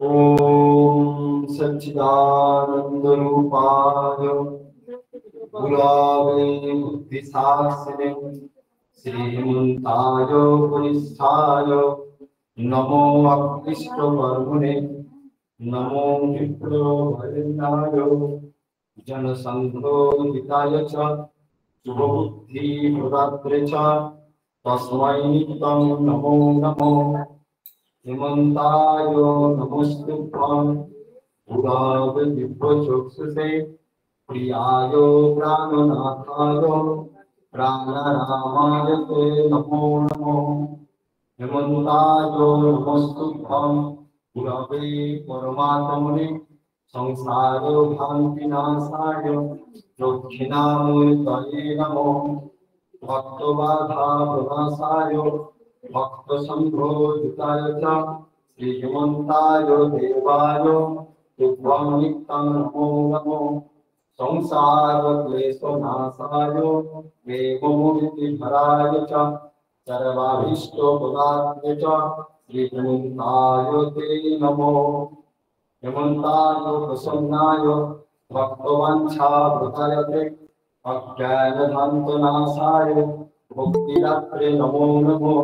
ओम सच्चिदानंद रूपाय गुलाबे बुद्धिशास्त्रे श्रीमन्ताय पुनिष्ठाय नमो अक्लिष्टवर्मुने नमो विप्रोभरणाय जनसंघो हिताय च शुभबुद्धि प्रदात्रे च तस्मै तं नमो नमो हेमन्ताय नमस्तुभ्यं पुराव दिव्यचक्षुषे प्रियाय प्राणनाथाय प्राणरामाय ते नमो नमो हेमन्ताय नमस्तुभ्यं पुरावे परमात्मने संसार भ्रान्तिनाशाय दक्षिणामूर्तये नमो भक्तबाधा प्रणाशाय भक्त संघोदिताय च श्री हेमन्ताय देवाय तुभ्यं नित्यं नमो नमो संसार क्लेशनाशाय वेगोमुक्तिभराय च सर्वाभीष्टप्रदाय च श्री हेमन्ताय ते नमो हेमन्ताय प्रसन्नाय भक्तवाञ्छावृताय अज्ञानध्वान्तनाशाय मुक्तिदात्रे नमो नमो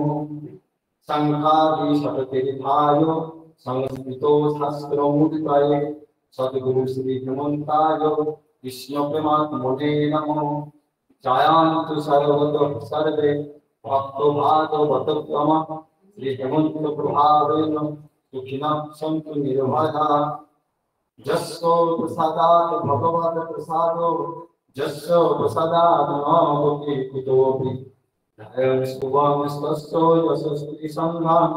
संघादि शततीर्थाय संस्कृतो शास्त्रमुदिताय सद्गुरु श्री हेमन्ताय कृष्ण प्रेमात्मने नमो जायन्तु सर्वतः सर्वे भक्तभागवतोत्तम श्री हेमन्त प्रभावेन सुखिनः सन्तु निर्भयाः जस्सो प्रसादात् भगवत् प्रसादो जस्सो प्रसादात् नमोति कुतोऽपि जयं शुभं स्वस्यो यशस्वी संघं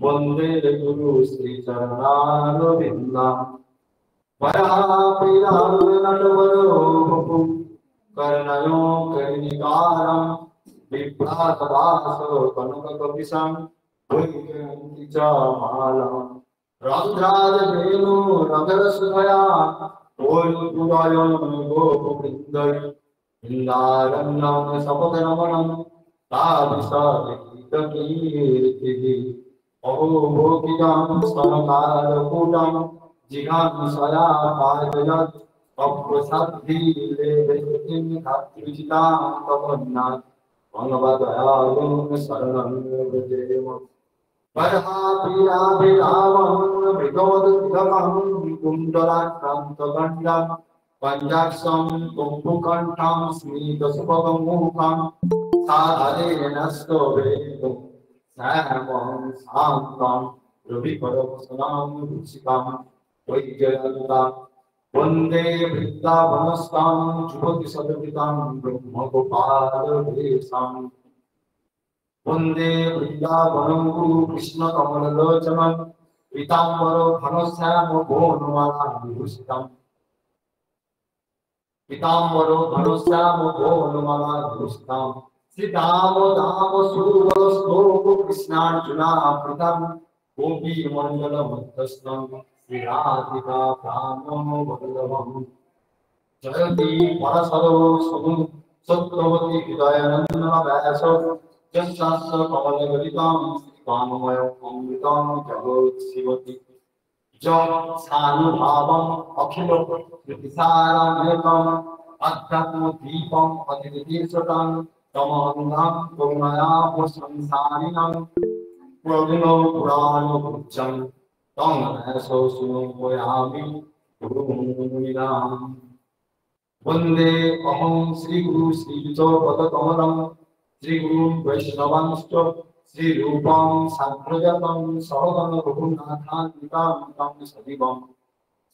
वन्दे गुरु श्री चरणारविन्दं वरापीडानटवरो बभु कर्णयो कर्णिकारं विभ्रातवासो कनककपिशं वैजयन्ति च मालम् रन्ध्राजवेणु रगरसुधया ओल्पुरायण गोपवृन्दय वृन्दारण्यं सपदनमनं ताभिषादितकीर्तिः अहोभोगिनं समकालकूटं जिघांसया पाययत् अप्रसाद्धिलेभृतिं धातृजितां तपन्नात् भगवदयालं शरणं व्रजेम परहापीडाभिरामं मृगवद्गमं कुण्डलाक्रान्तगण्डं पञ्चाक्षं कुम्भुकण्ठं स्मितसुभगमुखं साधरेण स्तोभेदं श्यामं शान्तं रविकरवसनं रुचिकां वैजयन्तां वन्दे वृन्दावनस्थां जुगतिसदृतां ब्रह्मगोपालवेशाम् वन्दे वृन्दावनं कृष्ण कमललोचनं पीताम्बरो घनश्याम भुवनमालाविभूषितं पीताम्बरो घनश्याम भुवनमालाविभूषितं श्रीदामोदाम सुरवरस्तोः कृष्णार्जुनाभृतं गोपीमण्डलमध्यस्थं श्रीराधिका प्राणो वल्लभं जयति परसरो सुनु सत्त्ववती हृदयानन्दमव्यासो यस्यास्य कमलगलितां श्रीकाममयं अमृतं जगत्सेवति सानुभावम् अखिलकृतिसारमेकम् अध्यात्मदीपम् अतिदिशतां तमोऽन्धं करुणया संसारिणं प्रविणो पुराणभुजं तं रसो सुनोमयामि गुरुमुनीनाम् वन्दे अहं श्रीगुरु श्रीयुतपदकमलं श्रीगुरुं वैष्णवांश्च श्रीरूपं साग्रजातं सहगण रघुनाथान्वितां तं सजीवं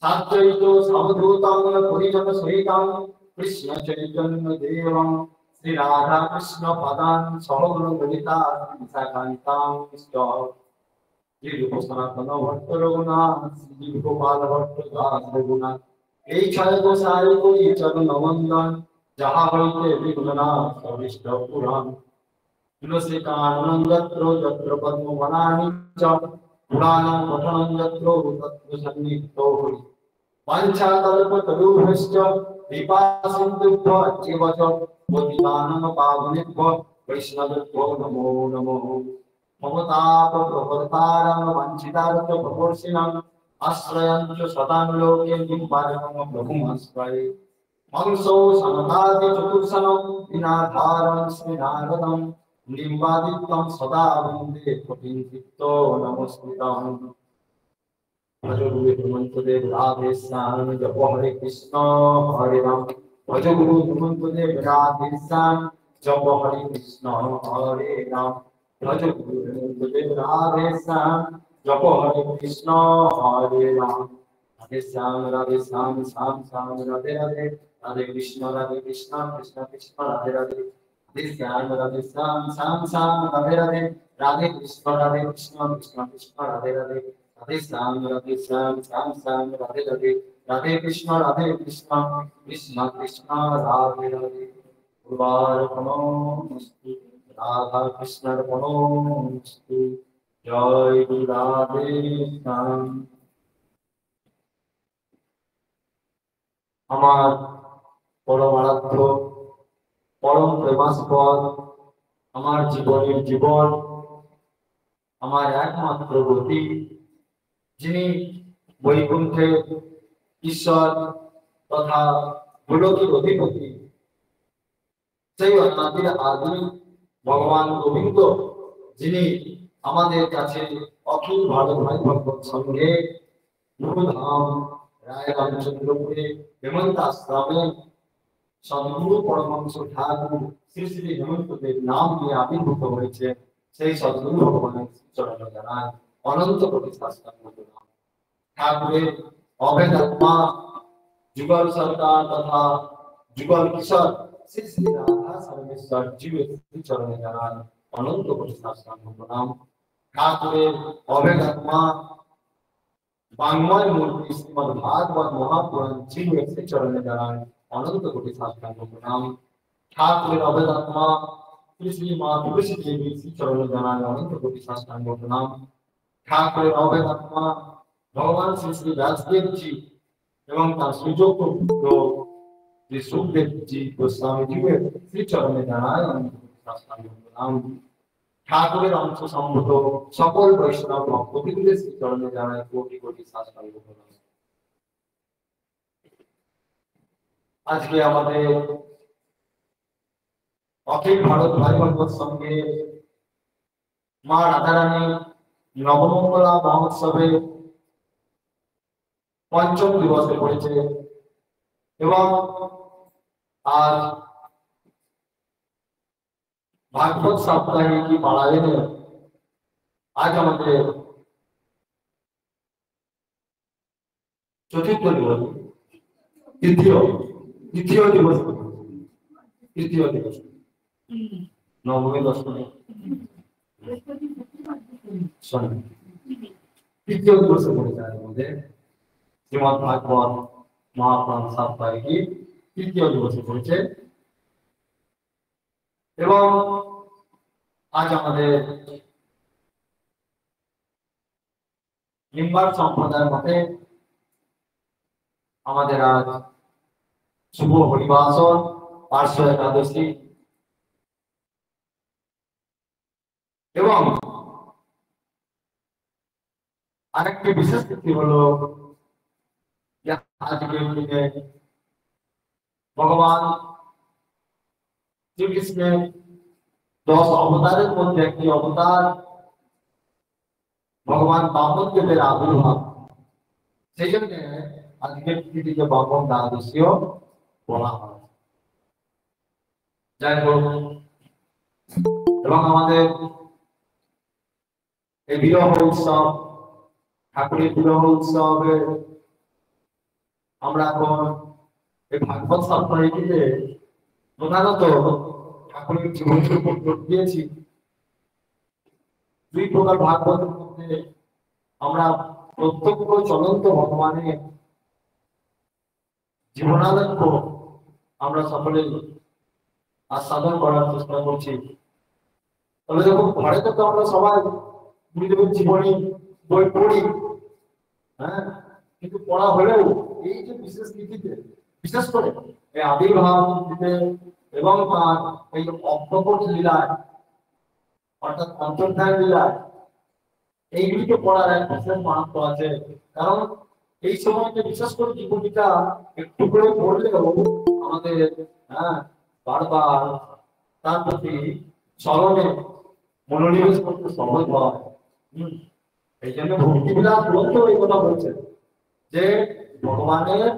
साद्वैतो सावधूतं परिजनसहितं कृष्णचैतन्यदेवं श्रीराधाकृष्णपदान् सहगण ललिता विशाखान्वितांश्च শ্রীরূপ সনাতন ভট্ট রঘুনাথ, শ্রী গোপাল ভট্ট দাস রঘুনাথ, এই ছয় গোসাই করি চরণ বন্দন, যাহা হইতে বিঘ্ননাশ অভীষ্ট পুরাণ। তুলসী কানন যত্র যত্র পদ্ম বনানি চ, পুরাণং পঠনং যত্র তত্র সন্নিহিতো হরি। वाञ्छाकल्पतरुभ्यश्च कृपा सिन्धुभ्यश्चैव च पतितानां पावनेभ्यो वैष्णवेभ्यो नमो नमः। ममतापप्रवर्तारं वञ्चितार्थप्रवर्षिणां आश्रयं च सदां लोके निम्बारकं प्रभुमाश्रये। मंसो समतादि चतुर्सनं विनाधारं श्रीनारदं निम्बादित्तं सदा वन्दे कपिं नमस्कृतं। भज गुरु हेमंत देव राधे श्याम जप हरे कृष्ण हरे राम। भज गुरु हेमंत देव राधे श्याम जप हरे कृष्ण हरे राम। भज गुरु हेमंत देव राधे श्याम जप हरे कृष्ण हरे राम। राधे श्याम श्याम श्याम राधे राधे, राधे कृष्ण कृष्ण कृष्ण राधे राधे। राधे श्याम श्याम श्याम राधे राधे, राधे कृष्ण कृष्ण कृष्ण राधे राधे। राधे श्याम श्याम श्याम राधे राधे, राधे कृष्ण कृष्ण कृष्ण राधे राधे। गुरुवार्पणमस्तु, राधा कृष्णार्पणमस्तु। जय गुरु राधे श्याम। আমার পরম আরাধ্য পরম প্রেমাস্পদ, আমার জীবনের জীবন, আমার একমাত্র গতি, যিনি বৈকুণ্ঠে ঈশ্বর তথা গোলকের অধিপতি, সেই অনাদির আদি ভগবান গোবিন্দ, যিনি আমাদের কাছে অখিল ভারত ভাই ভগবত সঙ্গে গুরুধাম রায় রামচন্দ্রপুরে হেমন্ত আশ্রমে সদ্গুরু পরমহংস ঠাকুর শ্রী শ্রী হেমন্ত দেব নাম নিয়ে আবির্ভূত হয়েছে, সেই সদ্গুরু ভগবানের চরণ জানায় অনন্ত কোটি সাষ্টাঙ্গ প্রণাম। ঠাকুরের অভেদ আত্মা যুগল সরকার তথা যুগল কিশোর শ্রী শ্রী রাধা সর্বেশ্বর জীবের শ্রী চরণে জানায় অনন্ত কোটি সাষ্টাঙ্গ প্রণাম। ঠাকুরের অভেদ আত্মা বাংময় মূর্তি শ্রীমদ ভাগবত মহাপুরাণ জীবের শ্রী চরণে জানায় অনন্ত কোটি সাষ্টাঙ্গ প্রণাম। ঠাকুরের অভেদ আত্মা শ্রী শ্রী মা তুলসী দেবীর শ্রী চরণে জানায় অনন্ত কোটি সাষ্টাঙ্গ প্রণাম। ঠাকুরের অভেদ আত্মা ভগবান শ্রী শ্রী ব্যাসদেব জি এবং তার সুযোগ্য পুত্র শ্রী সুখদেব জি গোস্বামী জীবের শ্রী চরণে জানায় অনন্ত কোটি সাষ্টাঙ্গ প্রণাম। ঠাকুরের অংশ সম্ভূত সকল বৈষ্ণব ভক্তবৃন্দের শ্রী চরণে জানায় কোটি কোটি সাষ্টাঙ্গ প্রণাম। আজকে আমাদের অখিল ভারত ভাই ভগবত সঙ্গে মা রাধারানী নবমঙ্গলা মহোৎসবে পঞ্চম দিবসে পড়েছে এবং আজ ভাগবত সপ্তাহে কি পাড়ায় আজ আমাদের চতুর্থ দিবস, তৃতীয় দিবস, নবমী দশমী তৃতীয় দিবসে পড়েছে আমাদের শ্রীমদ ভাগবত মহাপুরাণ সপ্তাহে কি তৃতীয় দিবসে পড়েছে এবং আজ আমাদের নিম্বার সম্প্রদায়ের মতে আমাদের আজ শুভ হরিবাসর পার্শ্ব একাদশী এবং আরেকটি বিশেষ তিথি হলো আজকের দিনে ভগবান শ্রীকৃষ্ণের 10 অবতারের মধ্যে একটি অবতার ভগবান বামন দেবের আবির্ভাব, সেই জন্য আজকের তিথিকে বামন দ্বাদশীও বলা হয়। যাই হোক, এবং আমাদের এই বিরহ উৎসব, ঠাকুরের বিরহ উৎসবে আমরা এখন এই ভাগবত সপ্তাহে প্রধানত ঠাকুরের জীবনের উপর জোর দিয়েছি। দুই প্রকার ভাগবতের মধ্যে আমরা প্রত্যক্ষ চলন্ত ভগবানের জীবনানন্দ আমরা সকলে আস্বাদন করার চেষ্টা করছি। তবে যখন ঘরেতে তো আমরা সবাই গুরুদেবের জীবনী বই পড়ি, হ্যাঁ, কিন্তু পড়া হলেও এই যে বিশেষ নীতিতে, বিশেষ করে এই আবির্ভাব নীতিতে এবং তার এই অপ্রকট লীলায় অর্থাৎ অন্তর্ধান লীলায় এইগুলিকে পড়ার এক বিশেষ মাহাত্ম আছে। কারণ এই সময়টা বিশেষ করে জীবনীটা একটু করে পড়লেও আমাদের, হ্যাঁ, বারবার তার প্রতি স্মরণে মনোনিবেশ করতে সহজ হয়। এই জন্য ভক্তিবিলাস গ্রন্থ এই কথা বলছে যে ভগবানের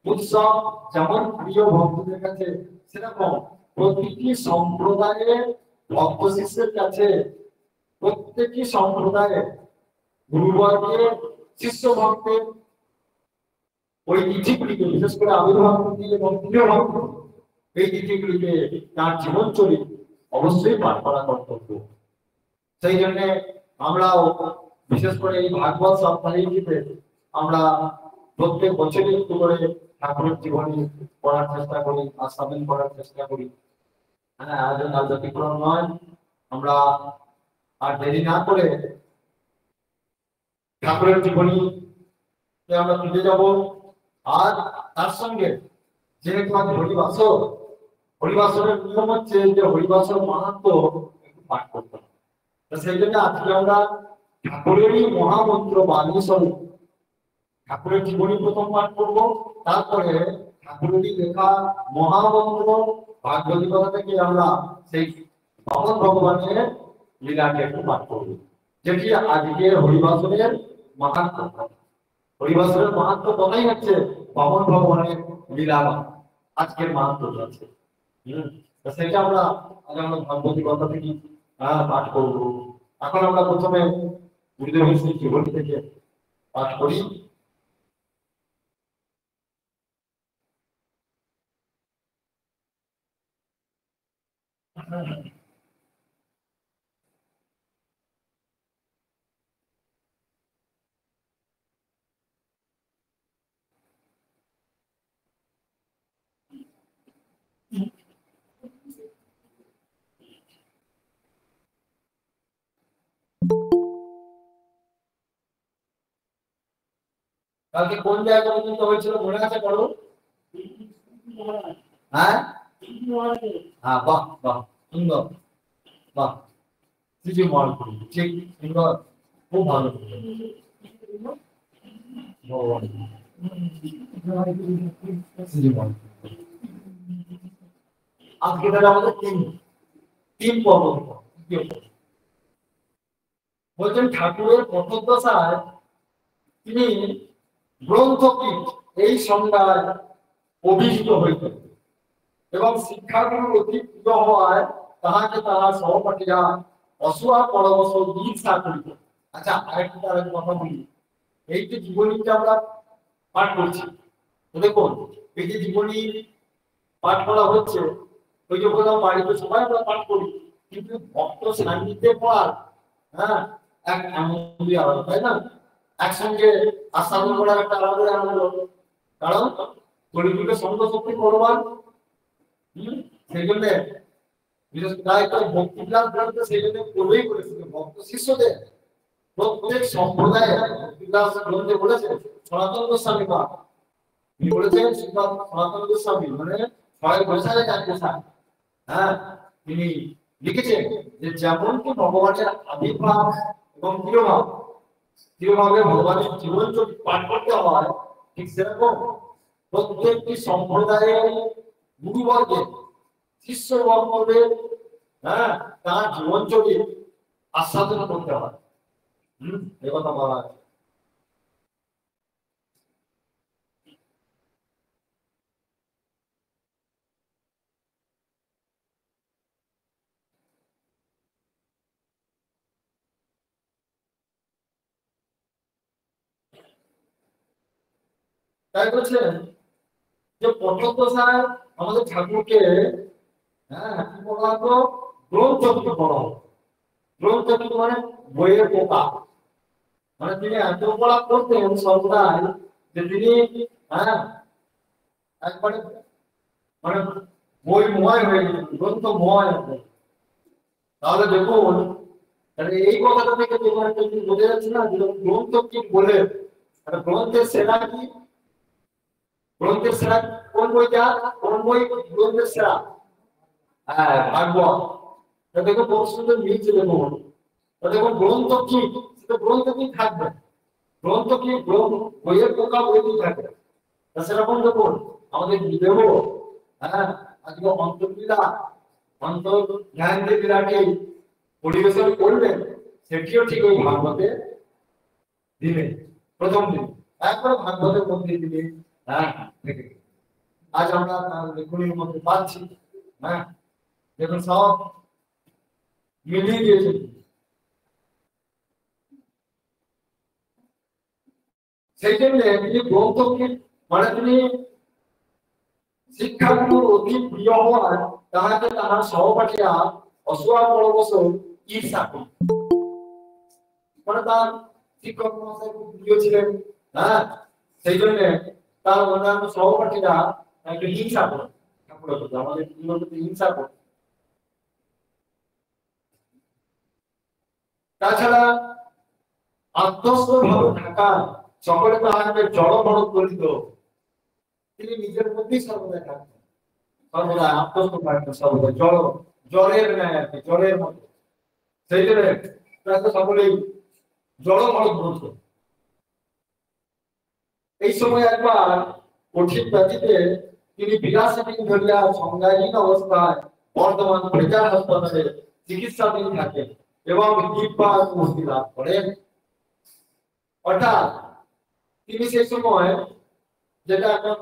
উৎসব যেমন প্রিয় ভক্তদের কাছে, সেরকম প্রতিটি সম্প্রদায়ের ভক্ত শিষ্যের কাছে, প্রত্যেকটি সম্প্রদায়ে গুরুবর্গের শিষ্য ভক্তের ওই তিথিগুলিকে, বিশেষ করে আবির্ভাব তিথি এবং প্রিয় ভক্ত, এই তিথিগুলিকে তার জীবনচরিত অবশ্যই পাঠ করা কর্তব্য। সেই জন্য আমরাও বিশেষ করে এই ভাগবত সপ্তাহে আমরা প্রত্যেক বছরই একটু করে ঠাকুরের জীবনী পড়ার চেষ্টা করি, আস্বাদন করার চেষ্টা করি। হ্যাঁ, আয়োজন আর ব্যতিক্রম নয়। আমরা আর দেরি না করে ঠাকুরের জীবনী আমরা তুলে যাব। আর তার সঙ্গে যেহেতু আজ হরিবাসর, হরিবাসরের নিয়ম হচ্ছে যে হরিবাসর মাহাত্ম একটু পাঠ করতে হবে। সেই জন্য আজকে আমরা ঠাকুরেরই মহামন্ত্র বাণী স্বরূপ ঠাকুরের জীবনী প্রথম পাঠ করবো, তারপরে ঠাকুরেরই লেখা মহামন্ত্র ভাগবতী কথা থেকে আমরা সেই বামন ভগবানের লীলাকে একটু পাঠ করবো, যেটি আজকে হরিবাসরের মাহাত্ম। হরিবাসরের মাহাত্ম কথাই হচ্ছে বামন ভগবানের লীলা, আজকের মাহাত্ম আছে। সেটা আমরা আজ আমরা ভাগবতী কথা থেকে পাঠ করবো। এখন আমরা প্রথমে গুরুদেবের সেই জীবনী থেকে পাঠ করি। কালকে কোন জায়গা পর্যন্ত হয়েছিল মনে আছে? পড়ো। হ্যাঁ হ্যাঁ, বাহ বাহ, সুন্দর, বাহ, ঠিক সুন্দর, খুব ভালো। আজকে তাহলে আমাদের তিন পর্ব বলছেন ঠাকুরের পথদশায় তিনি গ্রন্থপীঠ এই সংজ্ঞায় অভিহিত হইতেন এবং শিক্ষাগুরুর অতি প্রিয় হওয়ায় তাহাকে তাহার সহপাঠীরা অসুয়া পরামর্শ ঈর্ষা করিত। আচ্ছা, আরেকটা কথা বলি, এই যে জীবনীটা আমরা পাঠ করছি, দেখুন এই যে জীবনী পাঠ করা হচ্ছে, ওই যে বললাম বাড়িতে সবাই আমরা পাঠ করি, কিন্তু ভক্ত সান্নিধ্যে পড়ার, হ্যাঁ, এক আনন্দ আলাদা, তাই না? একসঙ্গে আস্বাদন করার একটা আলাদা আনন্দ। কারণ গরিবকে সঙ্গ শক্তি করবার, সেই জন্য বিশেষ করে ভক্তি ক্লাস গ্রন্থে সেই জন্য করবেই করেছিল ভক্ত শিষ্যদের প্রত্যেক সম্প্রদায়ে ভক্তি ক্লাস গ্রন্থে বলেছে সনাতন গোস্বামী বা তিনি বলেছেন সনাতন গোস্বামী মানে ছয় বৈশাখে চার বৈশাখ, হ্যাঁ, তিনি লিখেছেন যে যেমন কি ভগবানের আবির্ভাব এবং তিরোভাবে ভগবানের জীবন যদি পাঠ করতে হয়, ঠিক সেরকম প্রত্যেকটি সম্প্রদায়ের গুরুবর্গের শিষ্যবর্গদের, হ্যাঁ, তার জীবন চরিত আস্বাদন করতে হয়। এ কথা বলা আছে। তাই বলছেন যে পথদশায় আমাদের ঠাকুরকে, হ্যাঁ, কি বলা হতো? গ্রন্থ বলা হতো। গ্রন্থ মানে বইয়ের পোকা। মানে তিনি এত বড় করতেন সর্বদাই যে তিনি হ্যাঁ একবারে মানে বইময় হয়ে গেছেন, গ্রন্থময়। তাহলে দেখুন, তাহলে এই কথাটা থেকে তোমার যদি বোঝা যাচ্ছে না যে গ্রন্থ কি বলে, গ্রন্থের সেরা কি, গ্রন্থের সেরা কোন বইটা, কোন বই গ্রন্থের সেরা? হ্যাঁ, ভাগবত। দেখো প্রশ্নটা মিলছে, দেখুন দেখুন গ্রন্থ কি, সেটা গ্রন্থ কি থাকবে, গ্রন্থ কি বইয়ের পোকা বইটি থাকবে। সেরকম দেখুন আমাদের দেব, হ্যাঁ আজকে অন্তর্লীলা অন্তর জ্ঞান যে বিরাটে পরিবেশন করলেন, সেটিও ঠিক ওই ভাগবতে দিলেন প্রথম দিন, একবার ভাগবতের মধ্যে দিলেন। হ্যাঁ আজ আমরা লেখনির মধ্যে পাচ্ছি। হ্যাঁ দেখুন সব মিলিয়ে দিয়েছে। সেই জন্য তিনি গ্রন্থকে মানে তিনি শিক্ষাগুরু অতি প্রিয় হওয়ার তাহাকে তাহার সহপাঠীরা অসুয়া পরবশ ঈর্ষা করত। মানে তার শিক্ষক মহাশয় খুব প্রিয় ছিলেন। হ্যাঁ সেই জন্য তার অন্যান্য সহপাঠীরা তাকে হিংসা করত, আমাদের হিংসা করত। তাছাড়া আত্মস্থ ভাবে থাকা, সকলে তাহাকে জড় বড় করিত, তিনি নিজের মধ্যেই সর্বদা থাকতেন, সর্বদা আত্মস্থ থাকতেন, সর্বদা জড়, জড়ের ন্যায় আর কি, জড়ের মতো। সেই জন্য তাকে সকলেই জড় বড় বলত। এই সময় একবার কঠিন ব্যাধিতে তিনি বিলাসিনী ধরিয়া সংজ্ঞাহীন অবস্থায় বর্তমান প্রচার হাসপাতালে চিকিৎসাধীন থাকেন এবং দিব্যার মুক্তি লাভ করেন। অর্থাৎ তিনি সেই সময়, যেটা এখন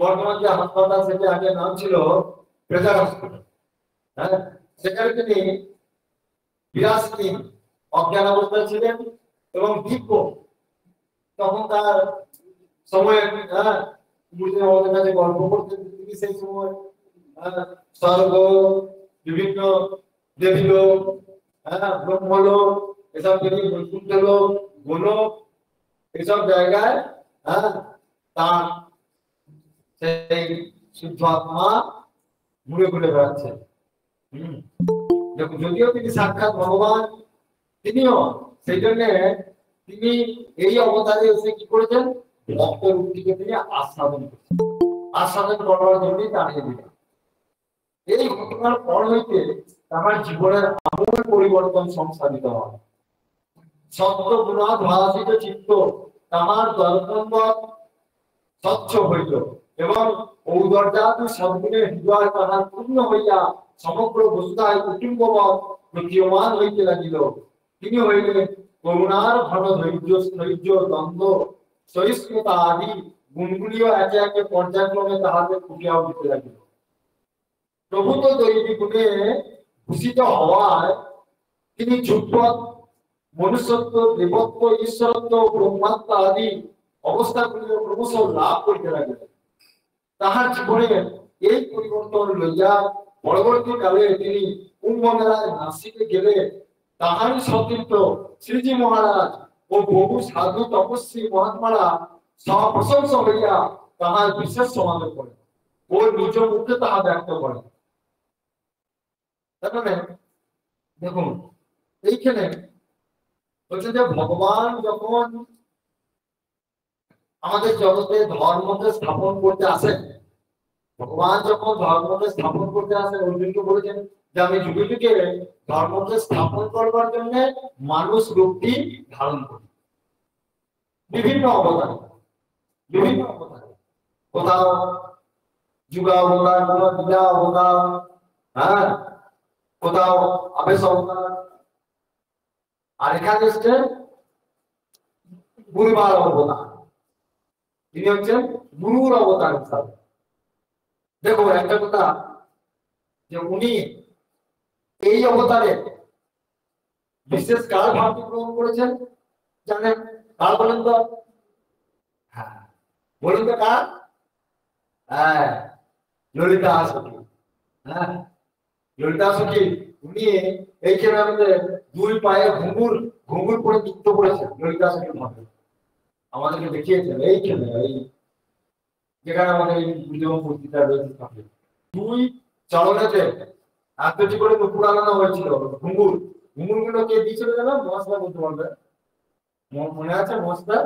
বর্তমান যে হাসপাতাল, সেটা আগে নাম ছিল প্রেজার হাসপাতাল, হ্যাঁ সেখানে তিনি বিলাসিনী অজ্ঞান অবস্থায় ছিলেন এবং দিব্য, তখন তার সময় হ্যাঁ আমাদের কাছে গল্প করতেন তিনি সেই সময় স্বর্গ, বিভিন্ন দেবীলোক, হ্যাঁ ব্রহ্মলোক, এসব তিনি বৈকুণ্ঠ লোক, গোলক, এসব জায়গায় হ্যাঁ তার সেই শুদ্ধ আত্মা ঘুরে ঘুরে বেড়াচ্ছে। যদিও তিনি সাক্ষাৎ ভগবান, তিনিও সেই জন্য তিনি এই অবতারে এসে কি করেছেন, ভক্তের উক্তিকে তিনি আস্বাদন করেছেন, আস্বাদন করার জন্যই দাঁড়িয়ে দিলেন। এই ঘটনার পর হইতে তাহার জীবনের আমূল পরিবর্তন সংসারিত হয়। সত্য গুণাৎ ভাসিত চিত্ত তাহার দর্পণবৎ স্বচ্ছ হইল এবং ঔদর্যাদি সদ্গুণে হৃদয় তাহার পূর্ণ হইয়া সমগ্র বসুধায় কুটুম্ববৎ প্রতীয়মান হইতে লাগিল। তিনি হইলেন করুণার ঘন ধৈর্য, স্থৈর্য, দ্বন্দ্ব, সহিষ্ণুতা আদি গুণগুলিও একে একে পর্যায়ক্রমে তাহাদের ফুটিয়া উঠিতে লাগিল। প্রভূত দৈবী গুণে ভূষিত হওয়ায় তিনি যুগপৎ মনুষ্যত্ব, দেবত্ব, ঈশ্বরত্ব, ব্রহ্মাত্ম আদি অবস্থাগুলিও ক্রমশ লাভ করিতে লাগিলেন। তাহার জীবনে এই পরিবর্তন লইয়া পরবর্তীকালে তিনি কুম্ভ মেলায় নাসিকে গেলে তাহারই সতীর্থ শ্রীজি মহারাজ ও বহু সাধু তপস্বী মহাত্মারা সপ্রশংস হইয়া তাহার বিশেষ সমাদর করেন ও নিজ মুখে তাহা ব্যক্ত করেন। দেখুন এইখানে বলছে যে ভগবান যখন আমাদের জগতে ধর্মকে স্থাপন করতে আসেন, ভগবান যখন ধর্মকে স্থাপন করতে আসেন, অর্জুনকে বলেছেন যে আমি যুগে যুগে ধর্মকে স্থাপন করবার জন্য মানুষ রূপটি ধারণ করি, বিভিন্ন অবতারে, বিভিন্ন অবতারে, কোথাও যুগা অবতার, কোথাও বিদ্যা অবতার, হ্যাঁ কোথাও আবেশ অবতার, আর এখানে হচ্ছে গুরুবার অবতার, তিনি হচ্ছেন গুরুর অবতার হিসাবে। দেখো একটা কথা, যে উনি এই অবতারে বিশেষ কার ভাবটি গ্রহণ করেছেন জানেন? কার বলেন তো? হ্যাঁ বলুন তো কার? হ্যাঁ ললিতা সখী। হ্যাঁ ললিতা সখী উনি এইখানে আমাদের দুই পায়ে ঘুঙুর ঘুঙুর পরে নৃত্য করেছে ললিতা সখী ভাবে, আমাদেরকে দেখিয়েছেন এইখানে এই যেখানে আমাদের এই পুজো মূর্তিটা রয়েছে থাকে। দুই চরণেতে এতটি করে নুপুর আনানো হয়েছিল ঘুঙুর। ঘুঙুর গুলো কে দিয়েছিল জানো? মহাশয় বলতে পারবে, মনে আছে মহাশয়?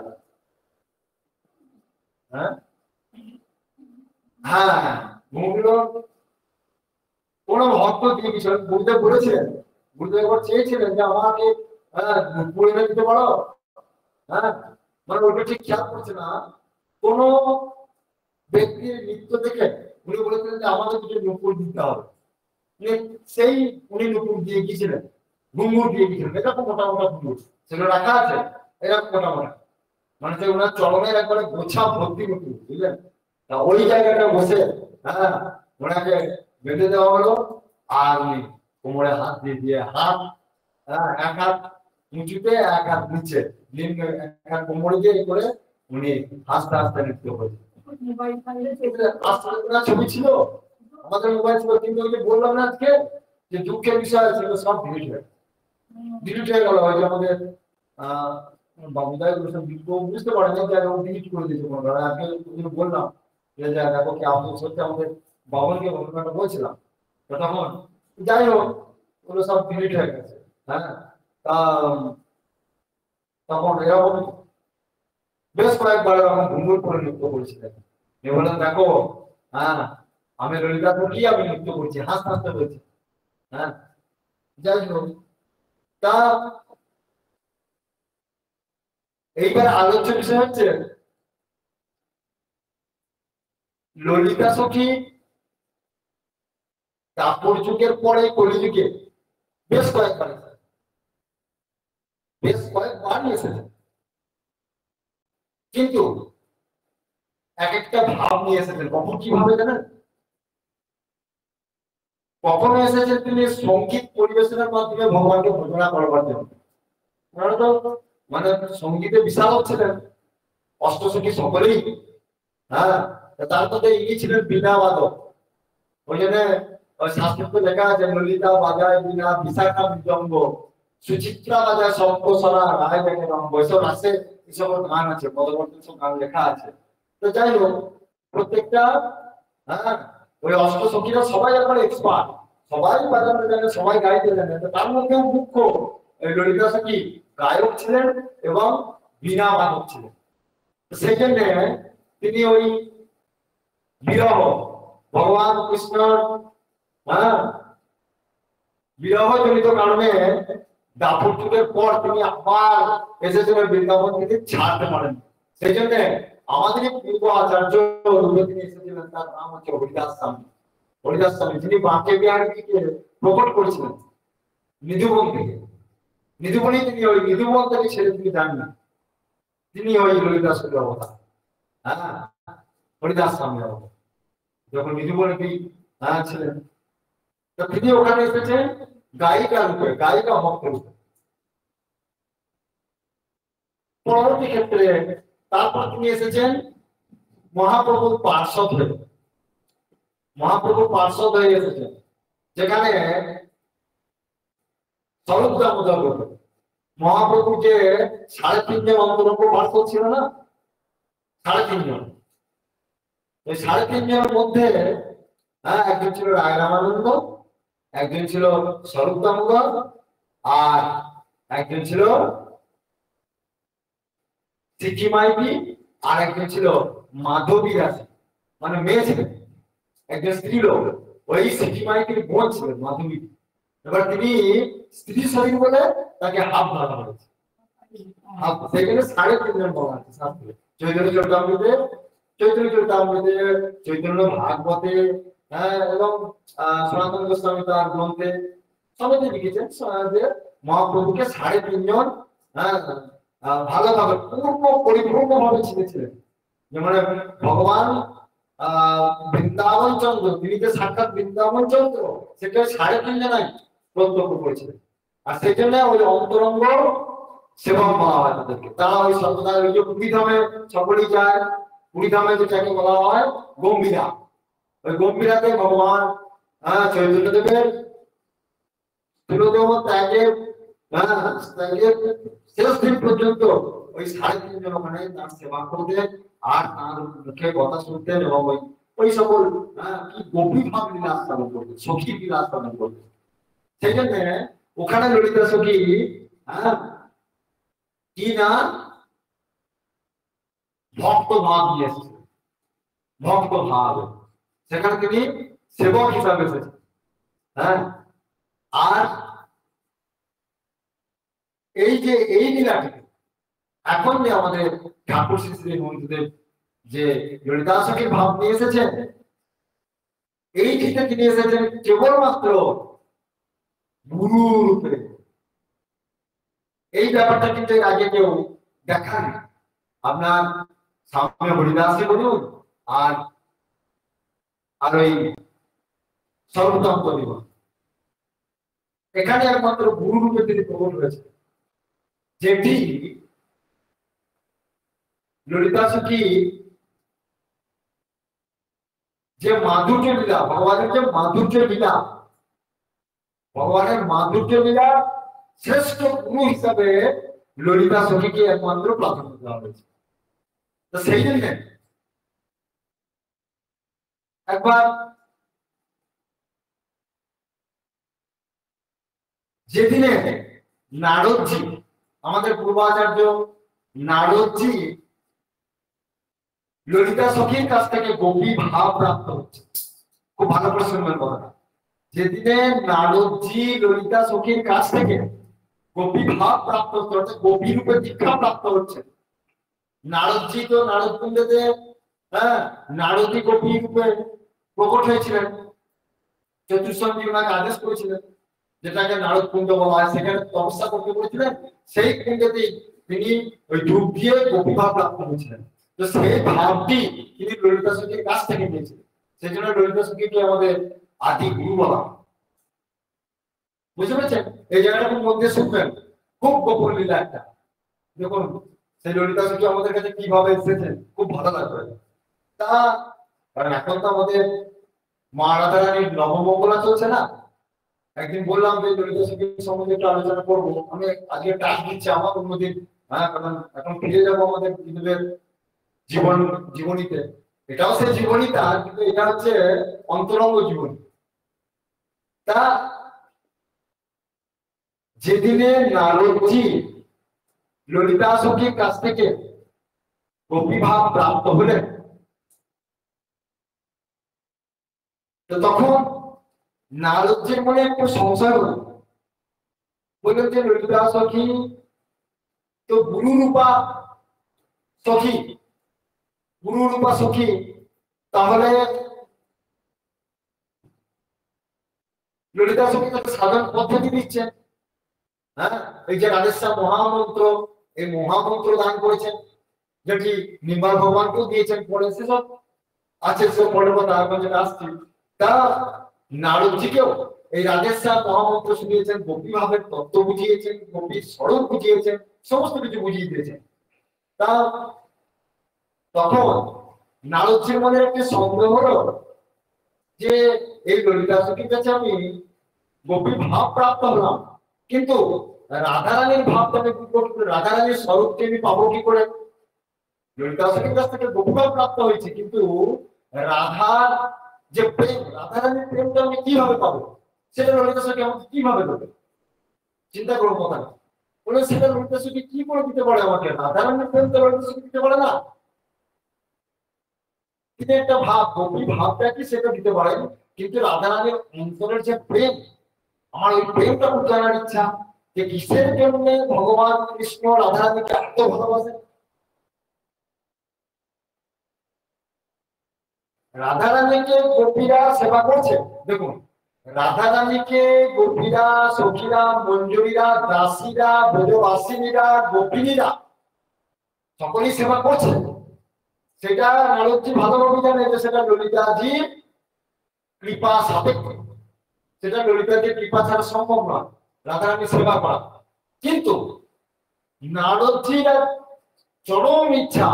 হ্যাঁ হ্যাঁ, ঘুঙুরগুলো কোন ভক্ত দিয়ে দিয়েছিলেন। গুরুদেব বলেছিলেন, গুরুদেব একবার চেয়েছিলেন যে আমাকে পরে দিতে পারো। হ্যাঁ, মানে ওটা ঠিক খেয়াল করছে না। কোন ব্যক্তির নৃত্য দেখে উনি বলেছিলেন যে আমাদের কিছু নুপুর দিতে হবে, সেই উনি নুপুর দিয়ে গিয়েছিলেন, ঘুঙুর দিয়ে গিয়েছিলেন। এটা তো মোটা মোটা ঘুঙুর, সেগুলো রাখা আছে এরকম মোটা মোটা, মানে যে ওনার চরণের একবারে গোছা ভর্তি নুপুর, বুঝলেন? তা ওই জায়গাটা বসে হ্যাঁ ওনাকে বেঁধে দেওয়া হলো। আর উনি কোমরে হাত দিয়ে দিয়ে হাত এক হাত উঁচুতে এক হাত নিচে, এক হাত কোমরে দিয়ে করে উনি আস্তে আস্তে নৃত্য করেছেন। ছবি ছিল, আমাদের মোবাইল ছিল, কিন্তু ওই যে বললাম না আজকে যে দুঃখের বিষয় ছিল সব ডিলিট হয়ে গেল। হয়তো আমাদের বাবুদাই বুঝতে পারে না, ডিলিট করে দিয়েছে মনে হয়। আজকে বললাম যে দেখো কি আফসোস হচ্ছে, আমাদের বাবনকে ঘটনাটা বলছিলাম, তখন যাই হোক ওগুলো সব ডিলিট হয়ে গেছে। হ্যাঁ, তা তখন এরকম বেশ কয়েকবার এরকম ঘুঙুর করে নৃত্য করেছিলেন। বললেন দেখো হ্যাঁ আমি ললিতা কি আমি নৃত্য করছি, হাসতে হাসতে বলছি। হ্যাঁ, যাই হোক, তা এইবার আলোচ্য বিষয় হচ্ছে ললিতা সখী দাপর যুগের পরে কলিযুগে বেশ কয়েকবার এসেছে, কিন্তু এক একটা ভাব নিয়ে এসেছেন। কখন কিভাবে জানেন? কখনো এসেছেন তিনি সঙ্গীত পরিবেশনের মাধ্যমে ভগবানকে ভজনা করবার জন্য। ওনারা তো মানে সঙ্গীতে বিশাল ছিলেন, অষ্টসখী সকলেই। হ্যাঁ, তার মধ্যে ইনি ছিলেন বীণা বাদক। ওই জন্য শাস্ত্রে লেখা আছে ললিতা বাজায় বীণা, বিশাখা মৃদঙ্গ, সুচিত্রা বাজায় শঙ্খ, সরা রায় দেখে রঙ্গ। এসব আছে, এসব গান আছে, পদবর্তন সব গান লেখা আছে। তো যাই হোক, প্রত্যেকটা হ্যাঁ ওই অষ্টসখীরা সবাই এখন এক্সপার্ট, সবাই বাজাতে জানে, সবাই গাইতে জানে। তার মধ্যে মুখ্য ললিতা সখী গায়ক ছিলেন এবং বীণা বাদক ছিলেন। সেই জন্য তিনি ওই বিরহ ভগবান কৃষ্ণর বিরহ জনিত কারণে দাপর যুগের পর তিনি আবার এসেছিলেন বৃন্দাবন থেকে ছাড়তে পারেন। সেই জন্য আমাদের পূর্ব আচার্য তিনি এসেছিলেন, তার নাম হচ্ছে হরিদাস স্বামী। হরিদাস স্বামী যিনি বাঁকে বিহারীকে প্রকট করেছিলেন নিধুবন থেকে। নিধুবনই তিনি ওই নিধুবন থেকে ছেড়ে তিনি যান না, তিনি ওই ললিতা সখী অবতার। হ্যাঁ, হরিদাস স্বামী অবতার যখন নিধুবনে ছিলেন, তিনি ওখানে এসেছেন গায়িকা রূপে, গায়িকা ভক্ত রূপে। পরবর্তী ক্ষেত্রে তারপর তিনি এসেছেন মহাপ্রভুর পার্ষদ হয়ে। মহাপ্রভুর পার্ষদ হয়ে এসেছেন, যেখানে স্বরূপ দামোদর রূপে মহাপ্রভু যে 3.5 জন অন্তরঙ্গ পার্ষদ ছিল না, 3.5 জন। ওই 3.5 জনের মধ্যে একজন ছিল রায় রামানন্দ, একজন ছিল স্বরূপ দামোদর, আর একজন ছিল সিকি মাইতি, আর একজন ছিল মাধবী দাসী, মানে মেয়ে ছিলেন, একজন স্ত্রী লোক। ওই সিকি মাইতির বোন ছিলেন মাধবী। এবার তিনি স্ত্রী শরীর বলে তাকে হাফ ধরা হয়েছে। সেখানে 3.5 জন বলা আছে শাস্ত্রে, চৈতন্য চরিতামৃতে, চৈতন্য ভাগবতে, এবং সনাতন গোস্বামী তার গ্রন্থে সবাই লিখেছেন যে মহাপ্রভুকে 3.5 জন ভালোভাবে পরিপূর্ণ ভাবে চিনেছিলেন। যেমন ভগবান বৃন্দাবন চন্দ্র, তিনি যে সাক্ষাৎ বৃন্দাবন চন্দ্র, সেটা 3.5 জনাই প্রত্যক্ষ করেছিলেন। আর সেই জন্য ওই অন্তরঙ্গ সেবক বলা হয় তাদেরকে। তারা ওই সর্বদা ওই যে পুরীধামে সকলেই যায়, পুরীধামে যেটাকে বলা হয় গম্ভীরা, ওই গম্ভীরাতে ভগবান চৈতন্য দেবের ত্যাগের শেষ দিন পর্যন্ত ওই 3.5 জন ওখানে তার সেবা করতেন আর তার মুখে কথা শুনতেন এবং ওই সকল কি গোপী ভাব লীলা স্থাপন করতেন, সখী লীলা স্থাপন করতেন। সেই জন্য ওখানে ললিতা সখী কি না ভক্ত ভাব নিয়ে এসেছে, ভক্ত ভাব, সেখানে তিনি সেবক হিসাবে এসেছেন। আর এই যে এই লীলাটি এখন যে আমাদের ঠাকুর শ্রী শ্রী মন্দিরের যে ললিতা সখীর ভাব নিয়ে এসেছেন, এই ক্ষেত্রে তিনি এসেছেন কেবলমাত্র গুরু রূপে। এই ব্যাপারটা কিন্তু এর আগে কেউ দেখান, আপনার সামনে হরিদাসী বলুন আর ওই সর্বতন্ত্র বলুন, এখানে একমাত্র গুরু রূপে তিনি প্রকট হয়েছে। যেটি ললিতা সখী যে মাধুর্য লীলা, ভগবানের যে মাধুর্য লীলা, ভগবানের মাধুর্য লীলা শ্রেষ্ঠ গুরু হিসাবে ললিতা সখীকে একমাত্র প্রাধান্য দেওয়া হয়েছে। তো সেই জন্য একবার যেদিনে নারদজি, আমাদের পূর্বাচার্য নারদজি ললিতা সখীর কাছ থেকে গোপী ভাব প্রাপ্ত হচ্ছে, খুব ভালো করে শুনবেন কথাটা, যেদিনে নারদজি ললিতা সখীর কাছ থেকে গোপী ভাব প্রাপ্ত হচ্ছে, গোপী রূপে দীক্ষা প্রাপ্ত হচ্ছে। নারদজি তো নারদ কুণ্ডে নারদী গোপী রূপে প্রকট হয়েছিলেন, চতুর্সঙ্গী ওনাকে আদেশ করেছিলেন, যেটাকে নারদ কুণ্ড বলা হয়, সেখানে তপস্যা করতে বলেছিলেন। সেই কুণ্ডেতেই তিনি ওই ডুব দিয়ে গোপী ভাব প্রাপ্ত হয়েছিলেন। তো সেই ভাবটি তিনি ললিতা সখীর কাছ থেকে নিয়েছিলেন, সেই জন্য ললিতা সখীকে আমাদের আদি গুরু বলা। বুঝতে পেরেছেন? এই জায়গাটা খুব মধ্যে শুনবেন, খুব গোপন লীলা একটা। দেখুন সেই ললিতা সখী আমাদের কাছে কিভাবে এসেছেন, খুব ভালো লাগবে। তা কারণ এখন তো আমাদের মা রাধারানীর নবমঙ্গলা চলছে না, একদিন বললাম যে ললিতা সখীর সম্বন্ধে একটু আলোচনা করবো। আমি আজকে টাচ দিচ্ছি আমার অন্যদিন, কারণ এখন ফিরে যাবো আমাদের হিন্দুদের জীবনীতে। এটাও সেই জীবনীটা, কিন্তু এটা হচ্ছে অন্তরঙ্গ জীবনী। তা যেদিনে নারদজি ললিতা সখীর কাছ থেকে গোপী ভাব প্রাপ্ত হলেন, তো তখন নারদজির মনে একটু সংশয় হল, বললেন যে ললিতা সখী তো গুরু রূপা সখী, গুরু রূপা সখী, তাহলে ললিতা সখী সাধন পদ্ধতি দিচ্ছেন। এই যে রাধেশ্যাম মহামন্ত্র, এই মহামন্ত্র দান করেছেন, যেটি নির্মল ভগবানকেও দিয়েছেন, পরে সেসব আছে, সব পরে তারপর যেটা আসছি। তা নারদজিকেও এই রাধেশ্যাম মহামন্ত্র শুনিয়েছেন, গোপী ভাবের তত্ত্ব বুঝিয়েছেন, গোপীর স্বরূপ বুঝিয়েছেন, সমস্ত কিছু বুঝিয়ে দিয়েছেন। তা তখন নারদজির মনে একটি সন্দেহ হলো যে এই ললিতা সখীর কাছে আমি গোপী ভাব প্রাপ্ত হলাম, কিন্তু রাধারানীর ভাবটাকে কি করতে, রাধারানীর স্বরূপকে আমি পাবো কি করে? ললিতা সখীর কাছ থেকে গোপী ভাব প্রাপ্ত হয়েছে, কিন্তু রাধার যে প্রেম, রাধারানীর প্রেমটা আমি কিভাবে পাবো, সেটা ললিতা সখী আমাকে কিভাবে দেবে? চিন্তা করো কথা, বলে সেটা ললিতা সখী কি করে দিতে পারে আমাকে? রাধারানীর প্রেম তো ললিতা সখী দিতে পারে না। কিন্তু একটা ভাব, গোপী ভাবটা কি সেটা দিতে পারেন, কিন্তু রাধারানীর অন্তরের যে প্রেম, আমার ওই প্রেমটা জানার ইচ্ছা, যে কিসের জন্য ভগবান কৃষ্ণ রাধারানীকে এত ভালোবাসেন। রাধারানীকে গোপীরা সেবা করছে, দেখুন রাধারানীকে গোপীরা, সখীরা, মঞ্জুরীরা, দাসীরা, ব্রজবাসিনীরা, গোপিনীরা সকলেই সেবা করছে। সেটা নারদজি ভালোভাবে জানে যে সেটা ললিতাজি কৃপা সাপেক্ষ, সেটা ললিতাজির কৃপা ছাড়া সম্ভব নয় রাধারানী সেবা করা। কিন্তু নারদজির চরম ইচ্ছা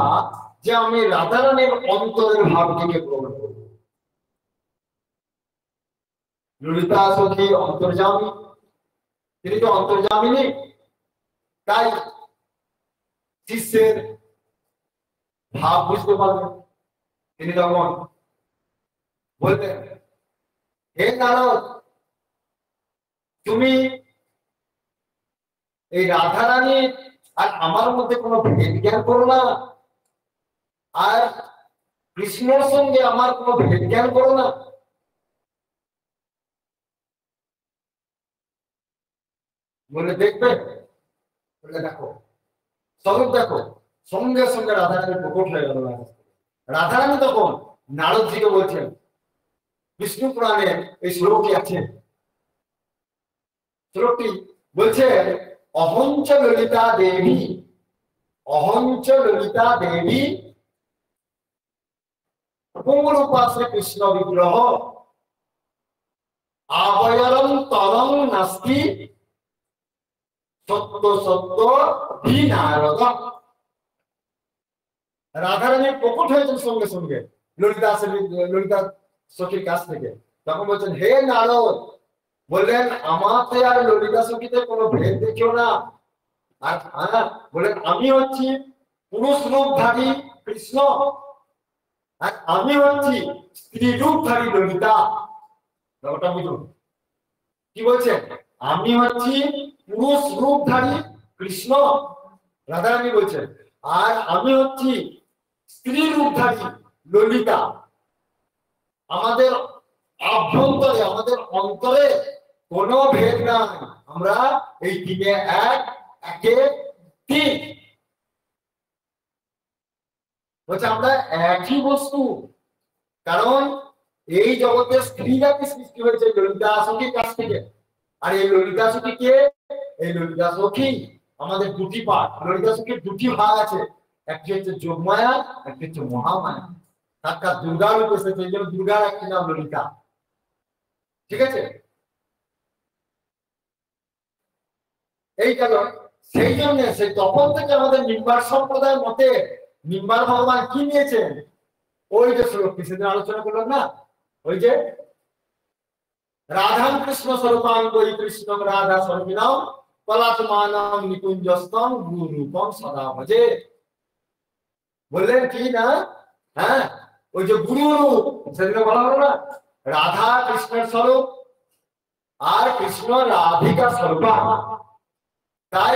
যে আমি রাধারানীর অন্তরের ভাবটিকে গ্রহণ করব। ললিতা সখী অন্তর্যামী, তিনি তো অন্তর্যামিনী, তাই শিষ্যের ভাব বুঝতে পারবেন। তিনি তখন বলতেন, হে নারদ, তুমি এই রাধারানী আর আমার মধ্যে কোনো ভেদ জ্ঞান করো না, আর কৃষ্ণের সঙ্গে আমার কোনো ভেদ জ্ঞান করো না। বলে দেখবে, বলে দেখো, স্বরূপ দেখো, সঙ্গে সঙ্গে রাধারানী প্রকট হয়ে গেল। রাধারানী তখন নারদজিকে বলছেন, বিষ্ণু পুরাণে এই শ্লোকটি আছে, শ্লোকটি বলছে, অহঞ্চ ললিতা দেবী, অহঞ্চ ললিতা দেবী পুংরূপা শ্রীকৃষ্ণ বিগ্রহ আবয়রং তরং নাস্তি সত্য সত্য হি নারদ। রাধারানী প্রকট হয়েছেন সঙ্গে সঙ্গে ললিতা সখীর কাছ থেকে। তখন বলছেন, হে নারদ, বললেন আমাতে আর ললিতা সখীতে কোনো ভেদ দেখিও না। আর বললেন, আমি হচ্ছি পুরুষ রূপধারী কৃষ্ণ, আর আমি হচ্ছি স্ত্রী রূপধারী ললিতা। ওটা বুঝুন কি বলছেন, আমি হচ্ছি পুরুষ রূপধারী কৃষ্ণ, রাধারানী বলছেন, আর আমি হচ্ছি স্ত্রী রূপধারী ললিতা। আমাদের আভ্যন্তরে, আমাদের অন্তরে কোনো ভেদ নাই, আমরা এই তিনে এক, একে তিন। বলছে আমরা একই বস্তু, কারণ এই জগতে স্ত্রী জাতি সৃষ্টি হয়েছে ললিতা সখীর কাছ থেকে। আর এই ললিতা সখী কে? এই ললিতা সখী আমাদের দুটি পাঠ। ললিতা সখীর দুটি ভাগ আছে, একটি হচ্ছে যোগমায়া, একটি হচ্ছে মহামায়া। সাক্ষাৎ দুর্গা রূপ এসেছে, এই জন্য দুর্গার একটি নাম ললিতা। ঠিক আছে, এই গেল। সেই জন্য সেই তখন থেকে আমাদের নিম্বার সম্প্রদায়ের মতে নিম্বার ভগবান কি নিয়েছেন, ওই যে শ্লোকটি সেদিন আলোচনা করলাম না, ওই যে রাধা কৃষ্ণ স্বরূপাং বৈ কৃষ্ণ রাধা স্বরূপিণাম কলাত্মানাম নিকুঞ্জস্তম গুরুরূপম সদা ভজে। বললেন কি না, হ্যাঁ, ওই যে গুরু রূপ সেদিন বলা হলো না, রাধা কৃষ্ণের স্বরূপ আর কৃষ্ণ রাধিকা স্বরূপা। তাই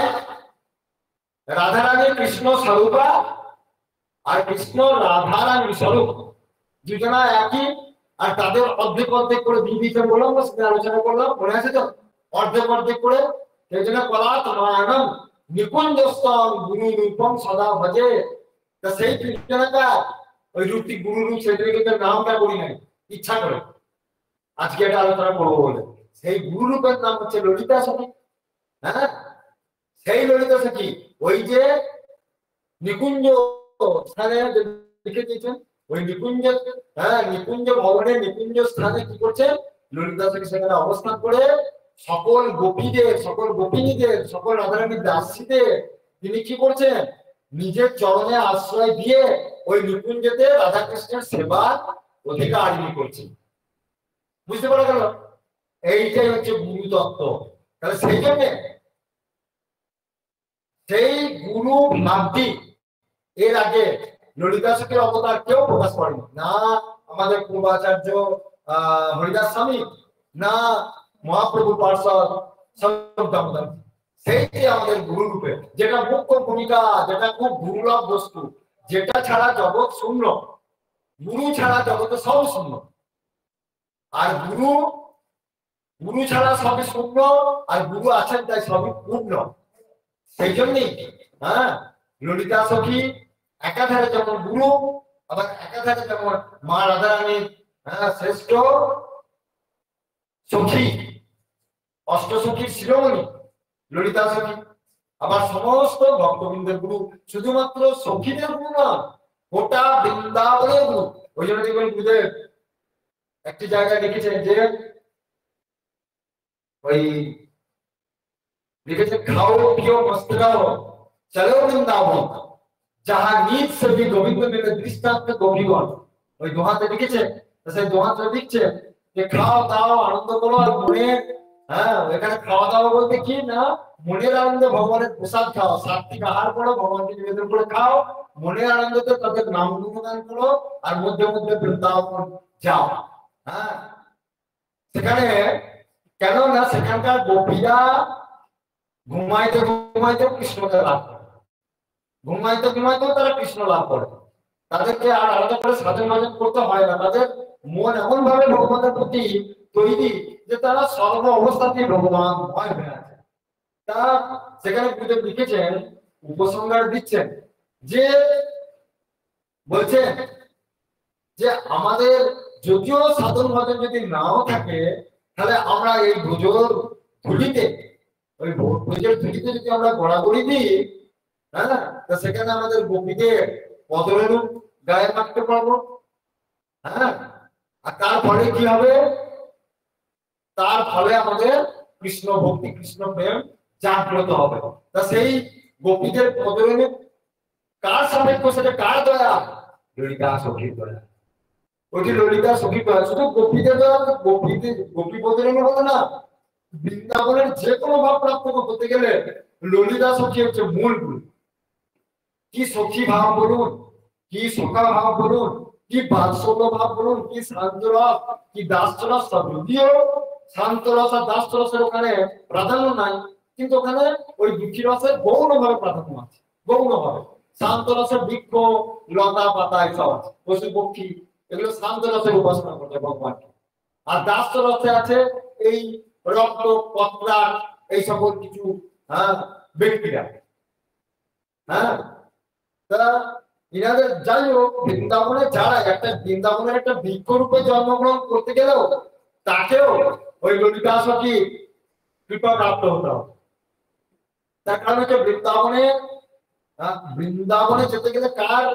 রাধারানী কৃষ্ণ স্বরূপা আর কৃষ্ণ রাধারানী স্বরূপ, দুজনা একই। আর তাদের অর্ধেক অর্ধেক করে দিতে বললাম, সেটা আলোচনা করলাম, মনে আছে তো, অর্ধেক অর্ধেক করে। সেই জন্য কলাত্মানাম নিকুঞ্জস্তম গুরু রূপম সদা ভজে। তা সেই কৃষ্ণটা ওই রূপটি গুরু রূপ, সেদিকে নামটা করি নাই ইচ্ছা করে, আজকে এটা আলোচনা করবো বলে। সেই গুরু রূপের নাম হচ্ছে ললিতা সখী। হ্যাঁ, সেই ললিতা সখী ওই যে নিকুঞ্জ স্থানে লিখে দিয়েছেন, ওই নিকুঞ্জ, হ্যাঁ, নিকুঞ্জ ভবনের নিকুঞ্জ স্থানে কি করছেন, ললিতা সখী সেখানে অবস্থান করে সকল গোপীদের, সকল গোপিনীদের, সকল রাধারানীর দাসীদের তিনি কি করছেন, নিজের চরণে আশ্রয় দিয়ে ওই নিকুঞ্জতে রাধাকৃষ্ণের সেবা অধিকার তিনি করছেন। বুঝতে পারা গেল? এইটাই হচ্ছে গুরু তত্ত্ব। তাহলে সেই জন্য সেই গুরু ভাবটি এর আগে ললিতা সখীর অবতার কেউ প্রকাশ করেনি, না আমাদের পূর্বাচার্য হরিদাস স্বামী, না মহাপ্রভু পার্ষদ দামোদর। সেইটি আমাদের গুরু রূপে, যেটা মুখ্য ভূমিকা, যেটা খুব দুর্লভ বস্তু, যেটা ছাড়া জগৎ শূন্য। গুরু ছাড়া জগতে সব শূন্য, আর গুরু ছাড়া সবই শূন্য, আর গুরু আছেন তাই সবই পূর্ণ। সেই জন্যই হ্যাঁ, ললিতা সখী একাধারে যেমন গুরু, আবার একাধারে যেমন মা রাধারানীর শ্রেষ্ঠ সখী, অষ্ট সখীর শিরোমণি ললিতা সখী, আবার সমস্ত ভক্তবৃন্দের গুরু, শুধুমাত্র সখীদের গুরু না, গোটা বৃন্দাবনের গুরু। ওই জন্য দেখবেন গুরুদেব একটি জায়গায় লিখেছেন যে, ওই লিখেছে, খাও পিও মস্ত রাও চলো বৃন্দাবন যাহা নিজ সবি গোবিন্দ মেলে দৃষ্টান্ত গোপীগণ। ওই দোহাতে লিখেছে, সেই দোহাতে লিখছে যে খাও দাও আনন্দ করো, আর মনে হ্যাঁ, এখানে খাওয়া দাওয়া বলতে কি না, মনের আনন্দে ভগবানের প্রসাদ খাও, সাত্বিক আহার করো, ভগবানকে নিবেদন করে খাও, মনের আনন্দতে তাদের নাম গুণগান করো, আর মধ্যে মধ্যে বৃন্দাবন যাও। হ্যাঁ, সেখানে কেন না সেখানকার গোপীরা ঘুমাইতে ঘুমাইতে কৃষ্ণকে লাভ করে, ঘুমাইতে ঘুমাইতেও তারা কৃষ্ণ লাভ করে। তাদেরকে আর আলাদা করে সাধন ভজন করতে হয় না, তাদের মন এমন ভাবে ভগবানের প্রতি তৈরি যে তারা সর্ব অবস্থাতেই ভগবান ভয় হয়ে আছে। তা সেখানে গুরুদেব লিখেছেন, উপসংহার দিচ্ছেন যে বলছেন যে আমাদের যদিও সাধন ভজন যদি নাও থাকে, তাহলে আমরা এই ভোজর ধুলিতে, ওই ভোজের ধুলিতে যদি আমরা গড়াগড়ি দিই, হ্যাঁ, তো সেখানে আমাদের গোপীদের পদরেণু গায়ে মাখতে পারবো। হ্যাঁ, আর তার ফলে কি হবে, তার ফলে আমাদের কৃষ্ণ ভক্তি কৃষ্ণ প্রেম জাগ্রত হবে। তা সেই গোপীদের পদরেণু কার সাপেক্ষ, সেটা কার দয়া, ললিতা সখীর দয়া। ওইটি ললিতা সখীর দয়া, শুধু গোপীদের দয়া, গোপী পদরেণু হলো না, বৃন্দাবনের যে কোনো ভাব প্রাপ্ত করতে গেলে ললিতা সখী হচ্ছে মূল গুণ। কি সখী ভাব বলুন, কি সখা ভাব বলুন, কি বাৎসল্য ভাব বলুন, কি শান্তরস, কি দাসরস, যদিও শান্তরস আর দাসরসের ওখানে প্রাধান্য নাই, কিন্তু ওখানে ওই দুঃখী রসের গৌণ ভাবে প্রাধান্য আছে, গৌণ ভাবে। শান্ত রসের বৃক্ষ লতা পাতা এসব আছে, পশু পক্ষী এগুলো শান্ত রসের উপাসনা করছে ভগবানকে। আর দাস রসে আছে এই রক্ত পত্রা এই সকল কিছু, হ্যাঁ, ব্যক্তিরা। হ্যাঁ, তা ইনাদের যাই হোক, বৃন্দাবনে যারা একটা বৃন্দাবনের একটা বৃক্ষরূপে জন্মগ্রহণ করতে গেলেও তাকেও ওই ললিতা সখী কৃপা প্রাপ্ত হতে হবে। তার কারণ হচ্ছে বৃন্দাবনে যেতে গেলে কার,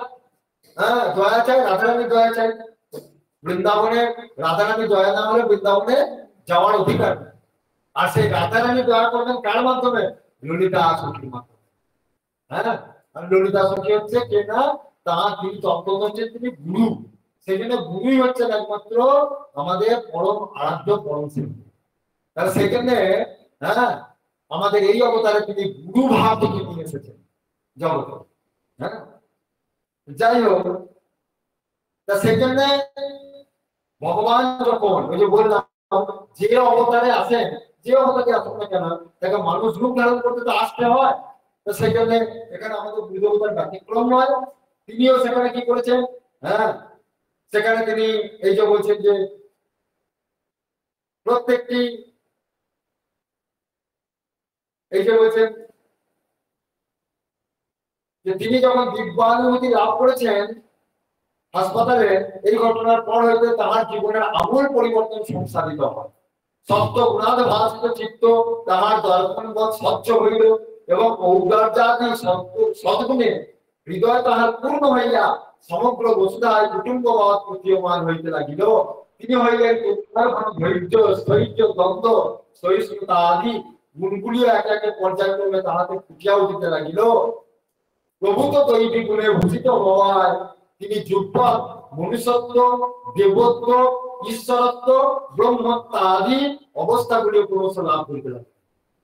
হ্যাঁ, দয়া চাই, রাধারানী দয়া চাই। বৃন্দাবনে রাধারানী দয়া না হলে বৃন্দাবনে যাওয়ার অধিকার নেই। আর সেই রাধারানী দয়া করবেন কার মাধ্যমে, ললিতা সখীর মাধ্যমে। হ্যাঁ, আর ললিতা সখী হচ্ছে কে না, তার তিনি তত্ত্ব হচ্ছেন তিনি গুরু, সেই জন্য গুরুই হচ্ছেন একমাত্র আমাদের পরম আরাধ্য পরম শিল্পী। তাহলে সেখানে, হ্যাঁ, আমাদের এই অবতারে তিনি গুরু ভাব থেকে নিয়ে এসেছেন জগৎ। হ্যাঁ, যাই হোক, তা সেই জন্য ভগবান যখন ওই যে বললাম, যে অবতারে আসেন, যে অবতারে আসুন না কেন, তাকে মানুষ রূপ ধারণ করতে তো আসতে হয়। তো সেই জন্য এখানে আমাদের বুদ্ধ অবতার ব্যতিক্রম নয়, তিনিও সেখানে কি করেছেন, হ্যাঁ, সেখানে তিনি এই যে বলছেন যে প্রত্যেকটি, এই যে বলছেন যে তিনি যখন দিব্যানুভূতি লাভ করেছেন হাসপাতালে, এই ঘটনার পর হইতে তাহার জীবনের আমূল পরিবর্তন সংসারিত হয়। সত্য গুণাদ ভাসিত চিত্ত তাহার দর্পণবৎ স্বচ্ছ হইল, এবং ঔদার্যাদি সদ্গুণে হৃদয় তাহার পূর্ণ হইয়া সমগ্র বসুধায় কুটুম্ববৎ প্রতীয়মান হইতে লাগিল। তিনি হইলেন ধৈর্য, স্থৈর্য, দ্বন্দ্ব, সহিষ্ণুতা আদি গুণগুলিও একে একে পর্যায়ক্রমে তাহাতে ফুটিয়া উঠিতে লাগিল। প্রভূত দৈবী গুণে ভূষিত হওয়ায় তিনি যুগপৎ মনুষ্যত্ব, দেবত্ব, ঈশ্বরত্ব, ব্রহ্মত্ব আদি অবস্থাগুলি ক্রমশ লাভ করিতে লাগলেন।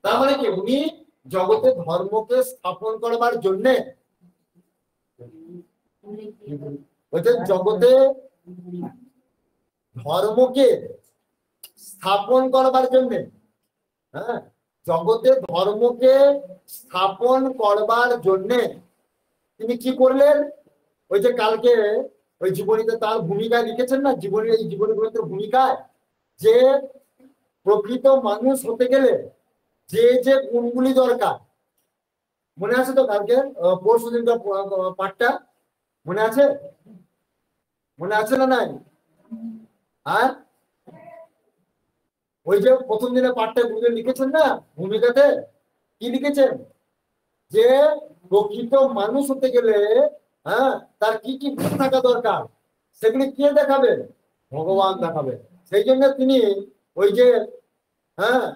তার মানে কি, উনি জগতে ধর্মকে স্থাপন করবার জন্য, জগতে ধর্মকে স্থাপন করবার জন্য, হ্যাঁ, জগতে ধর্মকে স্থাপন করবার জন্য তিনি কি করলেন, ওই যে কালকে ওই জীবনীতে তার ভূমিকায় লিখেছেন না, জীবনের এই জীবনী গ্রন্থের ভূমিকায়, যে প্রকৃত মানুষ হতে গেলে যে যে গুণগুলি দরকার, মনে আছে তো কালকে পরশু দিনকার পাঠটা মনে আছে, মনে আছে না নাই? আর ওই যে প্রথম দিনে পাঠটা গুরুদেব লিখেছেন না ভূমিকাতে, কি লিখেছেন, যে প্রকৃত মানুষ হতে গেলে, হ্যাঁ, তার কি কি গুণ থাকা দরকার, সেগুলি কে দেখাবে, ভগবান দেখাবে। সেই জন্য তিনি ওই যে, হ্যাঁ,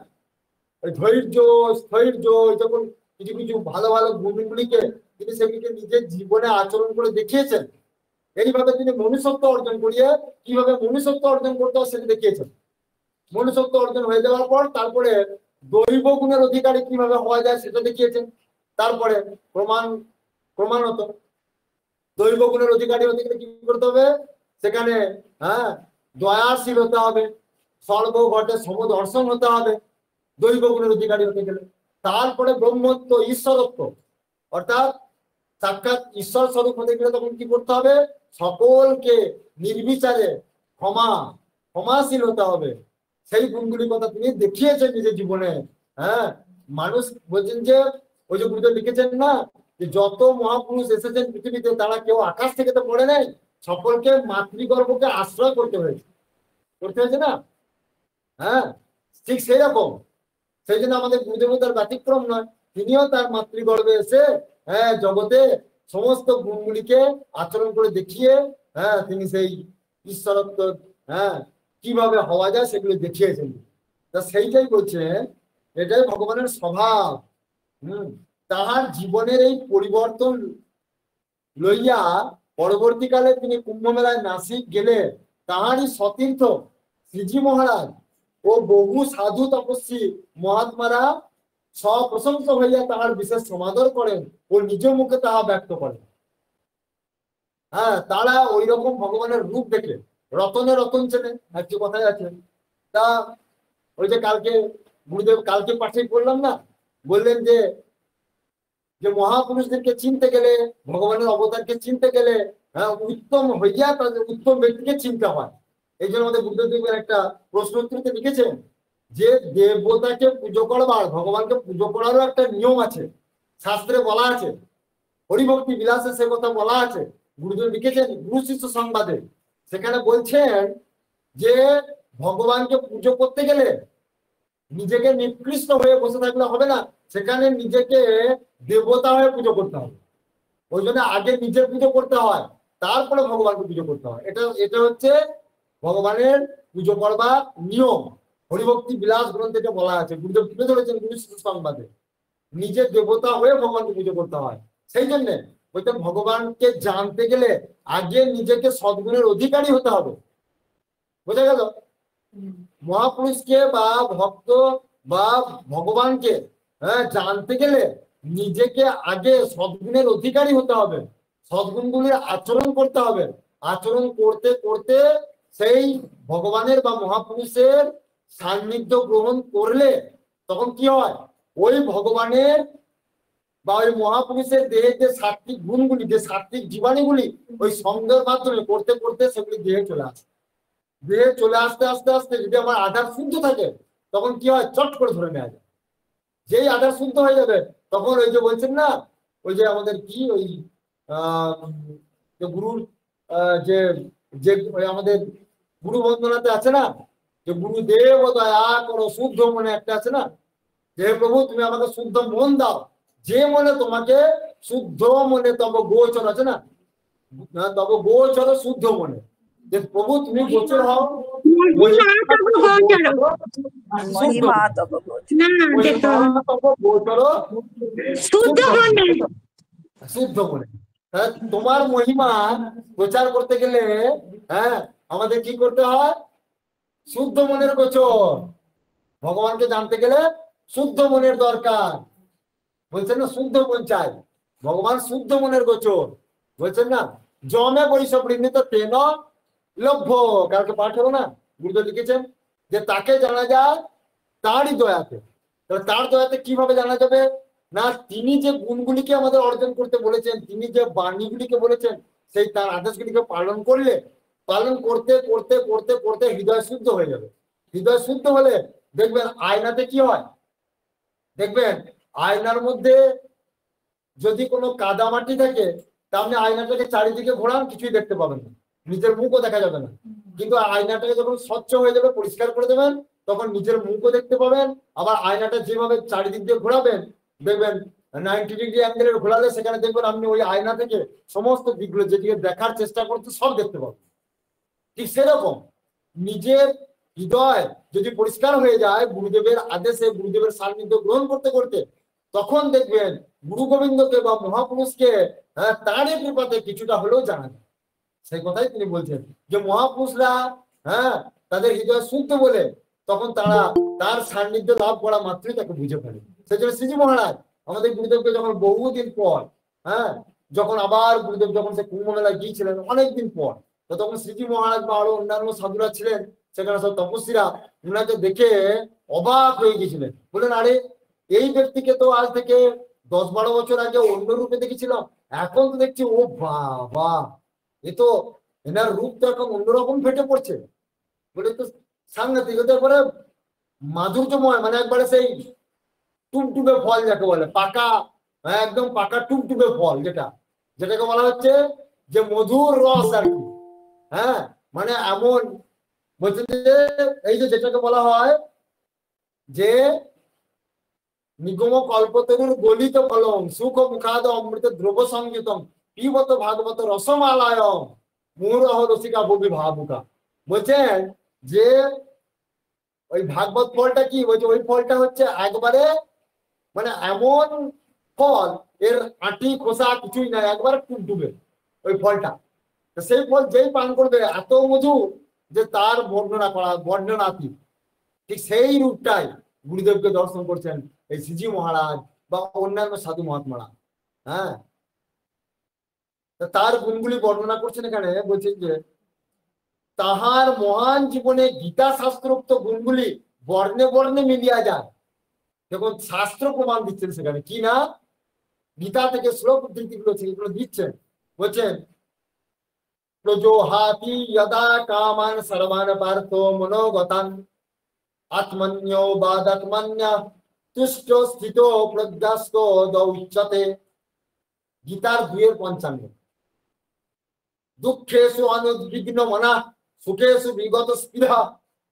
ওই ধৈর্য, স্থৈর্য, যখন কিছু কিছু ভালো ভালো গুণগুলিকে তিনি সেগুলিকে নিজের জীবনে আচরণ করে দেখিয়েছেন। এইভাবে তিনি মনুষ্যত্ব অর্জন করিয়ে কিভাবে মনুষ্যত্ব অর্জন করতে হয় সেটা দেখিয়েছেন। মনুষ্যত্ব অর্জন হয়ে যাওয়ার পর তারপরে দৈব গুণের অধিকারী কিভাবে হওয়া যায় সেটা দেখিয়েছেন। তারপরে ক্রমান্বত দৈব গুণের অধিকারী হতে গেলে কি করতে হবে, সেখানে দয়াশীল হতে হবে, সর্বঘটে সমদর্শন হতে হবে দৈব গুণের অধিকারী হতে গেলে। তারপরে ব্রহ্মত্ব, ঈশ্বরত্ব, অর্থাৎ সাক্ষাৎ ঈশ্বর স্বরূপ হতে গেলে তখন কি করতে হবে, সকলকে নির্বিচারে ক্ষমাশীল হতে হবে। সেই গুণগুলির কথা তিনি দেখিয়েছেন নিজের জীবনে। মানুষ বলছেন যে ওই যে গুরুদেব লিখেছেন না, যে যত মহাপুরুষ এসেছেন পৃথিবীতে তারা কেউ আকাশ থেকে তো পড়ে নেই, সকলকে মাতৃগর্ভকে আশ্রয় করতে হয়েছে না। ঠিক সেই রকম, সেই জন্য আমাদের গুরুদেব তার ব্যতিক্রম নয়, তিনিও তার মাতৃগর্ভে এসে জগতে সমস্ত গুণগুলিকে আচরণ করে দেখিয়ে তিনি সেই ঈশ্বরত্ব কিভাবে হওয়া যায় সেগুলো দেখিয়েছেন। তা সেইটাই বলছে, এটাই ভগবানের স্বভাব। তাহার জীবনের এই পরিবর্তন লইয়া পরবর্তীকালে তিনি কুম্ভ মেলায় নাসিক গেলে তাহারই সতীর্থ শ্রীজি মহারাজ ও বহু সাধু তপস্বী মহাত্মারা সপ্রশংস হইয়া তাহার বিশেষ সমাদর করেন ও নিজ মুখে তাহা ব্যক্ত করেন। তারা ওই রকম ভগবানের রূপ দেখে রতনে রতন চেনে, একটি কথাই আছে। তা ওই যে কালকে গুরুদেব কালকে পাঠে বললাম না, বললেন যে মহাপুরুষদেরকে চিনতে গেলে, ভগবানের অবতারকে চিনতে গেলে উত্তম হইয়া তাদের উত্তম ব্যক্তিকে চিনতে হয়। এই জন্য আমাদের বুদ্ধদেবের একটা প্রশ্ন উত্তরতে লিখেছেন যে দেবতাকে পুজো করবার, ভগবানকে পুজো করারও একটা নিয়ম আছে, শাস্ত্রে বলা আছে, হরিভক্তি বিলাসে সে কথা বলা আছে। গুরুদেব লিখেছেন গুরু শিষ্য সংবাদে, সেখানে বলছেন যে ভগবানকে পুজো করতে গেলে নিজেকে নিকৃষ্ট হয়ে বসে থাকলে হবে না, সেখানে নিজেকে দেবতা হয়ে পুজো করতে হবে। ওই জন্য আগে নিজের পুজো করতে হয়, তারপরে ভগবানকে পুজো করতে হয়। এটা হচ্ছে ভগবানের পুজো করবার নিয়ম। হরিভক্তি বিলাস গ্রন্থে বলা আছে, গুরুদেব তুলে ধরেছেন গুরু শিষ্য সংবাদে, নিজের দেবতা হয়ে ভগবানকে পুজো করতে হয়। সেই জন্য বলতে ভগবানকে জানতে গেলে আগে নিজেকে সদ্গুণের অধিকারী হতে হবে। বোঝা গেল? মহাপুরুষকে বা ভক্ত বা ভগবানকে জানতে গেলে নিজেকে আগে সদ্গুণের অধিকারী হতে হবে, সদ্গুণগুলির আচরণ করতে হবে। আচরণ করতে করতে সেই ভগবানের বা মহাপুরুষের সান্নিধ্য গ্রহণ করলে তখন কি হয়, ওই ভগবানের বা ওই মহাপুরুষের দেহের যে সাত্বিক গুণগুলি, যে সাত্বিক জীবাণুগুলি, ওই সঙ্গের মাধ্যমে করতে করতে সেগুলি দেহে চলে আসে। দেহে চলে আসতে আস্তে আস্তে যদি আমার আধার শুদ্ধ থাকে তখন কি হয়, চট করে ধরে নেওয়া যায়। যেই আধার শুদ্ধ হয়ে যাবে তখন ওই যে বলছেন না, ওই যে আমাদের কি ওই গুরুর যে যে আমাদের গুরু বন্দনাতে আছে না, যে গুরুদেব দয়া করো শুদ্ধ মনে একটা আছে না, যে প্রভু তুমি আমাকে শুদ্ধ মন দাও, যে মনে তোমাকে শুদ্ধ মনে তব গোচর আছে না, তব গোচর শুদ্ধ মনে, যে প্রভু তুমি গোচর হও শুদ্ধ মনে। তোমার মহিমা প্রচার করতে গেলে আমাদের কি করতে হয়, শুদ্ধ মনের গোচর। ভগবানকে জানতে গেলে শুদ্ধ মনের দরকার। বলছেন না শুদ্ধ মন চাই, ভগবান শুদ্ধ মনের গোচর। বলছেন না জমে বৈষব বৃন্দিত তেন লভ্য, কালকে পাঠ হলো না, গুরুদেব লিখেছেন যে তাকে জানা যায় তারই দয়াতে। তার দয়াতে কিভাবে জানা যাবে না, তিনি যে গুণগুলিকে আমাদের অর্জন করতে বলেছেন, তিনি যে বাণীগুলিকে বলেছেন, সেই তার আদেশগুলিকে পালন করলে, পালন করতে করতে করতে করতে হৃদয় শুদ্ধ হয়ে যাবে। হৃদয় শুদ্ধ হলে দেখবেন আয়নাতে কি হয়, দেখবেন আয়নার মধ্যে যদি কোনো কাদা মাটি থাকে তাহলে আয়নাটাকে চারিদিকে ঘোরান, কিছুই দেখতে পাবেন না, নিজের মুখও দেখা যাবে না। কিন্তু আয়নাটাকে যখন স্বচ্ছ হয়ে যাবে, পরিষ্কার করে দেবেন, তখন নিজের মুখও দেখতে পাবেন। আবার আয়নাটা যেভাবে চারিদিক দিয়ে ঘোরাবেন, দেখবেন 90 ডিগ্রি অ্যাঙ্গেলের ঘোরালে সেখানে দেখবেন আপনি ওই আয়না থেকে সমস্ত দিকগুলো যেদিকে দেখার চেষ্টা করতে সব দেখতে পাবেন। ঠিক সেরকম নিজের হৃদয় যদি পরিষ্কার হয়ে যায় গুরুদেবের আদেশে, গুরুদেবের সান্নিধ্য গ্রহণ করতে করতে, তখন দেখবেন গুরু গোবিন্দকে বা মহাপুরুষকে তারই কৃপাতে কিছুটা হলেও জানা যায়। সেই কথাই তিনি বলছেন যে মহাপুরুষরা তাদের হৃদয় শুদ্ধ বলে তখন তারা তার সান্নিধ্য লাভ করা মাত্রই তাকে বুঝে ফেলে। সেজন্য শ্রীজি মহারাজ আমাদের গুরুদেবকে যখন বহুদিন পর, হ্যাঁ, যখন আবার গুরুদেব যখন সে কুম্ভ মেলায় গিয়েছিলেন অনেকদিন পর, তো তখন শ্রীজি মহারাজ বা আরো অন্যান্য সাধুরা ছিলেন সেখানে, সব তপস্বীরা উনাকে দেখে অবাক হয়ে গিয়েছিলেন। বললেন, আরে এই ব্যক্তিকে তো আজ থেকে 10-12 বছর আগে অন্য রূপে দেখেছিলাম, এখন তো দেখছি ও বাবা, এ তো এনার রূপ তো এখন অন্যরকম ফেটে পড়ছে। বলে তো সাংঘাতিক, হতে পারে মাধুর্যময়, মানে একবারে সেই টুকটুকে ফল যাকে বলে, পাকা, একদম পাকা টুকটুকে ফল, যেটাকে বলা হচ্ছে যে মধুর রস আর কি। হ্যাঁ, মানে এমন বলছে যে এই যে যেটাকে বলা হয় যে নিগম কল্পতরুর গলিত ফলম সুখ মুখাদ অমৃত দ্রব সংগীতম পিবত ভাগবত রসমালায়ম মুরহ রসিকা ভবি ভাবুকা। বলছেন যে ওই ভাগবত ফলটা কি বলছে, ওই ফলটা হচ্ছে একবারে মানে এমন ফল, এর আটি খোসা কিছুই নাই, একবার টুকটুকে ওই ফলটা। সেই ফল যেই পান করবে এত মধু যে তার বর্ণনাতীত। ঠিক সেই রূপটাই গুরুদেবকে দর্শন করছেন এই শ্রীজি মহারাজ বা অন্যান্য সাধু মহাত্মারা। হ্যাঁ, তার গুণগুলি বর্ণনা করছেন এখানে, বলছেন যে তাহার মহান জীবনে গীতা শাস্ত্রোক্ত গুণগুলি বর্ণে বর্ণে মিলিয়া যায়। দেখুন শাস্ত্র প্রমাণ দিচ্ছেন সেখানে, কি না গীতা থেকে শ্লোক উদ্ধৃতিগুলো সেগুলো দিচ্ছেন। বলছেন প্রজোহাতি যদা কামান সর্বান পার্থ মনোগতান আত্মন্যো বাদাত্মন্য তুষ্ট স্থিত প্রজ্ঞাস্ত দৌচ্যতে। গীতার 2:55। দুঃখেষু অনুদ্বিগ্ন মনা সুখেষু বিগত স্পৃহা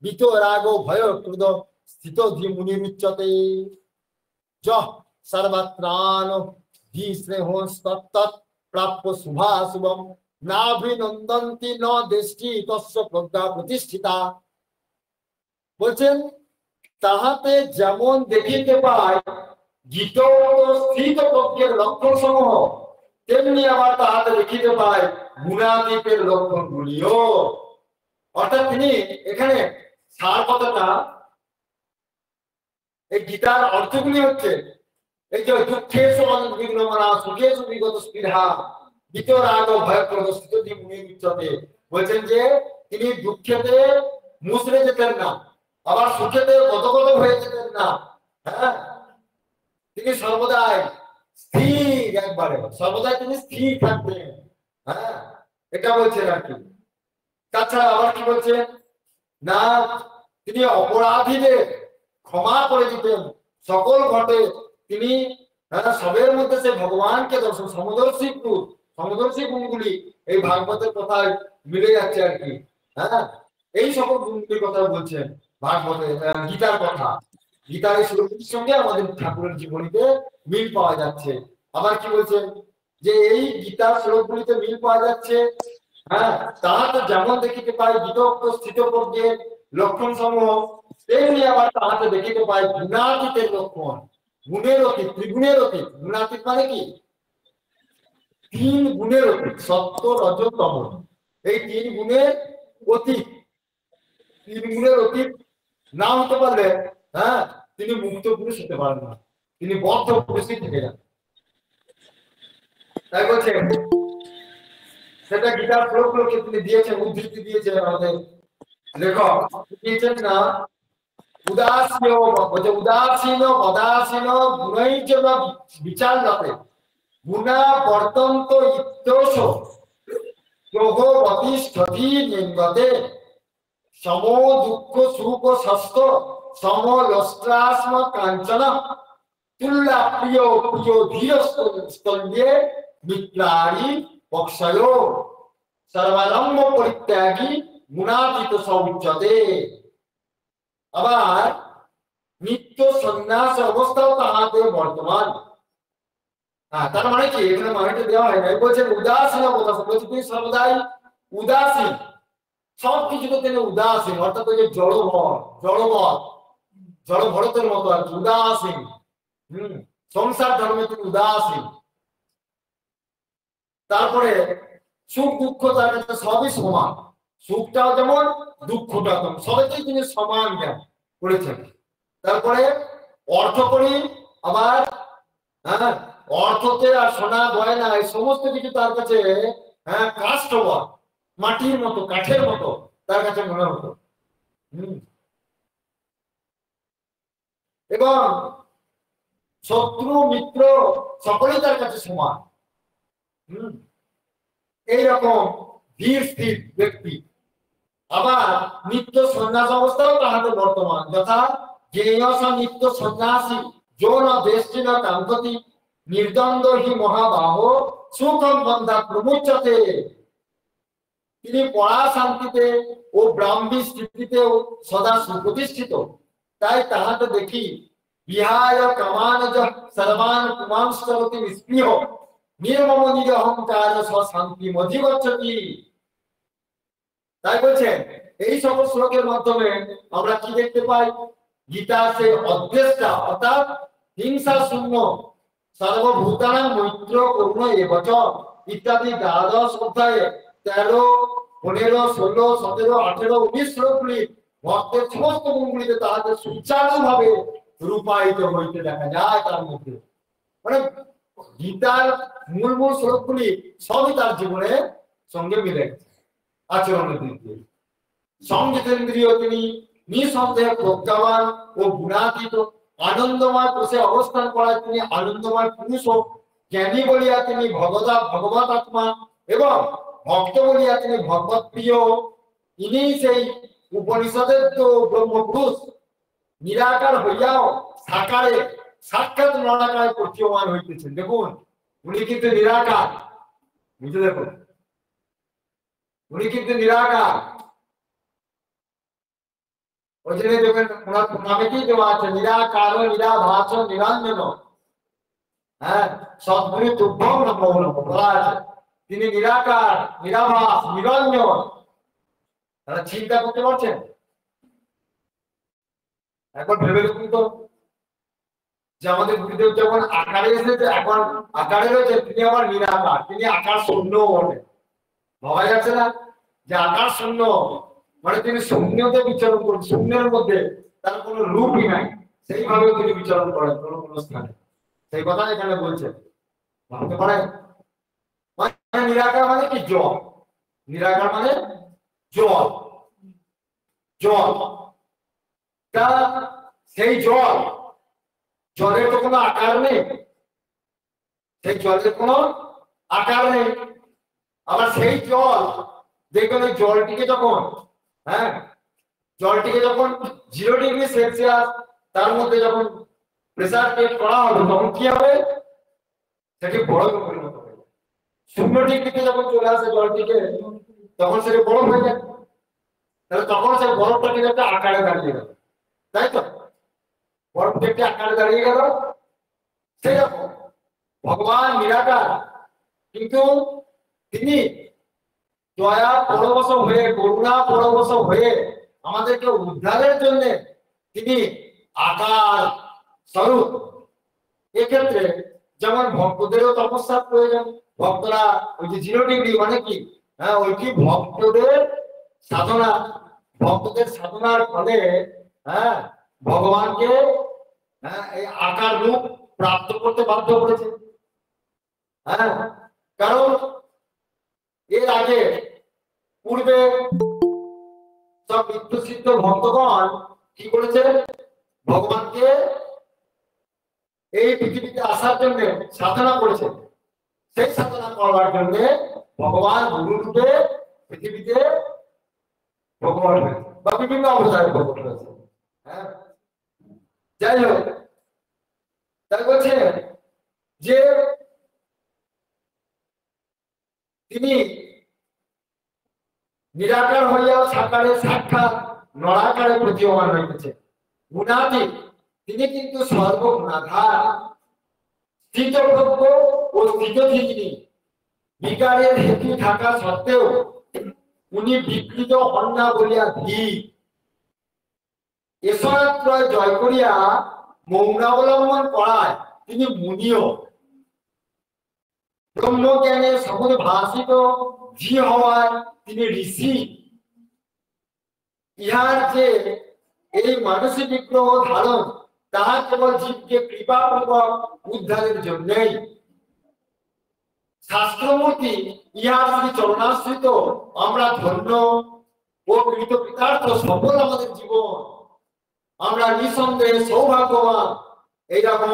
বিতরাগ ভয় ক্রোধ স্থিত ধি মুনিরুচ্যতে। যহ সর্বত্রান ধি স্নেহস্তত্তৎ প্রাপ্য শুভাশুভম নাভিনন্দন্তি ন দেষ্টি তস্য প্রজ্ঞা প্রতিষ্ঠিতা। বলছেন তাহাতে যেমন দেখিতে পায় গীত স্থিত প্রজ্ঞের লক্ষণ সমূহ, তেমনি আবার তাহাতে দেখিতে পায় গুণাতীতের লক্ষণ গুলিও। অর্থাৎ তিনি এখানে সার কথাটা, এই গীতার অর্থগুলি হচ্ছে এই যে দুঃখেষু অনুদ্বিগ্ন মনা সুখেষু বিগত স্পৃহা বিতরাগ ভয় ক্রোধ স্থিত ধি মুনিরুচ্যতে। বলছেন যে তিনি দুঃখেতে মুচড়ে যেতেন না, আবার সুখেতে গদগদ হয়ে যেতেন না। হ্যাঁ, তিনি সর্বদাই স্থির, একবারে সর্বদাই তিনি স্থির থাকতেন। হ্যাঁ, এটা বলছেন আর কি। তাছাড়া আবার কি বলছেন না, তিনি অপরাধীদের ক্ষমা করে দিতেন সকল ঘটে। তিনি সবের মধ্যে সে ভগবানকে দর্শন, সমদর্শী গুণগুলি এই ভাগবতের কথায় মিলে যাচ্ছে আর কি। হ্যাঁ, এই সকল গুণগুলির কথা বলছেন ভাগবতে, গীতার কথা। গীতার এই শ্লোকটির সঙ্গে আমাদের ঠাকুরের জীবনীতে মিল পাওয়া যাচ্ছে। আবার কি বলছেন যে এই গীতার শ্লোকগুলিতে মিল পাওয়া যাচ্ছে। হ্যাঁ, তাহাতে যেমন দেখিতে পাই বিতক্ত স্থিত প্রজ্ঞের লক্ষণ সমূহ, তেমনি আবার তাহাতে দেখিতে পাই গুণাতীতের লক্ষণ। গুণের অতীত, ত্রিগুণের অতীত। গুণাতীত মানে কি? 3 গুণের অতীত, সত্য রজ তম, এই 3 গুণের অতীত। 3 গুণের অতীত না হতে পারলে হ্যাঁ তিনি মুক্ত পুরুষ হতে পারেন না, তিনি বদ্ধ পুরুষই থেকে যান। তাই বলছেন সেটা গীতার শ্লোকগুলোকে তিনি দিয়েছেন, উদ্ধৃতি দিয়েছেন আমাদের লেখক, দিয়েছেন না উদাসীন মদাসীন গুণৈর্য বিচার লপে গুণা বর্তন্ত ইত্যোষ যোগবতিষ্ঠতি নির্গতে সম দুঃখ সুখ ষষ্ঠ সম লস্ত্রাস্ম কাঞ্চন তুল্লা প্রিয় প্রিয় ধীর স্তন্যে মিত্রারি পক্ষয় সর্বালম্ব পরিত্যাগী গুণাতীত সৌচ্যতে। আবার নিত্য সন্ন্যাস অবস্থাও তাহাদের বর্তমান। তার মানে কি, এখানে মানেটা দেওয়া হয় না। বলছেন উদাসীন অবস্থা, বলছে তিনি সর্বদাই উদাসীন, সবকিছুতে তিনি উদাসীন, অর্থাৎ ওই যে জড়ভরতের মতো আর কি, উদাসীন। সংসার ধর্মে তিনি উদাসীন। তারপরে সুখ দুঃখ তার কাছে সবই সমান, সুখটাও যেমন দুঃখটাও তেমন, সবাইকেই তিনি সমান জ্ঞান। করেছেন। তারপরে অর্থ করি, আবার হ্যাঁ অর্থতে আর সোনা গয়না এই সমস্ত কিছু তার কাছে কাস্ট হওয়া, মাটির মতো কাঠের মতো তার কাছে মনে হতো। এবং শত্রু মিত্র সকলেই তার কাছে সমান। এইরকম ধীর স্থির ব্যক্তি। আবার নিত্য সন্ন্যাস অবস্থাও তাহাদের বর্তমান, যথা জ্ঞেয়স নিত্য সন্ন্যাসী যৌন দেশটিন কাঙ্ক্ষতি নির্দ্বন্দ্ব হি মহাবাহ সুখম বন্ধা প্রমুচ্যতে। তিনি পড়া শান্তিতে ও ব্রাহ্মী স্থিতিতেও সদা সুপ্রতিষ্ঠিত। তাই তাহাতে দেখি বিহায় কামানজ সর্বান পুমাংস্তরতি নিস্পৃহ নির্মম নিজ অহংকার শান্তি মধিগচ্ছতি। তাই বলছেন এই সকল শ্লোকের মাধ্যমে আমরা কি দেখতে পাই? গীতা সে অধ্যেষ্টা অর্থাৎ হিংসা শূন্য সর্বভূতানাং মৈত্র করুণ এবচ ইত্যাদি দ্বাদশ অধ্যায়ে 13, 15, 16, 17, 18, 19 শ্লোকগুলি ভক্তের সমস্ত গুণগুলিতে তাহাদের সুচারুভাবে রূপায়িত হইতে দেখা যায়। তার মধ্যে মানে গীতার মূল মূল শ্লোকগুলি সবই তার জীবনের সঙ্গে মিলে গেছে। আচরণের দিক দিয়ে সংযতেন্দ্রিয় তিনি নিঃসন্দেহে প্রজ্ঞাবান ও গুণাতীত, আনন্দময় কোষে অবস্থান করায় তিনি আনন্দময় পুরুষ, জ্ঞানী বলিয়া তিনি ভগবত আত্মা এবং ভক্ত বলিয়া তিনি ভগবত প্রিয়। ইনি সেই উপনিষদের তো ব্রহ্মপুরুষ, নিরাকার হইয়াও সাকারে সাক্ষাৎ নরাকারে প্রতীয়মান হইতেছেন। দেখুন উনি কিন্তু নিরাকার, বুঝে দেখুন উনি কিন্তু নিরাকার। ওই জন্য দেখবেন ওনার নামেতেই দেওয়া আছে নিরাকার নিরাভাস নিরঞ্জন। হ্যাঁ সদ্গুরু তুভ্যম নমো নমঃ বলা আছে। তিনি নিরাকার, নিরাভাস, নিরঞ্জন। তারা চিন্তা করতে পারছেন? এখন ভেবে দেখুন তো যে আমাদের গুরুদেব যখন আকারে এসেছে, এখন আকারে রয়েছে, তিনি আবার নিরাকার, তিনি আকার শূন্য বলে। ভাবা যাচ্ছে না যে আকার শূন্য মানে তিনি শূন্যতে বিচরণ করেন, শূন্যের মধ্যে তার কোনো রূপই নাই, সেইভাবে তিনি বিচরণ করেন কোনো কোনো স্থানে। সেই কথা এখানে বলছেন। ভাবতে পারেন মানে নিরাকার মানে কি? জল। নিরাকার মানে জল। জল তা সেই জল, জলের তো কোনো আকার নেই, সেই জলের কোনো আকার নেই। আবার সেই জল দেখবেন ওই জলটিকে যখন জলটিকে যখন 0 ডিগ্রি সেলসিয়াস তার মধ্যে যখন প্রেসার টেস্ট করা হবে তখন কি হবে? সেটি বরফে পরিণত হবে। 0 ডিগ্রিতে যখন চলে আসে জলটিকে তখন সেটি বরফ হয়ে যায়। তাহলে তখন সেই বরফটাকে একটা আকারে দাঁড়িয়ে গেল, তাই তো? বরফটা একটা আকারে দাঁড়িয়ে গেল। সেরকম ভগবান নিরাকার, কিন্তু তিনি দয়া পরবশ হয়ে, করুণা পরবশ হয়ে আমাদেরকে উদ্ধারের জন্য তিনি আকার স্বরূপ। এক্ষেত্রে যেমন ভক্তদেরও তপস্যার প্রয়োজন। ভক্তরা ওই যে 0 ডিগ্রি মানে কি, ওইটি ভক্তদের সাধনা, ভক্তদের সাধনার ফলে ভগবানকে এই আকার রূপ প্রাপ্ত করতে বাধ্য করেছে। কারণ এর আগে পূর্বে সব নিত্যসিদ্ধ ভক্তগণ কি করেছে? ভগবানকে এই পৃথিবীতে আসার জন্য সাধনা করেছে। সেই সাধনা করবার জন্য ভগবান গুরু রূপে পৃথিবীতে ভগবান হয়েছে বা বিভিন্ন অবস্থায় ভগবান হয়েছে। যাই হোক, তাই বলছে যে তিনি নিরাকার হইয়াও সাকারে সাক্ষাৎ নরাকারে প্রতীয়মান হইতেছে। গুণাতীত, তিনি কিন্তু সর্বগুণাধার, স্থিতপ্রজ্ঞ ও স্থিতধীনী। বিকারের হেতু থাকা সত্ত্বেও উনি বিকৃত হন না বলিয়া ধী। এসরাত্রয় জয় করিয়া মৌনাবলম্বন করায় তিনি মুনিও। ব্রহ্মজ্ঞানে সমুদ্র ভাষিত জি হওয়ায় তিনি ঋষি। ইহার যে এই মানসিক বিগ্রহ ধারণ তাহা কেবল জীবকে কৃপাপূর্বক উদ্ধারের জন্যই। শাস্ত্রমূর্তি ইহার শ্রী চরণাশ্রিত আমরা ধন্য ও কৃতকৃতার্থ সফল আমাদের জীবন। আমরা নিঃসন্দেহে সৌভাগ্যবান। এইরকম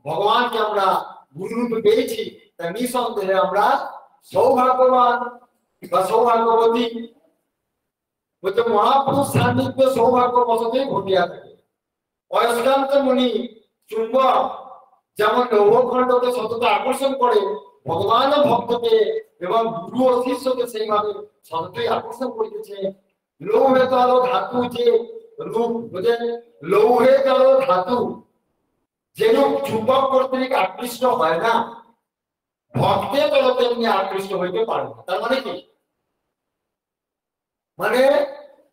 ভগবানকে আমরা গুরুরূপে পেয়েছি, তাই নিঃসন্দেহে আমরা সৌভাগ্যবান বা সৌভাগ্যবতী। বলছে মহাপুরুষ সান্নিধ্য সৌভাগ্য বশতেই ঘটিয়া থাকে। অয়স্কান্ত মুনি চুম্বক যেমন লৌহখণ্ডকে সতত আকর্ষণ করে, ভগবান ও ভক্তকে এবং গুরু ও শিষ্যকে সেইভাবে সততই আকর্ষণ করিতেছে। লৌহে তল ধাতু যে রূপ বুঝেন, লৌহে তল ধাতু যেরূপ চুম্বক কর্তৃক আকৃষ্ট হয় না, ভক্তে তল তেমনি আকৃষ্ট হইতে পারে না। তার মানে কি? মানে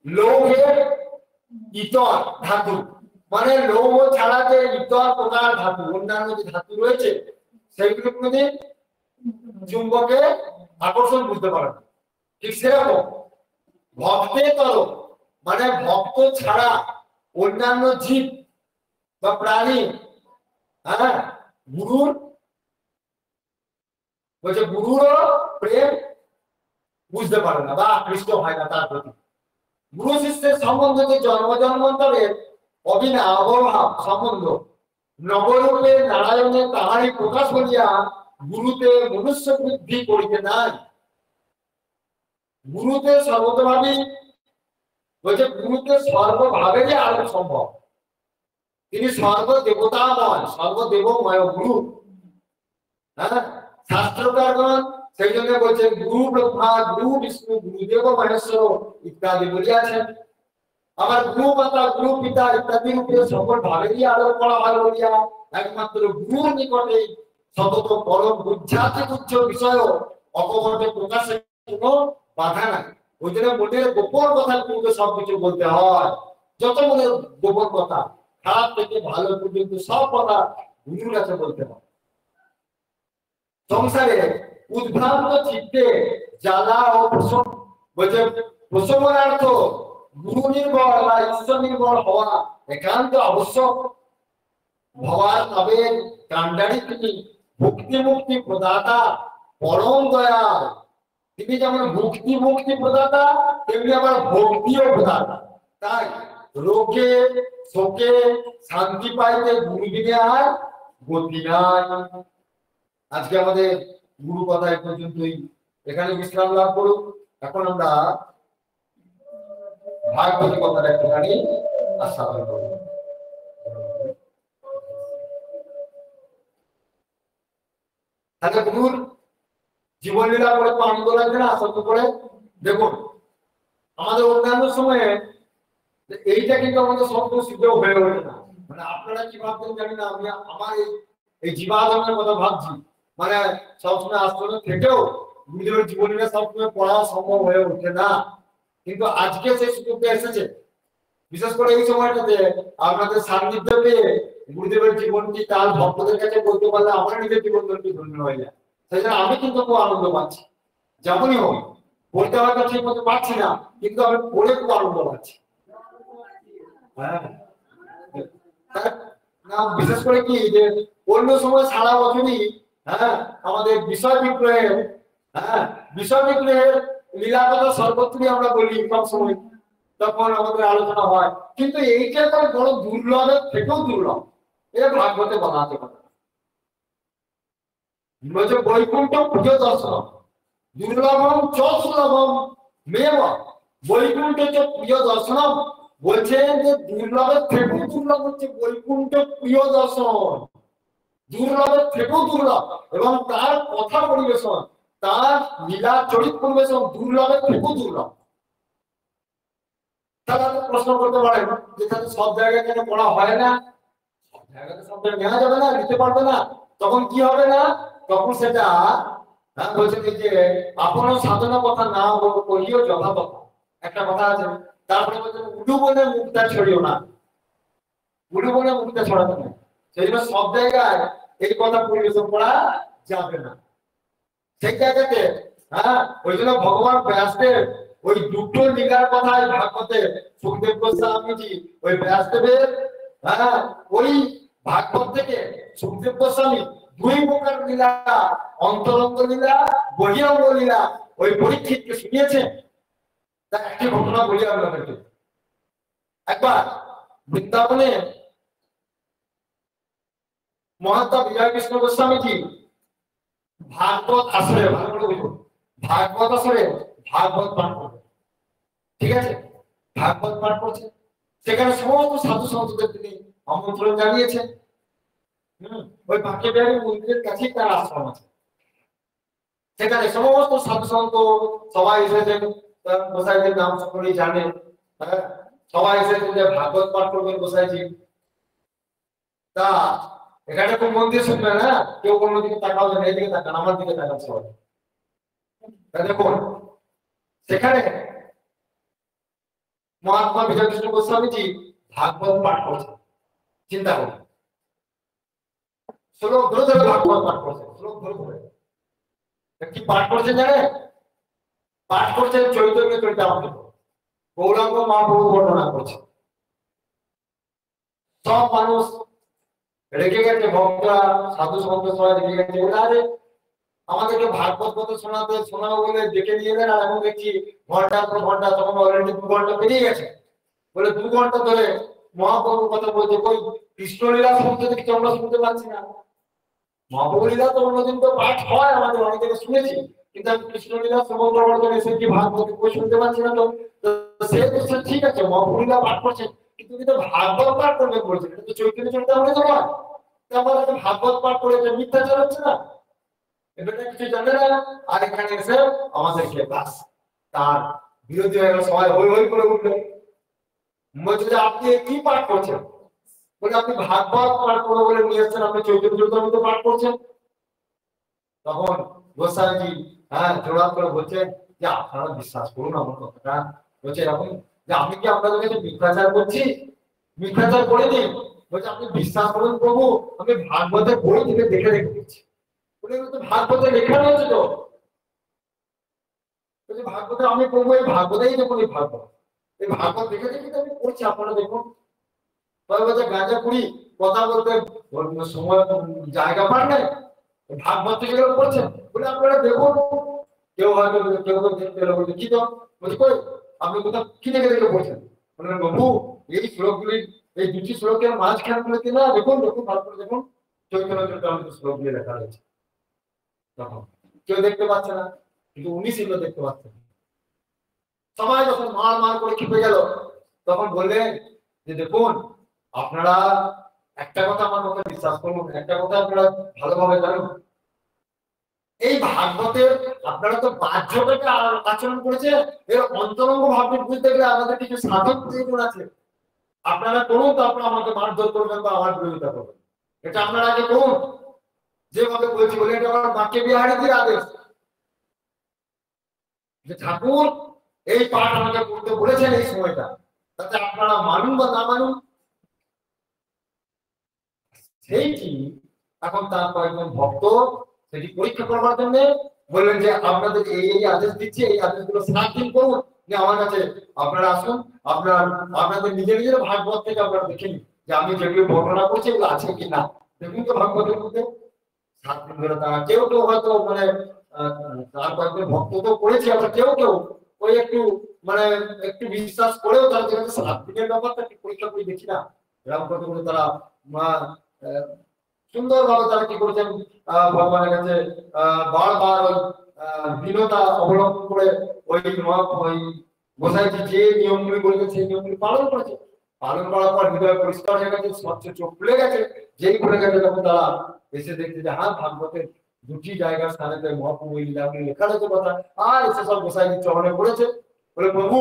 লৌহের ইতর ধাতু, মানে লৌহ ছাড়া যে ইতর প্রকার ধাতু, অন্যান্য যে ধাতু রয়েছে সেইগুলো কোনদিন চুম্বকে আকর্ষণ বুঝতে পারে না। ঠিক সেরকম ভক্তে তল, মানে ভক্ত ছাড়া অন্যান্য জীব বা প্রাণী গুরুর বলছে গুরুরও প্রেম বুঝতে পারে না বা আকৃষ্ট হয় না তার প্রতি। গুরু শিষ্যের সম্বন্ধ যে জন্ম জন্মান্তরের অবিনাভাব সম্বন্ধ, নবরূপে নারায়ণে তাহারই প্রকাশ করিয়া গুরুতে মনুষ্য বৃদ্ধি করিতে নাই। গুরুতে সর্বতভাবে বলছে গুরুতে সর্বভাবেরই আলোক সম্ভব। তিনি সর্বদেবতাময়, সর্বদেবময় গুরু। শাস্ত্রকারগণ সেই জন্য বলছে গুরু ব্রহ্মা, গুরু বিষ্ণু, গুরুদেব মহেশ্বর ইত্যাদি বলিয়াছেন। আবার গুরু মাতা, গুরু পিতা ইত্যাদির উপরে সকল ভাবেরই আলোক করা হয় বলিয়া একমাত্র গুরুর নিকটে সতত পরম বুঝাতে তুচ্ছ বিষয় অকপটে প্রকাশের কোনো বাধা নাই। ওই জন্য মনের গোপন কথা কিন্তু সবকিছু বলতে হয়। যত মনের গোপন কথা, খারাপ থেকে ভালো পর্যন্ত সব কথা গুরুর কাছে বলতে হয়। সংসারে উদ্ভ্রান্ত চিত্তে জ্বালা ও প্রশমনার্থ গুরু নির্ভর বা ঈশ্বর নির্ভর হওয়া একান্ত আবশ্যক। ভগবান তবের কাণ্ডারি তিনি, ভক্তি মুক্তি প্রদাতা, পরম দয়াল। তিনি যেমন মুক্তি মুক্তি প্রদাতা, তেমনি আবার ভক্তিও প্রদাতা। তাই রোগে শোকে শান্তি পাইতে গুরু বিনে আর গতি নাই। আজকে আমাদের গুরু কথা এই পর্যন্তই, এখানে বিশ্রাম লাভ করুক। এখন আমরা ভাগবতী কথাটা একটুখানি আস্বাদন করব। তাহলে গুরুর জীবন লীলা করে তো আনন্দ লাগবে না? আনন্দ করে দেখুন, আমাদের অন্যান্য সময়ে এইটা কিন্তু আমাদের শব্দ সিদ্ধ হয়ে ওঠে না। মানে আপনারা কি ভাবছেন জানি না, আমি আমার এই জীবাধনের কথা ভাবছি। মানে সবসময় আশ্রমে থেকেও গুরুদেবের জীবনীটা সবসময় পড়া সম্ভব হয়ে ওঠে না, কিন্তু আজকে সেই সুযোগটা এসেছে। বিশেষ করে এই সময়টাতে আপনাদের সান্নিধ্য পেয়ে গুরুদেবের জীবনটি তার ভক্তদের কাছে বলতে পারলে আমার নিজের জীবন ধন্য হয়ে যায়। সেই জন্য আমি কিন্তু খুব আনন্দ পাচ্ছি। যেমনই হোক, বলতে হয়তো ঠিক মতো পাচ্ছি না, কিন্তু আমি পড়ে খুব আনন্দ পাচ্ছি। বিশেষ করে কি যে অন্য সময় সারা বছরই আমাদের বিষয় বিগ্রহের লীলা কথা সর্বত্রই আমরা বলি সব সময়, তখন আমাদের আলোচনা হয়। কিন্তু এইটা একটা বড় দুর্লভের থেকেও দুর্লভ, এটা ভাগবতে বলা আছে কথা। বৈকুণ্ঠ পুজো দর্শন দুর্লভম চ সুলভম মেব বৈকুণ্ঠ চ প্রিয় দর্শনম। বলছেন যে দুর্লভের থেকেও দুর্লভ হচ্ছে বৈকুণ্ঠ প্রিয় দর্শন, দুর্লভের থেকেও দুর্লভ। এবং তার কথা পরিবেশন, তার লীলা চরিত পরিবেশন দুর্লভের থেকেও দুর্লভ। তারা প্রশ্ন করতে পারেন যে সব জায়গায় কেন পড়া হয় না? সব জায়গাতে সব জায়গায় নেওয়া যাবে না, নিতে পারবে না, তখন কি হবে না? তখন সেটা বলছে যে আপনার সাধনা কথা না করিও যথাযথ, একটা কথা আছে। তারপরে বলছে উডু বলে মুখটা ছড়িও না, উডু বলে মুখটা ছড়াতে না। সেই জন্য সব জায়গায় এই কথা পরিবেশন করা যাবে না। সেই জায়গাতে ওই জন্য ভগবান ব্যাসদেব ওই দুটো লীলার কথাই ভাগবতে সুখদেব গোস্বামীজি ওই ব্যাসদেবের ওই ভাগবত থেকে সুখদেব গোস্বামী দুই প্রকার লীলা, অন্তরঙ্গ লীলা, বহিরঙ্গ লীলা ওই পরীক্ষিতকে শুনিয়েছেন। তার একটি ঘটনা বলি আপনাদেরকে। একবার বৃন্দাবনে মহাত্মা বিজয় কৃষ্ণ গোস্বামীজি ভাগবত আসরে, ভালো করে বুঝুন, ভাগবত আসরে ভাগবত পাঠ করবে, ঠিক আছে? ভাগবত পাঠ করছে, সেখানে সমস্ত সাধু সন্তদের তিনি আমন্ত্রণ জানিয়েছেন। ওই বাঁকে বিহারী মন্দিরের কাছেই তার আশ্রম আছে, সেখানে সমস্ত সাধু সন্ত সবাই এসেছেন, গোসাইজির নাম সকলেই জানেন। সবাই এসেছেন যে ভাগবত পাঠ করবেন গোসাইজি। তা এখানে কোন মন্দির শুনবে না, কেউ কোনো দিকে তাকাও না, এদিকে তাকান, আমার দিকে তাকান সবাই। দেখুন সেখানে মহাত্মা বিজয় কৃষ্ণ গোস্বামীজি ভাগবত পাঠ করছেন। চিন্তা করুন, শ্লোক ধরে ধরে ভাগবত পাঠ করছেন, শ্লোক ধরে ধরে। কি পাঠ করছেন জানেন? পাঠ করছেন চৈতন্য চরিতামৃত, গৌরাঙ্গ মহাপ্রভু বর্ণনা করছে। সব মানুষ রেখে গেছে, ভক্তরা সাধু সন্ত সবাই রেখে গেছে, আরে আমাদেরকে ভাগবত কথা শোনাবো বলে ডেকে নিয়ে এলেন, আর এখন দেখছি ঘন্টার পর ঘন্টা, তখন অলরেডি 2 ঘন্টা পেরিয়ে গেছে, বলে 2 ঘন্টা ধরে মহাপ্রভুর কথা বলছে। কই কৃষ্ণলীলা শুনতে দেখছি আমরা শুনতে পাচ্ছি না। মহাপ্রভু লীলা তো অন্যদিন তো পাঠ হয়, আমাদের অনেক জায়গায় শুনেছি, কিন্তু আমি কৃষ্ণলীলা সমগ্র বর্ধনে এসে কি ভাগবত বই শুনতে পাচ্ছি না। তো সে তো ঠিক আছে, মহাপ্রভু লীলা পাঠ করছে, কিন্তু কিন্তু ভাগবত পাঠ করবে বলছে, এটা তো চৈতন্য চরিতামৃত নয়। তো আমাদের ভাগবত পাঠ করে যে মিথ্যাচার হচ্ছে না, এটা কিছু জানে না। আর এখানে এসে আমাদেরকে বাস তার বিরোধী হয়ে গেল, সবাই হই হই করে উঠলো, বলছে যে আপনি কি পাঠ করছেন? বলে আপনি ভাগবত পাঠ করবো বলে নিয়ে এসছেন, আপনি চৈতন্য চরিতামৃত পাঠ করছেন। তখন গোস্বামীজি জোড়া করে বলছেন যে আপনারা বিশ্বাস করুন আমার কথাটা। বলছে এরকম যে আমি কি আপনাদের কাছে মিথ্যাচার করছি? মিথ্যাচার করে দিন। বলছে আপনি বিশ্বাস করুন প্রভু, আমি ভাগবতের বই থেকে দেখে দেখে দিচ্ছি। বলে তো ভাগবতে লেখা রয়েছে তো। বলছে ভাগবতে আমি প্রভু এই ভাগবতেই দেখুন, এই ভাগবত, এই ভাগবত দেখে দেখে তো আমি পড়ছি, আপনারা দেখুন। তবে বলছে গাঁজা কুড়ি কথা বলতে সময় জায়গা পান নাই, ভাগবত থেকে পড়ছেন। বলে আপনারা দেখুন, কেউ হয়তো কেউ দেখতে এলো, বলছে কি তো? বলছে কই আপনি কোথাও কি দেখে দেখে পড়ছেন? বললেন বাবু এই শ্লোকগুলি, এই দুটি শ্লোকের মাঝখান গুলোতে না, দেখুন দেখুন ভালো করে দেখুন, চৈতন্য চরিতামৃত শ্লোকগুলি লেখা রয়েছে। তখন কেউ দেখতে পাচ্ছে না, কিন্তু উনি ছিল দেখতে পাচ্ছেন। সবাই যখন মার মার করে খেপে গেল, তখন বললেন যে দেখুন আপনারা একটা কথা আমার কথা বিশ্বাস করুন, একটা কথা আপনারা ভালোভাবে জানুন, এই ভাগবতের আপনারা তো বাহ্যটাকে আচরণ করেছে, এর অন্তরঙ্গ ভাবে বুঝতে গেলে আমাদের কিছু সাধক প্রয়োজন আছে। আপনারা করুন, তারপর আমাকে মারধর করবেন বা আমার বিরোধিতা করবেন, এটা আপনারা আগে করুন। যেভাবে বলছি বলে এটা আমার বাক্যে বিহারীদের আদেশ, যে ঠাকুর এই পাঠ আমাকে করতে বলেছেন এই সময়টা, তাতে আপনারা মানুন বা না মানুন। সেইটি এখন তার কয়েকজন ভক্ত সেটি পরীক্ষা করবার জন্য বললেন যে আপনাদের এই এই আদেশ দিচ্ছি, এই আদেশগুলো 7 দিন করুন, যে আমার কাছে আপনারা আসুন, আপনাদের নিজের নিজের ভাগবত থেকে আপনারা দেখে নিন যে আমি যেগুলো বর্ণনা করছি এগুলো আছে কি না। দেখুন তো ভাগবতের মধ্যে 7 দিন ধরে তারা কেউ কেউ হয়তো মানে তার কয়েকজন ভক্ত তো করেছে, আবার কেউ কেউ ওই একটু মানে একটু বিশ্বাস করেও তারা যেখানে 7 দিনের ব্যাপারটা একটু পরীক্ষা করে দেখি না, এরকম করতে করতে তারা সুন্দরভাবে তারা কি করেছেন, ভগবানের কাছে বারবার ওই দৃঢ়তা অবলম্বন করে ওই গোসাইজি যে নিয়মগুলি বলেছে সেই নিয়মগুলি পালন করেছে। পালন করার পর হৃদয় পরিষ্কার হয়ে গেছে, স্বচ্ছ চোখ খুলে গেছে। যেই খুলে গেছে তখন তারা এসে দেখছে যে ভাগবতের 2টি জায়গার স্থানে মহাপ্রভু লীলাগুলি লেখা রয়েছে কথা, আর এসে সব গোসাইজির চরণে পড়েছে। বলে প্রভু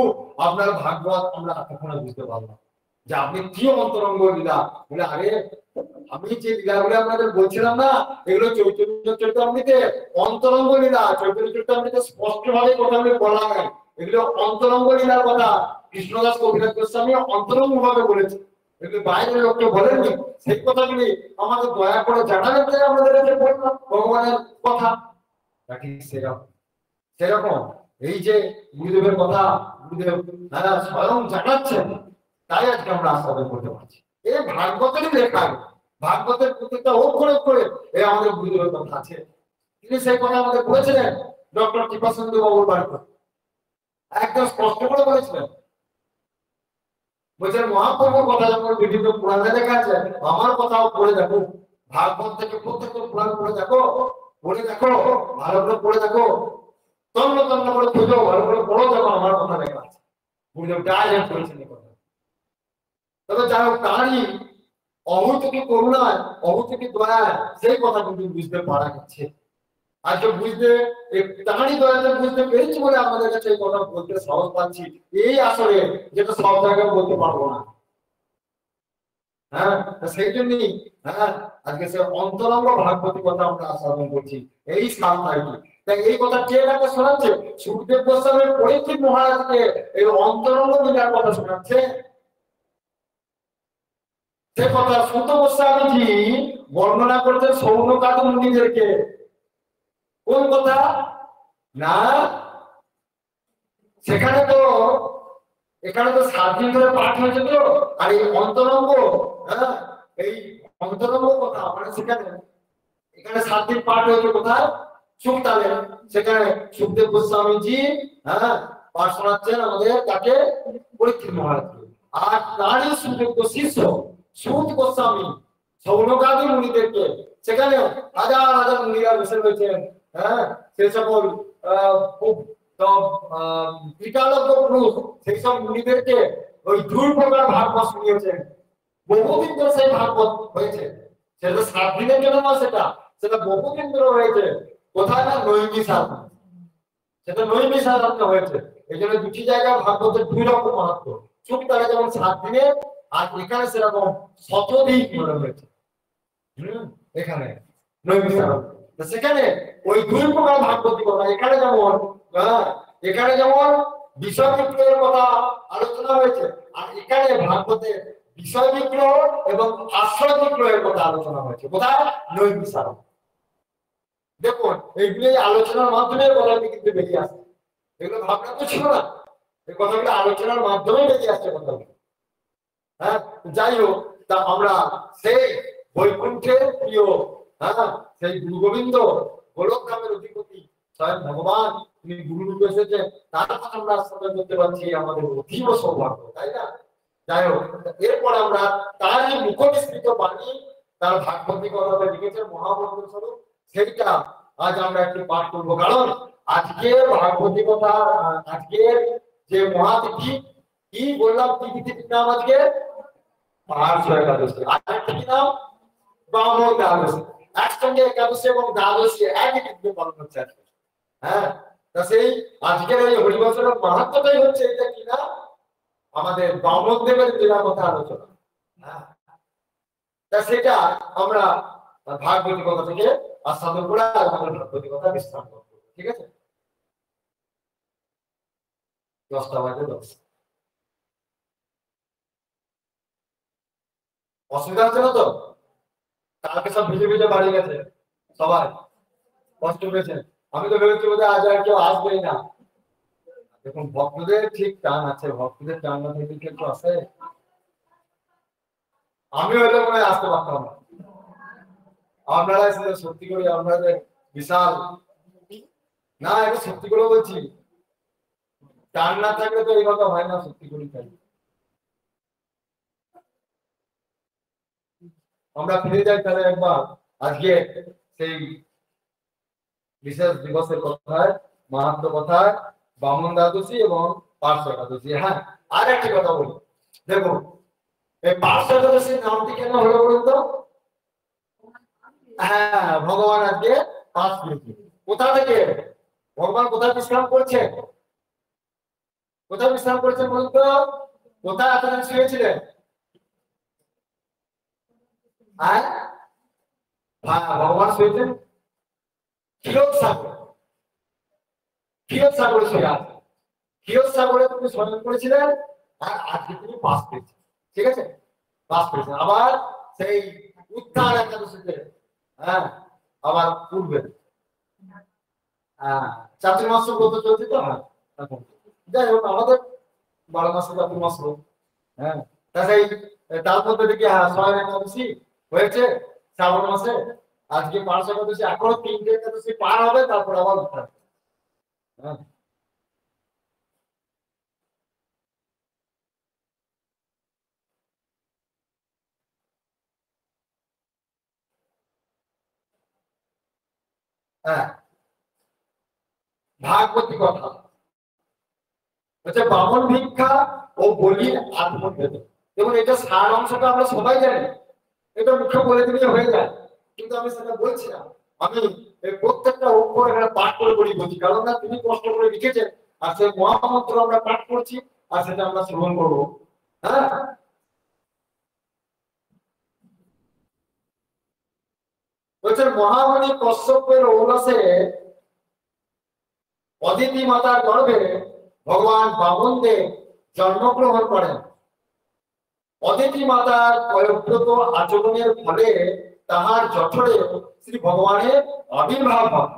আপনার ভাগবত আমরা এতক্ষণ বুঝতে পারলাম যে আপনি কি অন্তরঙ্গ লীলা। বলে আরে আমি যে লীলাগুলো আপনাদের বলছিলাম না, এগুলো চৈতন্য চরিতামৃতে অন্তরঙ্গ লীলা। চৈতন্য চরিতামৃতে স্পষ্ট ভাবে কথাগুলো বলা হয়, এগুলো অন্তরঙ্গ লীলার কথা। কৃষ্ণদাস কবিরাজ গোস্বামী অন্তরঙ্গ ভাবে বলেছে, এগুলো বাইরের লোককে বলেননি। সেই কথাগুলি আমাদের দয়া করে জানাবেন যে আমাদের কাছে বললাম ভগবানের কথা। সেরকম এই যে গুরুদেবের কথা গুরুদেব স্বয়ং জানাচ্ছেন, তাই আজকে আমরা আস্বাদন করতে পারছি। এই ভাগবতেরই লেখা, ভাগবতের প্রত্যেকটা অক্ষরে অক্ষরে এই আমাদের গুরুদেবের কথা আছে। তিনি সেই কথা আমাদের বলেছিলেন ডক্টর কৃপাচন্দ্র বাবুর বাড়িতে, একদম স্পষ্ট করে বলেছিলেন। বলছেন মহাপ্রভুর কথা যখন বিভিন্ন পুরাণে লেখা আছে, আমার কথাও পড়ে দেখো, ভাগবত থেকে প্রত্যেকটা পুরাণ পড়ে দেখো, ভালো করে পড়ে দেখো, তন্ন তন্ন করে খুঁজো, ভালো করে পড়ো, দেখো আমার কথা লেখা আছে। গুরুদেব ডাইরেক্ট বলেছেন এই কথা। তবে যারা তারই অহৈতুকী করুণায়, অহৈতুকী দয়ায় সেই কথা কিন্তু বুঝতে পারা যাচ্ছে। আজকে বুঝতে তারই দয়াতে বুঝতে পেরেছি বলে আমাদের কাছে এই কথা বলতে সহজ পাচ্ছি, এই আসলে যেটা সব জায়গায় বলতে পারবো না। হ্যাঁ, সেই জন্যই আজকে সে অন্তরঙ্গ ভাগবতী কথা আমরা আস্বাদন করছি এই সাপ্তাহিকে। তাই এই কথা কে কাকে শোনাচ্ছে? সুখদেব গোস্বামীর পরীক্ষিত মহারাজকে এই অন্তরঙ্গ লীলার কথা শোনাচ্ছে। সে কথা সুত গোস্বামীজি বর্ণনা করছেন সৌনকাদি মুনিদেরকে। কোন কথা না, সেখানে তো এখানে তো 7 দিন ধরে পাঠ হয়েছে তো, আর এই অন্তরঙ্গ এই অন্তরঙ্গ কথা মানে সেখানে এখানে 7 দিন পাঠ হয়েছে কোথায়? সুখতালে। সেখানে সুখদেব গোস্বামীজি পাঠ শোনাচ্ছেন আমাদের তাকে পরীক্ষিত মহারাজকে। আর তারই সুযোগ্য শিষ্য সুত গোস্বামী সৌনকাদি মুনিদেরকে, সেখানে হাজার হাজার মুনিরা বসে রয়েছেন। সেই সকল খুব বিকালজ্ঞ পুরুষ সেই সব মুনিদেরকে ওই 2 প্রকার ভাগবত শুনিয়েছেন। বহুদিন ধরে সেই ভাগবত হয়েছে, সেটা 7 দিনের জন্য না, সেটা বহুদিন ধরে হয়েছে। কোথায় না নৈমিষার, সেটা নৈমিষার হয়েছে। এই জন্য দুটি জায়গায় ভাগবতের 2 রকম মাহাত্ম। সুখতালে যেমন 7 দিনে, আর এখানে সেরকম শতদিন ধরে হয়েছে। এখানে নৈমিষার সেখানে ওই 2 প্রকার ভাগবতী কথা এখানে যেমন বিষয় বিক্রয়ের কথা আলোচনা হয়েছে, আর এখানে ভাগবতের বিষয় বিক্রয় এবং আশ্রয় বিক্রয়ের কথা আলোচনা হয়েছে। কোথায়? নৈমিষার। দেখুন এইগুলো আলোচনার মাধ্যমে কথাগুলি কিন্তু বেরিয়ে আসছে, এগুলো ভাবনা তো ছিল না, এই কথাগুলো আলোচনার মাধ্যমে বেরিয়ে আসছে কথাগুলো। যাই হোক, তা আমরা সেই বৈকুণ্ঠের প্রিয় সেই গুরু গোবিন্দ গোলকধামের অধিপতি স্বয়ং ভগবান তিনি গুরু রূপে এসেছেন, তার কথা আমরা আস্বাদন করতে পারছি, আমাদের অতীব সৌভাগ্য, তাই না? যাই হোক, এরপর আমরা তার এই মুখনিসৃত বাণী, তার ভাগবতী কথা লিখেছেন মহামন্ত্র স্বরূপ, সেইটা আজ আমরা একটু পাঠ করবো। কারণ আজকে ভাগবতী কথা, আজকের যে মহাতিথি কি বললাম, তিথির নাম আজকে পার্শ্ব একাদশী, আর একটা কি নাম? ব্রাহ্মণ দ্বাদশী। একসঙ্গে একাদশী এবং দ্বাদশী একই তিথিতে পালন হচ্ছে আজকে। তা সেই আজকের এই হরিবংশের মাহাত্ম্যটাই হচ্ছে এটা কি না, আমাদের ব্রাহ্মণ দেবের লীলা কথা আলোচনা। তা সেটা আমরা ভাগবতী কথা থেকে আস্বাদন করে আমাদের ভাগবতী কথা বিস্তার করবো, ঠিক আছে? 10টা বাজে 10। অসুবিধা হচ্ছে না তো? কালকে সব ভিজে ভিজে বাড়ি গেছে, সবাই কষ্ট পেয়েছে। আমি তো ভেবেছি বোধহয় আজ আর কেউ আসবেই না। দেখুন ভক্তদের ঠিক টান আছে, ভক্তদের টান না থাকলে কেউ আসে? আমি হয়তো মনে হয় আসতে পারতাম না। আপনারা এসে সত্যি করে আপনাদের বিশাল না, এটা সত্যি করে বলছি, টান না থাকলে তো এইভাবে হয় না, সত্যি করে তাই। আমরা ফিরে যাই তাহলে একবার আজকে সেই বিশেষ দিবসের কথায়, মাহাত্ম্য কথায়, বামন দ্বাদশী এবং পার্শ্ব একাদশী। আর একটি কথা বলি, দেখুন এই পার্শ্ব একাদশীর নামটি কেন হলো বলুন তো? ভগবান আজকে পাশ পেয়েছে। কোথা থেকে ভগবান কোথায় বিশ্রাম করছেন? কোথায় বিশ্রাম করছেন বলুন তো? কোথায় এতদিন শুয়েছিলেন? ভগবান শুয়েছেন ক্ষীরোদ সাগরে। ক্ষীরোদ সাগরে শুয়ে আছে। ক্ষীরোদ সাগরে তুমি স্মরণ করেছিলেন, আর আজকে তুমি পাশ পেয়েছেন, ঠিক আছে? পাশ পেয়েছেন। আবার সেই উত্তার একাদশীতে আবার পূর্বে চাতুর্মাস ব্রত চলছে তো, যাই হোক আমাদের 12 মাসে 4 মাস হোক। হ্যাঁ, তাই তার মধ্যে দেখি সবাই একাদশী হয়েছে শ্রাবণ মাসে। আজকে 5 একাদশী, এখনো 3টে একাদশী পার হবে, তারপর আবার উঠতে হবে। হ্যাঁ, হ্যাঁ, ভাগবতী কথা হচ্ছে বামন ভিক্ষা ও বলির আত্মভেদ। এবং এটা সার অংশটা আমরা সবাই জানি, এটা মুখে বলে দিলে হয়ে যায়, কিন্তু আমি সেটা বলছি না। আমি এই প্রত্যেকটা অক্ষর এখানে পাঠ করে বলি বলছি, কারণ না তিনি কষ্ট করে লিখেছেন, আর সেই মহামন্ত্র আমরা পাঠ করছি, আর সেটা আমরা শ্রবণ করবো। হ্যাঁ, বলছেন মহামণি কশ্যপের ঔরসে অদিতি মাতার গর্ভে ভগবান বামনদেব জন্মগ্রহণ করেন। অদিতি মাতার কয়ব্রত আচরণের ফলে তাহার জঠরে শ্রী ভগবানের আবির্ভাব হয়।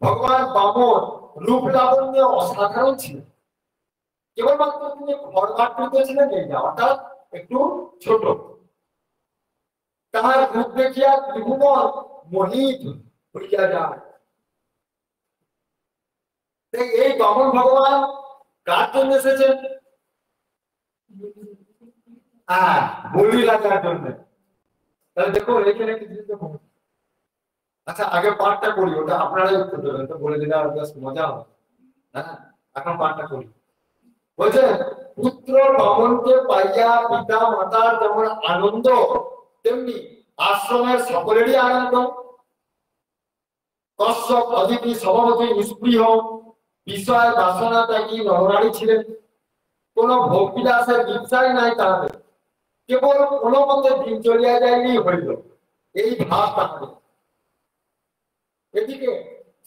ভগবান বামন রূপ লাবণ্য অসাধারণ ছিল, কেবলমাত্র তিনি খড়গাট্টিতে ছিলেন এই না, অর্থাৎ একটু ছোট। তাহার রূপ দেখিয়া ত্রিভুবন মোহিত হইয়া যায়। এই বামন ভগবান কার জন্য এসেছেন? হ্যাঁ, বলি লাগার জন্য। তাহলে দেখো এখানে কি জিনিস দেখো। আচ্ছা, আগে পাঠটা করি, ওটা আপনারাই উত্তর দেবেন, তো বলে দিলে আর বেশ মজা হবে। হ্যাঁ, এখন পাঠটা করি। বলছে পুত্র বামনকে পাইয়া পিতা মাতার যেমন আনন্দ, তেমনি আশ্রমের সকলেরই আনন্দ। কশ্যপ অদিতি স্বভাবতই নিষ্ক্রিয়, বিষয় বাসনা ত্যাগী নরনারী ছিলেন। কোন ভোগবিলাসের ইচ্ছাই নাই তাহাদের, কেবল কোন মতে দিন চলিয়া যায়নি হইল, এই ভাব তাহাদের। এদিকে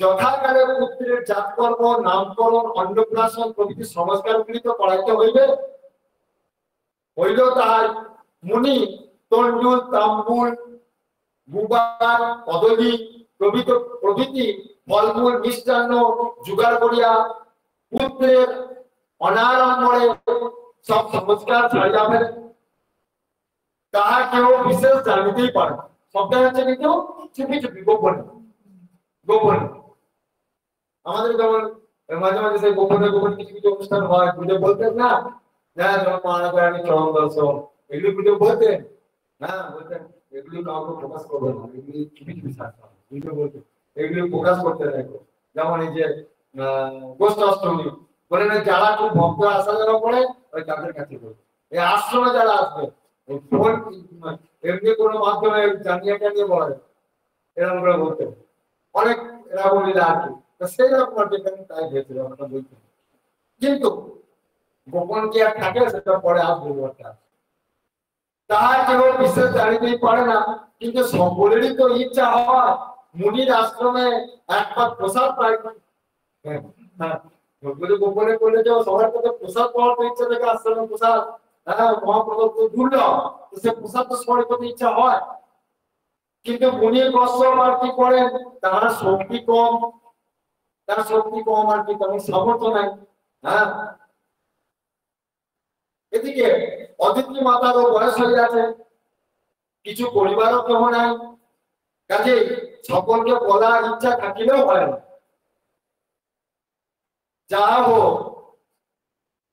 যথাকালে পুত্রের জাতকর্ম, নামকরণ, অন্নপ্রাশন প্রভৃতি সংস্কারগুলি তো করাইতে হইবে। হইল তাহার মুনি তণ্ডুল, তাম্বুল, গুবার, কদলী প্রভৃতি ফলমূল মিষ্টান্ন জোগাড় করিয়া পুত্রের অনারম্বরে সব সংস্কার ছাড়িয়া ফেলে। তাহা কেউ বিশেষ জানিতেই পারে না, সবটা হচ্ছে কিন্তু চুপি চুপি, গোপনে গোপনে। আমাদের যেমন মাঝে মাঝে সেই গোপনে গোপনে কিছু কিছু অনুষ্ঠান হয়, পুজো বলতেন না, হ্যাঁ যেমন মানবরানী চরণ দর্শন, এগুলো পুজো বলতেন। হ্যাঁ বলতেন, এগুলো কাউকে প্রকাশ করবে না, এগুলি চুপি চুপি থাকতে হবে, পুজো বলতেন, এগুলো প্রকাশ করতে দেখো। যেমন এই যে গোষ্ঠাষ্টমী বলে না, যারা খুব ভক্ত আসা যারা পড়ে ওই তাদের কাছে করবে। এই আশ্রমে যারা আসবে ফোন এমনি কোনো মাধ্যমে জানিয়ে টানিয়ে বলে এরকম করে বলতে অনেক, এরা বলিলে আর কি সেই রকম তাই হয়েছিল আমরা বলতে। কিন্তু গোপন কি আর থাকে, সেটা পরে আসবো। তাহার কেবল বিশেষ জানিতেই পারে না, কিন্তু সকলেরই তো ইচ্ছা হয় মুনির আশ্রমে একবার প্রসাদ পাই। গোপনে করলে যে সবার কাছে প্রসাদ পাওয়ার তো ইচ্ছা থাকে, আশ্রমে প্রসাদ, হ্যাঁ মহাপ্রসাদ তো দুর্লভ, সে প্রসাদ তো সবার করতে ইচ্ছা হয়। কিন্তু মুনির কশ্যপ আর কি করেন, তার শক্তি কম, আর কি তেমন সামর্থ্য নাই। হ্যাঁ, এদিকে অদিতি মাতারও বয়স হয়ে গেছে, কিছু পরিবারও কেহ নাই, কাজে সকলকে বলার ইচ্ছা থাকিলেও হয় না। যা হোক,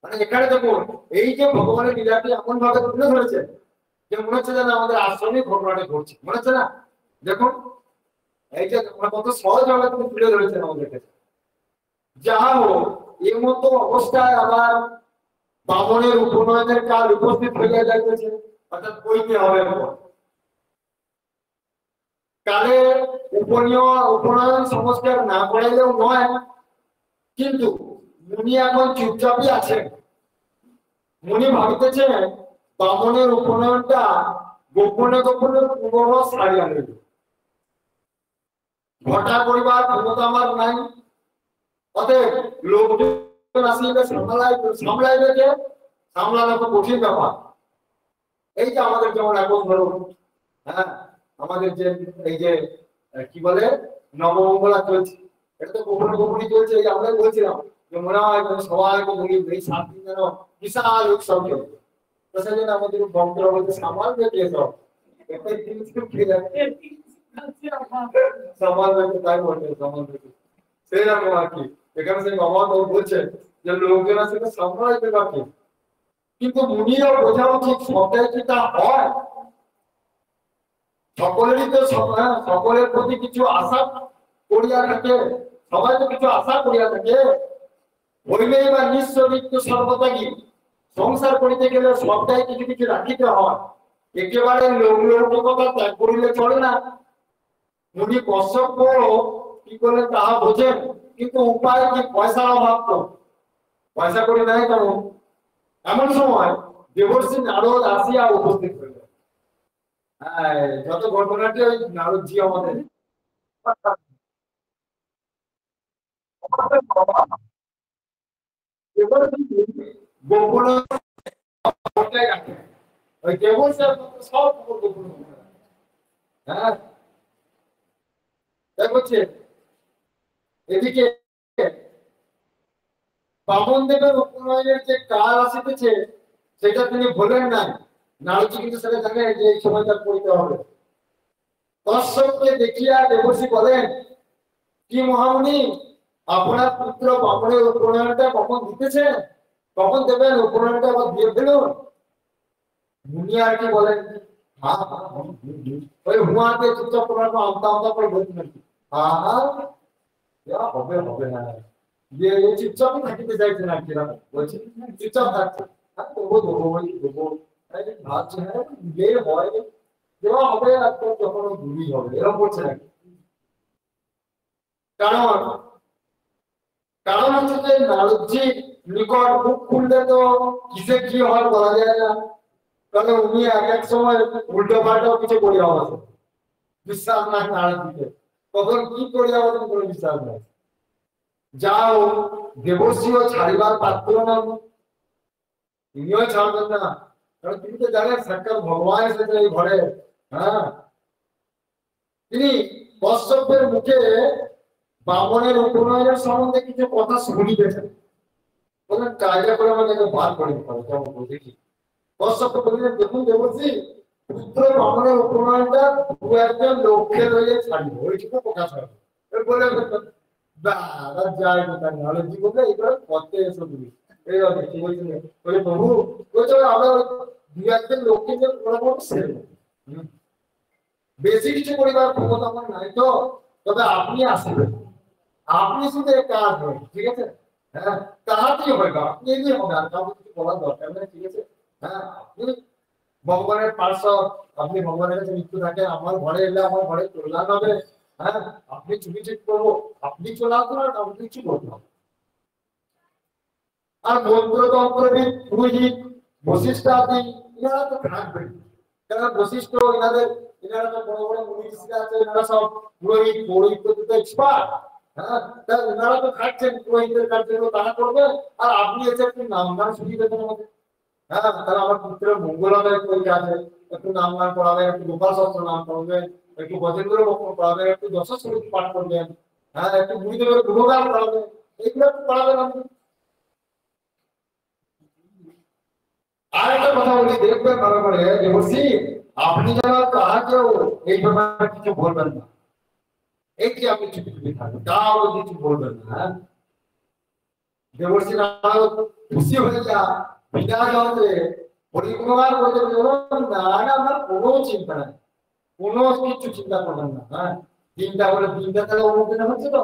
মানে এখানে দেখুন এই যে ভগবানের লীলাটি এমন ভাবে তুলে ধরেছে যে মনে হচ্ছে যেন আমাদের আশ্রমে ঘটনাটা ঘটছে, মনে হচ্ছে না? দেখুন এই যে কত সহজ ভাবে তুমি তুলে ধরেছেন আমাদের কাছে। যা হোক, এর মতো অবস্থায় আবার বামনের উপনয়নের কাল উপস্থিত হইয়া যাইতেছে, অর্থাৎ কইতে হবে কালে উপনয়ন সংস্কার না করাইলেও নয়। কিন্তু মুনি এখন চুপচাপই আছেন। মুনি ভাবিতেছেন বামনের উপনয়নটা গোপনে গোপনে পূর্ববৎ সারিয়া লইল। ঘটা করিবার ক্ষমতা আমার নাই, অতএব লোকজন আসিলে সামলাইবে কে? সামলানো তো কঠিন ব্যাপার। এই যে আমাদের যেমন এখন ধরুন, হ্যাঁ আমাদের যে এই যে কি বলে নবমঙ্গলা চলছে, এটা তো গোপনে গোপনে চলছে। এই আমরা বলছিলাম যে মনে হয় যেন সবাইকে বলি এই 7 দিন যেন বিশাল উৎসব চলবে। তো সেজন্য আমাদের ভক্তরা বলতে সামাল দিয়ে এসব একটা জিনিস খেয়ে যাচ্ছে সামাল দিয়ে তাই বলছে সামাল দিয়ে সেই রকম আর কি। এখানে সেই বাবা তো বলছে যে লোকজন আছে সামলাইতে পারছে, কিন্তু মুনিরা বোঝা উচিত সবটাই কি তা হয়। সকলেরই তো সকলের প্রতি কিছু আশা করিয়া থাকে, সবাই তো কিছু আশা করিয়া থাকে। হইলেই বা নিঃস্ব সর্বত্যাগী, সংসার করিতে গেলে সবটাই কিছু কিছু রাখিতে হয়, একেবারে লৌকিকতা ত্যাগ করিলে চলে না। মুনি কশ্যপ কি করলেন তাহা বোঝেন, কিন্তু উপায় কি, পয়সার অভাব তো, পয়সা করে নেয় কেমন। এমন সময় দেবর্ষি নারদ আসিয়া উপস্থিত হইলেন। হ্যাঁ, যত ঘটনাটি ওই নারদজি আমাদের গোপনে রাখে, ওই দেবর্ষের সব খবর গোপনে রাখে। হ্যাঁ, তাই বলছে এদিকে বামন দেবের উপনয়নের যে কাল আসিতেছে সেটা তিনি বলেন নাই। নারদজি কিন্তু সেটা জানে যে এই সময়টা পড়তে হবে। কশ্যপকে দেখিয়া দেবর্ষি বলেন, কি মহামুনি, আপনার পুত্র বামনের উপনয়নটা কখন দিতেছে, কখন দেবেন, উপনয়নটা আবার দিয়ে ফেলুন। মুনি আর কি বলেন, হ্যাঁ ওই হুয়াতে চুপচাপ করার পর আমতা আমতা করে বলছেন, হ্যাঁ হ্যাঁ হবে হবে না, দিয়ে চুপচাপ থাকিতে চাইছে না, কিরকম বলছে চুপচাপ থাকছে, দেবো দেবো দেবো ভাবছে, হ্যাঁ বিয়ে হয় দেওয়া হবে, আর তো যখন দূরই হবে এরকম করছে নাকি। কারণ কারণ হচ্ছে যে নারদজি নিকট মুখ খুললে তো কিসে কি হয় বলা যায় না। কারণ উনি এক এক সময় উল্টো পাল্টাও কিছু করি আমাদের বিশ্বাস নাই নারদজিকে, তখন কি করি আমাদের কোনো বিশ্বাস নাই। যাও দেবর্ষিও ছাড়িবার পাত্র নন, তিনিও ছাড়বেন না, কারণ তিনি তো জানেন সাক্ষাৎ ভগবান এসেছে এই ঘরে। হ্যাঁ, তিনি কশ্যপের মুখে বামনের উপনয়নের সম্বন্ধে কিছু কথা শুনিতেছেন, বললেন কায়দা করে আমাকে বার করে দিতে হবে, কেমন দেখি। কশ্যপ বললেন, দেখুন দেবর্ষি, পুত্র বামনের উপনয়নটা দু একজন লোককে লইয়ে ছাড়িব, ওইটুকু প্রকাশ হবে। বলে দাদা যায় কোথায়, নাহলে কি বলবে এবার করতে এসো তুমি এইভাবে কি বলছিল, বলে প্রভু বলছে আমরা দু একজন লোককে যে মোটামুটি সেরব, বেশি কিছু পরিবার ক্ষমতা আমার নাই তো, তবে আপনি আসবেন, আপনি শুধু এক কাজ হয়, ঠিক আছে। হ্যাঁ, তাহাতেই হবে, আপনি এগিয়ে হবে, আর কাউকে কিছু বলার দরকার নেই, ঠিক আছে। হ্যাঁ, আপনি ভগবানের পার্শ্ব, আপনি ভগবানের কাছে মৃত্যু থাকেন, আমার ঘরে এলে আমার ঘরে কল্যাণ হবে। হ্যাঁ, আপনি চুপি চুপ করবো, আপনি চলে আসুন, আর কাউকে কিছু বলতে হবে। আর মন্ত্রতন্ত্রবিদ পুরোহিত বশিষ্ঠ আদি এনারা তো থাকবেন, কারণ বশিষ্ঠ এনারা তো বড় বড় মুনি ঋষিরা আছে, এনারা সব পুরোহিত পৌরোহিত্য তো এক্সপার্ট। হ্যাঁ, তা এনারা তো থাকছেন, পুরোহিতের কার্যগুলো তারা করবে, আর আপনি এসে একটু নাম গান শুনিয়ে দেবেন আমাদের। হ্যাঁ, তাহলে আমার পুত্রের মঙ্গল হবে, একটু আছে, একটু নাম গান পড়াবেন, একটু গোপাল শস্ত্র নাম পড়বেন, একটু গজেন্দ্র বক্র পড়াবেন, একটু যশস্বরূপ পাঠ করবেন। হ্যাঁ, একটু গুরুদেবের গুণগান পড়াবেন, এইগুলো একটু পড়াবেন আপনি। আর একটা কথা বলি, দেখবেন ভালো করে যে বলছি, আপনি যেন কাহাকেও এই ব্যাপারে কিছু বলবেন না, এই যে আপনি চুপি চুপি থাকবেন, তাও কিছু বলবেন না। হ্যাঁ, দেবর্ষি নারদ খুশি হয়ে যা বিনা যন্ত্রে পরিক্রমার করতে বললেন, না না আমার কোনো চিন্তা নাই, কোনো কিছু চিন্তা করবেন না। হ্যাঁ, দিনটা বলে দিনটা তাহলে অনুদিন হচ্ছে তো,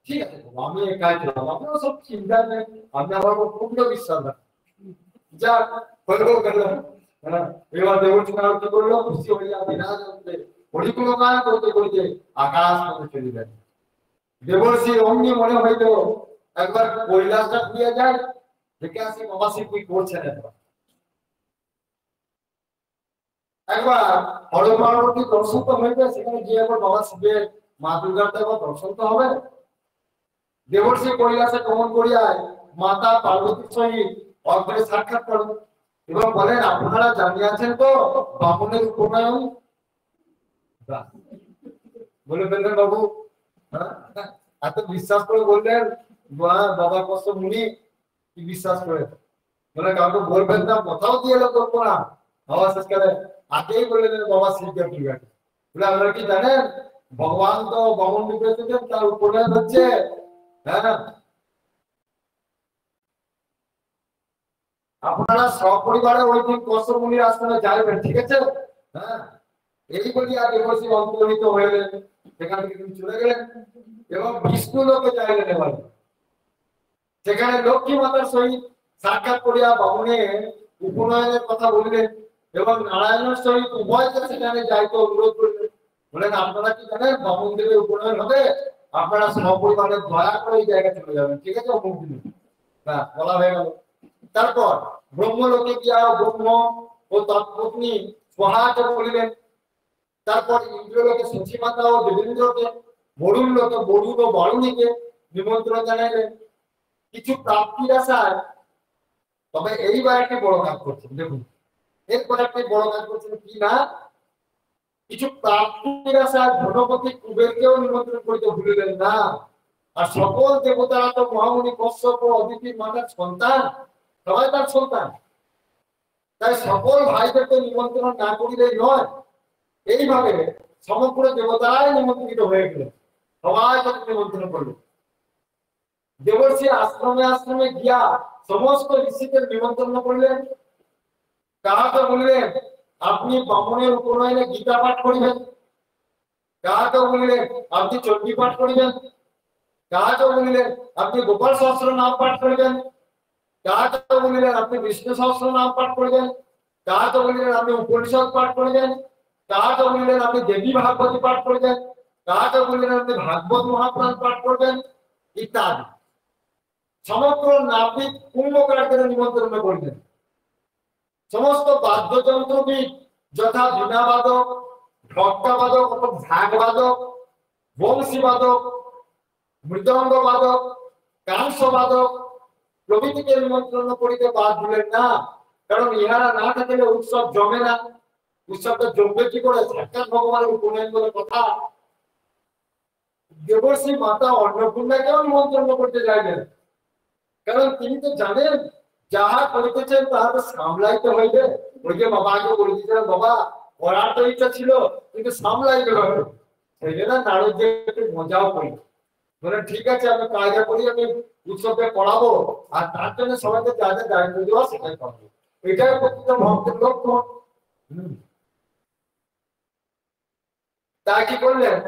ঠিক আছে আমি একাই করলাম, আপনার সব চিন্তা নেই, আপনি আমার উপর পূর্ণ বিশ্বাস রাখেন, যা হলো গেল। হ্যাঁ, এবার দেবর্ষি নারদ কি করলো, খুশি হইয়া বিনা যন্ত্রে পরিক্রমা করতে করতে আকাশ পথে চলে গেল। দেবর্ষির অমনি মনে হইল একবার কৈলাসটা খুঁড়িয়া যায়, দেখে আসি বাবা শিব কি করছেন। একবার হর পার্বতী দর্শন তো হইবে, সেখানে গিয়ে একবার বাবা শিবের মা দুর্গার তো একবার দর্শন তো হবে। দেবর্ষি কৈলাসে গমন করিয়ায় মাতা পার্বতীর সহিত অগ্রে সাক্ষাৎ করেন এবং বলেন, আপনারা জানিয়াছেন তো বামনের উপনয়ন। বলে ফেললেন বাবু, হ্যাঁ, এত বিশ্বাস করে বললেন বাবা কষ্ট মুনি কি বিশ্বাস করে বলে কাউকে বলবেন না, কোথাও দিয়ে এলো করবো না। বাবা শেষকালে আগেই বলে দেন বাবা শিখবে ঠিক আছে বলে। আপনারা কি জানেন ভগবান তো বামন বিবেচন তার উপরে হচ্ছে, হ্যাঁ আপনারা সপরিবারে ওই দিন কষ্ট মুনির আশ্রমে যাবেন ঠিক আছে। হ্যাঁ এই বলি আর দেবশ্রী অন্তর্হিত হয়ে গেলেন, সেখান থেকে তিনি চলে গেলেন এবং বিষ্ণু লোকে চাইলেন। এবার সেখানে লক্ষ্মী মাতার সহিত সাক্ষাৎ করিয়া বামুনের উপনয়নের কথা বললেন এবং নারায়ণের সহিত উভয়কে সেখানে যাইতে অনুরোধ করলেন। বলেন আপনারা কি জানেন বামুন দেবের উপনয়ন হবে, আপনারা সপরিবারে দয়া করে এই জায়গায় চলে যাবেন ঠিক আছে। অমুক দিনে বলা হয়ে গেল। তারপর ব্রহ্মলোকে গিয়া ব্রহ্ম ও তৎপত্নী সোহাকে বলিলেন। তারপর ইন্দ্রলোকে সচী মাতা ও দেবেন্দ্রকে, বরুণ লোকে বরুণ ও বরুণীকে নিমন্ত্রণ জানাইলেন কিছু প্রাপ্তির আশায়। তবে এইবার একটি বড় কাজ করছেন, দেখুন এরপর একটি বড় কাজ করছেন কি না, কিছু প্রাপ্তির আশায় ধনপতি কুবেরকেও নিমন্ত্রণ করিতে ভুলিলেন না। আর সকল দেবতারা তো মহামুনি কশ্যপ ও অদিতির মাতার সন্তান, সবাই তার সন্তান, তাই সকল ভাইদেরকে নিমন্ত্রণ না করিলেই নয়। এইভাবে সমগ্র দেবতারাই নিমন্ত্রিত হয়ে গেলেন, সবাই তাকে নিমন্ত্রণ করলেন। দেবর্ষি আশ্রমে আশ্রমে গিয়া সমস্ত ঋষিদের নিমন্ত্রণ করলেন। কাহাকে বললেন আপনি বামনের উপনয়নে গীতা পাঠ করিবেন, কাহাকে বললেন আপনি চণ্ডী পাঠ করিবেন, কাহাকে বললেন আপনি গোপাল সহস্র নাম পাঠ করিবেন, কাহাকে বললেন আপনি বিষ্ণু সহস্র নাম পাঠ করবেন, কাহাকে বললেন আপনি উপনিষদ পাঠ করবেন, কাহাকে বললেন আপনি দেবী ভাগবতী পাঠ করবেন, কাহাকে বললেন আপনি ভাগবত মহাপুরাণ পাঠ করবেন ইত্যাদি। সমগ্র নাপিত কুম্ভকারদের নিমন্ত্রণ করলেন। সমস্ত বাদ্যযন্ত্রবিদ যথা বীণাবাদক, ঢক্কাবাদক অর্থাৎ ঝাঁকবাদক, বংশীবাদক, মৃদঙ্গবাদক, কাংসবাদক প্রভৃতিকে নিমন্ত্রণ করিতে বাদ দিলেন না, কারণ ইহারা না থাকলে উৎসব জমে না। উৎসবটা জমবে কি করে, সাক্ষাৎ ভগবানের উপনয়ন বলে কথা। দেবশ্রী মাতা অন্নপূর্ণাকেও নিমন্ত্রণ করতে চাইলেন, কারণ তিনি তো জানেন যাহা করিতেছেন তাহা তো সামলাইতে হইবে। ওই যে বাবা আগে বলে দিয়েছিলেন বাবা করার তো ইচ্ছা ছিল কিন্তু সামলাইতে হবে, সেই জন্য নারদ যে একটু মজাও করি বলে ঠিক আছে আমি কায়দা করি, আমি উৎসবে পড়াবো আর তার জন্য সবাইকে যা যা দায়িত্ব দেওয়া সেটাই করবো, এটাই প্রকৃত ভক্তের লক্ষ্য। তা কি করলেন,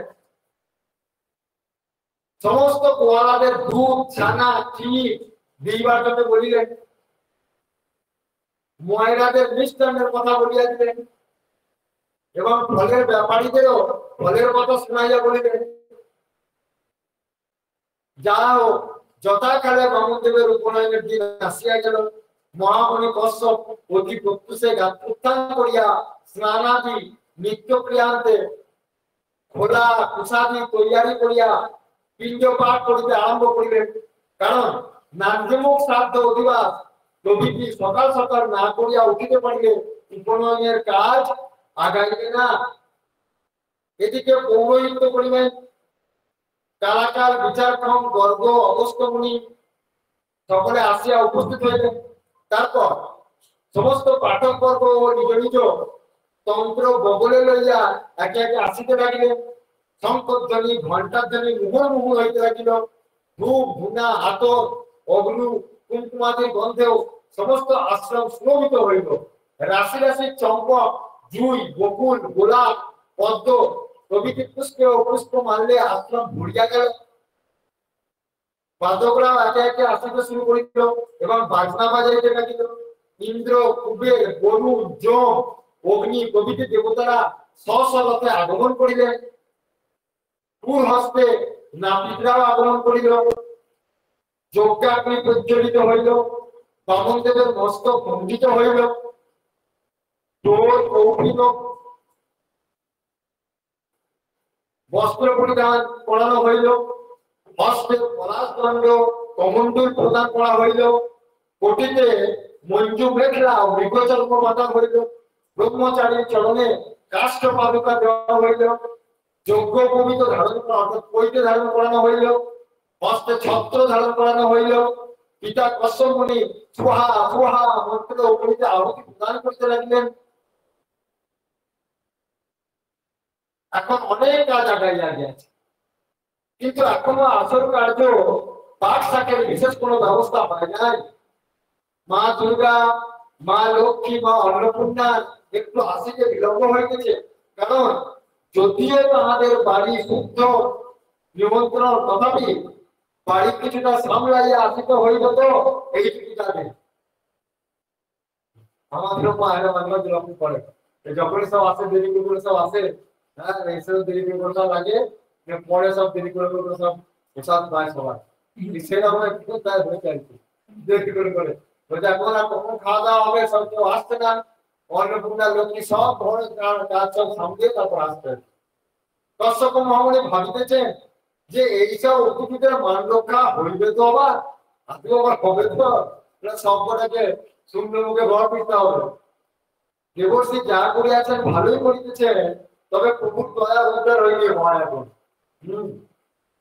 সমস্ত গোয়ালাদের দুধ ছানা চিনি দিবার জন্য বলিলেন, ময়রাদের মিষ্টান্নের কথা বলিয়া দিলেন এবং ফলের ব্যাপারীদেরও ফলের কথা শোনাইয়া বলিলেন। যাও যথাকালে বামনদেবের উপনয়নের দিন আসিয়া গেল। মহামণি কশ্যপ অতি প্রত্যুষে গাত্রোত্থান করিয়া স্নানাদি নিত্যক্রিয়ান্তে খোলা কুশাদি তৈয়ারি করিয়া পিণ্ড পাঠ করিতে আরম্ভ করিলেন, কারণ নান্দিমুখ শ্রাদ্ধ অধিবাস প্রভৃতি সকাল সকাল না করিয়া উঠিতে পারিলে উপনয়নের কাজ আগাইবে না। এদিকে পৌরোহিত্য করিবেন কালাকাল বিচারক্ষম গর্গ অগস্ত্যমুনি সকলে আসিয়া উপস্থিত হইলেন। তারপর সমস্ত পাঠক বর্গ ও নিজ নিজ তন্ত্র বগলে লইয়া একে একে আসিতে লাগিলেন। শঙ্করধ্বনি ঘণ্টাধ্বনি মুহুর্মুহু হইতে লাগিল। ধূপ ধুনা আতর অগ্নু কুঙ্কুমাদি গন্ধেও সমস্ত আশ্রম সুরভিত হইল। রাশি রাশি চম্পক জুই বকুল গোলাপ পদ্ম প্রভৃতি পুষ্পে ও পুষ্প মাল্যে আশ্রম ভরিয়া গেল। বাদকরাও একে একে আসিতে শুরু করিল এবং বাজনা বাজাইতে লাগিল। ইন্দ্র কুবের বরুণ যম অগ্নি প্রভৃতি দেবতারা স্ব-স্ব আগমন করিলেন। পুর হস্তে নাপিতরাও আগমন করিল। যজ্ঞাগ্নি প্রজ্বলিত হইল। বামনদেবের মস্তক মণ্ডিত হইল। কৌপিন বস্ত্র পরিধান করানো হইল। হস্তে পলাশ দণ্ড কমণ্ডল প্রদান করা হইল। কোটিতে মঞ্জু মেঘলা মৃগচর্ম বাঁধা হইল। ব্রহ্মচারীর চরণে কাষ্ঠ পাদুকা দেওয়া হইল। যজ্ঞ পবিত্র ধারণ করা অর্থাৎ পৈতে ধারণ করানো হইল। হস্তে ছত্র ধারণ করানো হইল। পিতা কশ্যপ মুনি সুহা সুহা মন্ত্র অগ্নিতে আহুতি প্রদান করতে লাগলেন। এখন অনেক কাজ আগাইয়া গেছে, কিন্তু এখনো আসল কার্য পাঠ শাকের বিশেষ কোনো ব্যবস্থা হয় নাই। মা দুর্গা, মা লক্ষ্মী, মা অন্নপূর্ণা একটু আসিতে বিলম্ব হয়ে গেছে। কারণ যদিও আমাদের বাড়ি শুদ্ধ নিমন্ত্রণ, তথাপি বাড়ি কিছুটা সামলাইয়া আসিতে হইব। তো এইটুকু জানে আমাদের মায়ের বাংলা বিলম্ব করে, যখন সব আসে দেরি করে সব আসে, হ্যাঁ এসেও দেরি করে সব লাগে, পরে সব দেরি করে সব প্রসাদ পায় সবাই। সেরকম একটু তাই হয়ে যাচ্ছে দেরি করে এখন আর কখন খাওয়া দাওয়া হবে, সব কেউ আসছে না। অন্নপূর্ণা লক্ষ্মী সব ঘরের কাজ সব সামলে তারপর আসতে। কশ্যপ মহামুনি ভাবিতেছেন যে এইসব অতিথিদের মান রক্ষা হইবে তো, আবার আজকে আবার হবে তো, সবটাকে শূন্য মুখে ভর করতে হবে। দেবশ্রী যা করিয়াছেন ভালোই করিতেছেন, তবে প্রভুর দয়া উদ্ধার হইলে হয় এখন।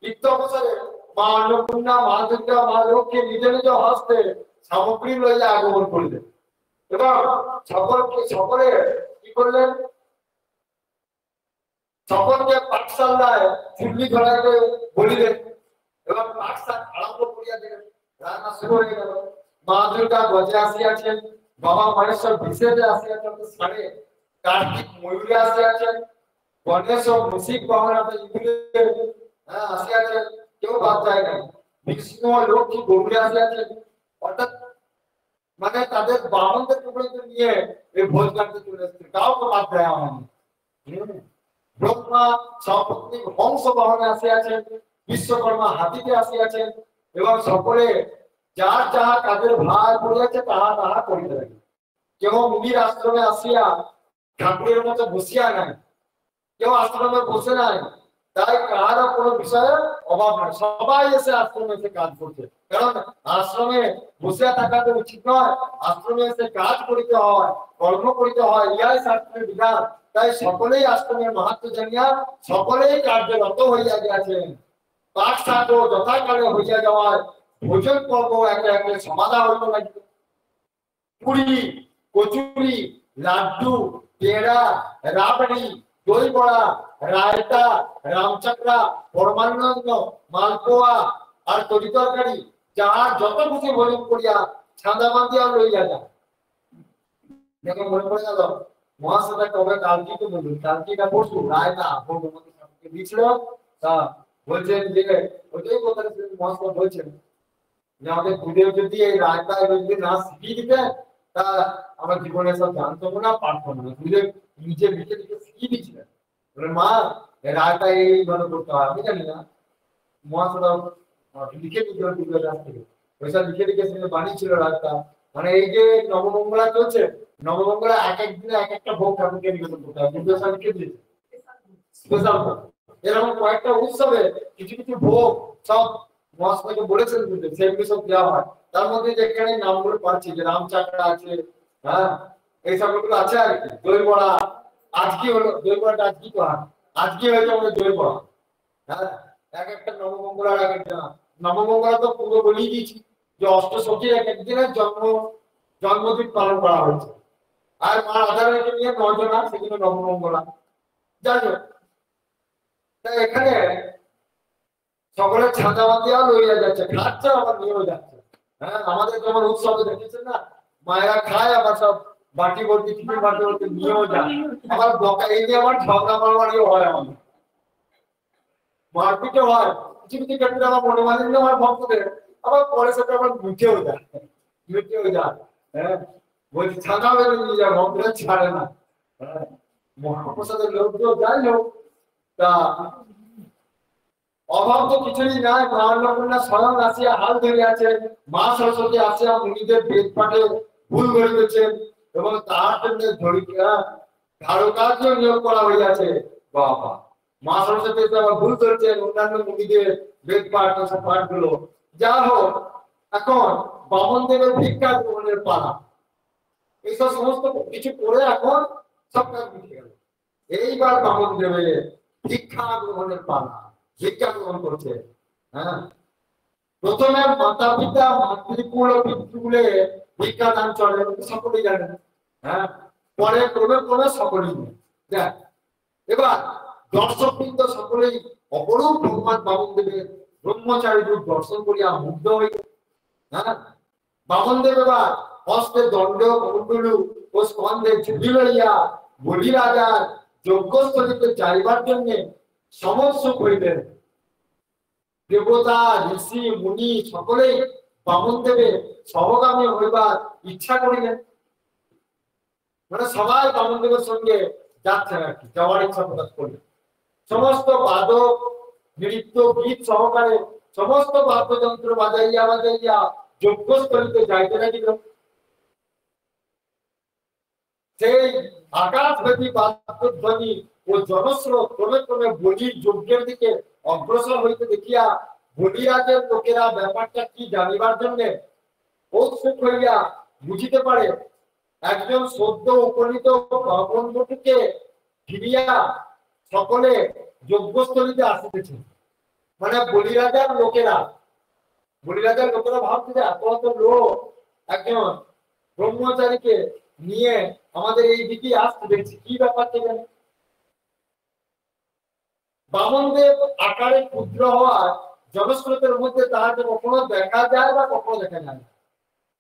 নিত্য অবসরে মা অন্নপূর্ণা, মা দুর্গা, মা লক্ষ্মী নিজ নিজ হস্তে সামগ্রী লইয়া আগমন করিলেন এবং সকলে কি করলেন, সকলকে পাঠশালায় চুল্লি ধরাইতে বলিলেন এবং পাঠশালা আরম্ভ করিয়া দিলেন। রান্না শুরু হয়ে গেল। মা দুর্গা গজে আসিয়াছেন, বাবা মহেশ্বর বিশেষে আসিয়াছেন, স্থানে কার্তিক ময়ূরে আসিয়াছেন, গণেশ ও মুসিক বাহনাতে আসিয়াছেন, কেউ বাদ যায় নাই। বিষ্ণু ও লক্ষ্মী গৌরে আসিয়াছেন, অর্থাৎ মানে তাদের বামনদের টুকরোকে নিয়ে এই ভোজ কাটতে চলে এসেছে, কাউকে বাদ দেয় হয়নি। ব্রহ্মা সপত্নী হংস বাহনে আসিয়াছেন, বিশ্বকর্মা হাতিতে আসিয়াছেন এবং সকলে যার যাহা কাজের ভার পড়িয়াছে তাহা তাহা করিতে লাগে। কেউ মুনির আশ্রমে আসিয়া ঠাকুরের মতো বসিয়া নাই, কেউ আশ্রমে বসে নাই, তাই কারো কোনো বিষয়ে অভাব নাই, সবাই এসে আশ্রমে এসে কাজ করছে। কারণ আশ্রমে বসে থাকা তো উচিত নয়, আশ্রমে এসে কাজ করিতে হয়, কর্ম করিতে হয়, ইহাই শাস্ত্রের বিধান। তাই সকলেই আশ্রমের মাহাত্ম্য জানিয়া সকলেই কার্যরত হইয়া গিয়াছেন। পাঠ শাক যথাকালে হইয়া যাওয়ার ভোজন পর্ব একে একে সমাধা হইতে লাগিল। পুরি, কচুরি, লাড্ডু, পেড়া, রাবড়ি, দই বড়া, রায়তা, রামচকরা, পরমানন্দ, মালপোয়া আর তরি তরকারি যাহার যত খুশি ভোজন করিয়া ছাঁদা বান্ধিয়া লইয়া যায়। দেখো মনে পড়ে গেল মহাসভা কবে কালকে তো বলুন, কালকেটা পরশু রায়তা দিয়েছিল। তা বলছেন যে ওইটাই কথা মহাসভা বলছেন যে আমাদের গুরুদেব যদি এই রায়তা যদি না শিখিয়ে দিতেন তা আমরা জীবনে সব জানতাম না, পারতাম না। গুরুদেব নিজে লিখে লিখে শিখিয়ে দিয়েছিলেন, বলে মা রায়তা এইভাবে করতে হয়। আমি জানি না, মহাসভা লিখে দিতে কাছ থেকে পয়সা লিখে লিখে বানিয়েছিল রায়তা। মানে এই যে নবমঙ্গলা চলছে, নবমঙ্গলা এক এক দিনে এক একটা ভোগ ঠাকুরকে নিবেদন করতে হয়, লিখে দিয়েছে স্পেশাল ভোগ। এরকম কয়েকটা উৎসবে কিছু কিছু ভোগ সব মহাসভাকে বলেছেন সেগুলো সব দেওয়া হয়। তার মধ্যে যেখানে নামগুলো পাচ্ছি যে রামচাকরা আছে, হ্যাঁ এই সবগুলো আছে আর কি। দই বড়া আজকে হলো, দই বড়াটা আজকে তো আজকে হয়েছে আমাদের দই বড়া। হ্যাঁ এক একটা নবমঙ্গলার এক একটা, নবমঙ্গলা তো পুরো বলেই দিয়েছি যে অষ্টসখীর এক একদিনের জন্মদিন পালন করা হয়েছে। আর মা রাধারানীকে নিয়ে 9 জন আর সেগুলো নবমঙ্গলা। যাই হোক, তাই এখানে সকলের ছাঁদা বান্ধিয়া লইয়া যাচ্ছে, খাচ্ছে আবার নিয়েও যাচ্ছে। হ্যাঁ আমাদের যেমন উৎসবে দেখেছেন না, মায়েরা খায় আবার সব বাটি ভর্তি টিফিন বাটি ভর্তি নিয়েও যায়। আবার বকা এই যে আমার ঝগড়া মারামারিও হয়, আমাদের মারপিটও হয়। কিছু কিছু ক্ষেত্রে আমার মনোমালিন্য হয় ভক্তদের, আবার পরে সেটা আবার মুখেও যায়। হ্যাঁ বলছি ছাদা বেঁধে নিয়ে যায়, ভক্তরা ছাড়ে না। হ্যাঁ মহাপ্রসাদের লোকগুলো যাই হোক, তা অভাব তো কিছুই নাই। মা অন্নপূর্ণা স্বয়ং আসিয়া হাল ধরিয়াছে, মা সরস্বতী আসিয়া মুনিদের বেদ পাঠে ভুল ধরিতেছেন এবং তাহার জন্য ধারকার্য নিয়োগ করা হইয়াছে। বাবা মা সরস্বতী আবার ভুল ধরছেন অন্যান্য মুনিদের বেদ পাঠ সব পাঠগুলো। যা হোক, এখন বামন দেবের ভিক্ষা গ্রহণের পালা, এইসব সমস্ত কিছু করে এখন সব কাজ মিটে গেল। এইবার বামন দেবের ভিক্ষা গ্রহণের পালা, ভিক্ষা গ্রহণ করছে। হ্যাঁ প্রথমে মাতা পিতা মাতৃকুল ও পিতৃকুলে শিক্ষাদান চলে, সকলেই জানেন। হ্যাঁ, পরে ক্রমে ক্রমে সকলেই দেখ। এবার দর্শকবৃন্দ সকলেই অপরূপ ভগবান বামনদেবের ব্রহ্মচারী রূপ দর্শন করিয়া মুগ্ধ হইল। হ্যাঁ, বামনদেব এবার হস্তে দণ্ড কমণ্ডলু ও স্কন্ধে ঝুলি লইয়া বলি রাজার যজ্ঞস্থলীতে যাইবার জন্য সমস্ত হইলেন। দেবতা ঋষি মুনি সকলেই বামনদেবের সহগামী হইবার ইচ্ছা করিলেন। মানে সবাই বামনদেবের সঙ্গে যাচ্ছে আর কি, যাওয়ার ইচ্ছা প্রকাশ করলেন। সমস্ত বাদক নৃত্য গীত সহকারে সমস্ত বাদ্যযন্ত্র বাজাইয়া বাজাইয়া যজ্ঞস্থলীতে যাইতে লাগিল। সেই আকাশব্যাপী বাদ্যধ্বনি ও জনস্রোত ক্রমে ক্রমে বলির যজ্ঞের দিকে অগ্রসর হইতে দেখিয়া বলিরাজের লোকেরা ব্যাপারটা কি জানিবার জন্য উৎসুক হইয়া বুঝিতে পারে একজন সদ্য উপনীত ব্রাহ্মণকে ফিরিয়া সকলে যজ্ঞস্থলীতে আসিতেছে। মানে বলিরাজার লোকেরা ভাবছে যে এত এত লোক একজন ব্রহ্মচারীকে নিয়ে আমাদের এই দিকে আসতে দেখছি, কি ব্যাপারটা জানে। বামনদেব আকারে ক্ষুদ্র হওয়ার জনস্রোতের মধ্যে তাহাকে কখনো দেখা যায় বা কখনো দেখা যায় না।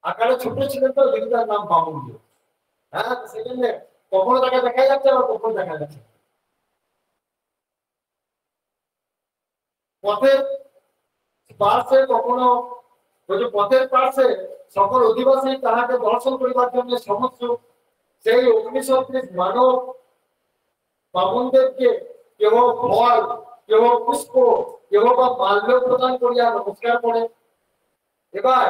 আকারে ছোট ছিলেন তো দেখি তার নাম বামনদেব। হ্যাঁ, সেখানে কখনো তাকে দেখা যাচ্ছে আবার কখনো দেখা যাচ্ছে। পথের পার্শ্বে কখনো পথের পার্শ্বে সকল অধিবাসী তাহাকে দর্শন করিবার জন্য সমস্ত সেই অগ্নিসদৃশ মানব বামনদেবকে কেহ ফল, কেহ পুষ্প, কেহ বা মাল্য প্রদান করিয়া নমস্কার করে। এবার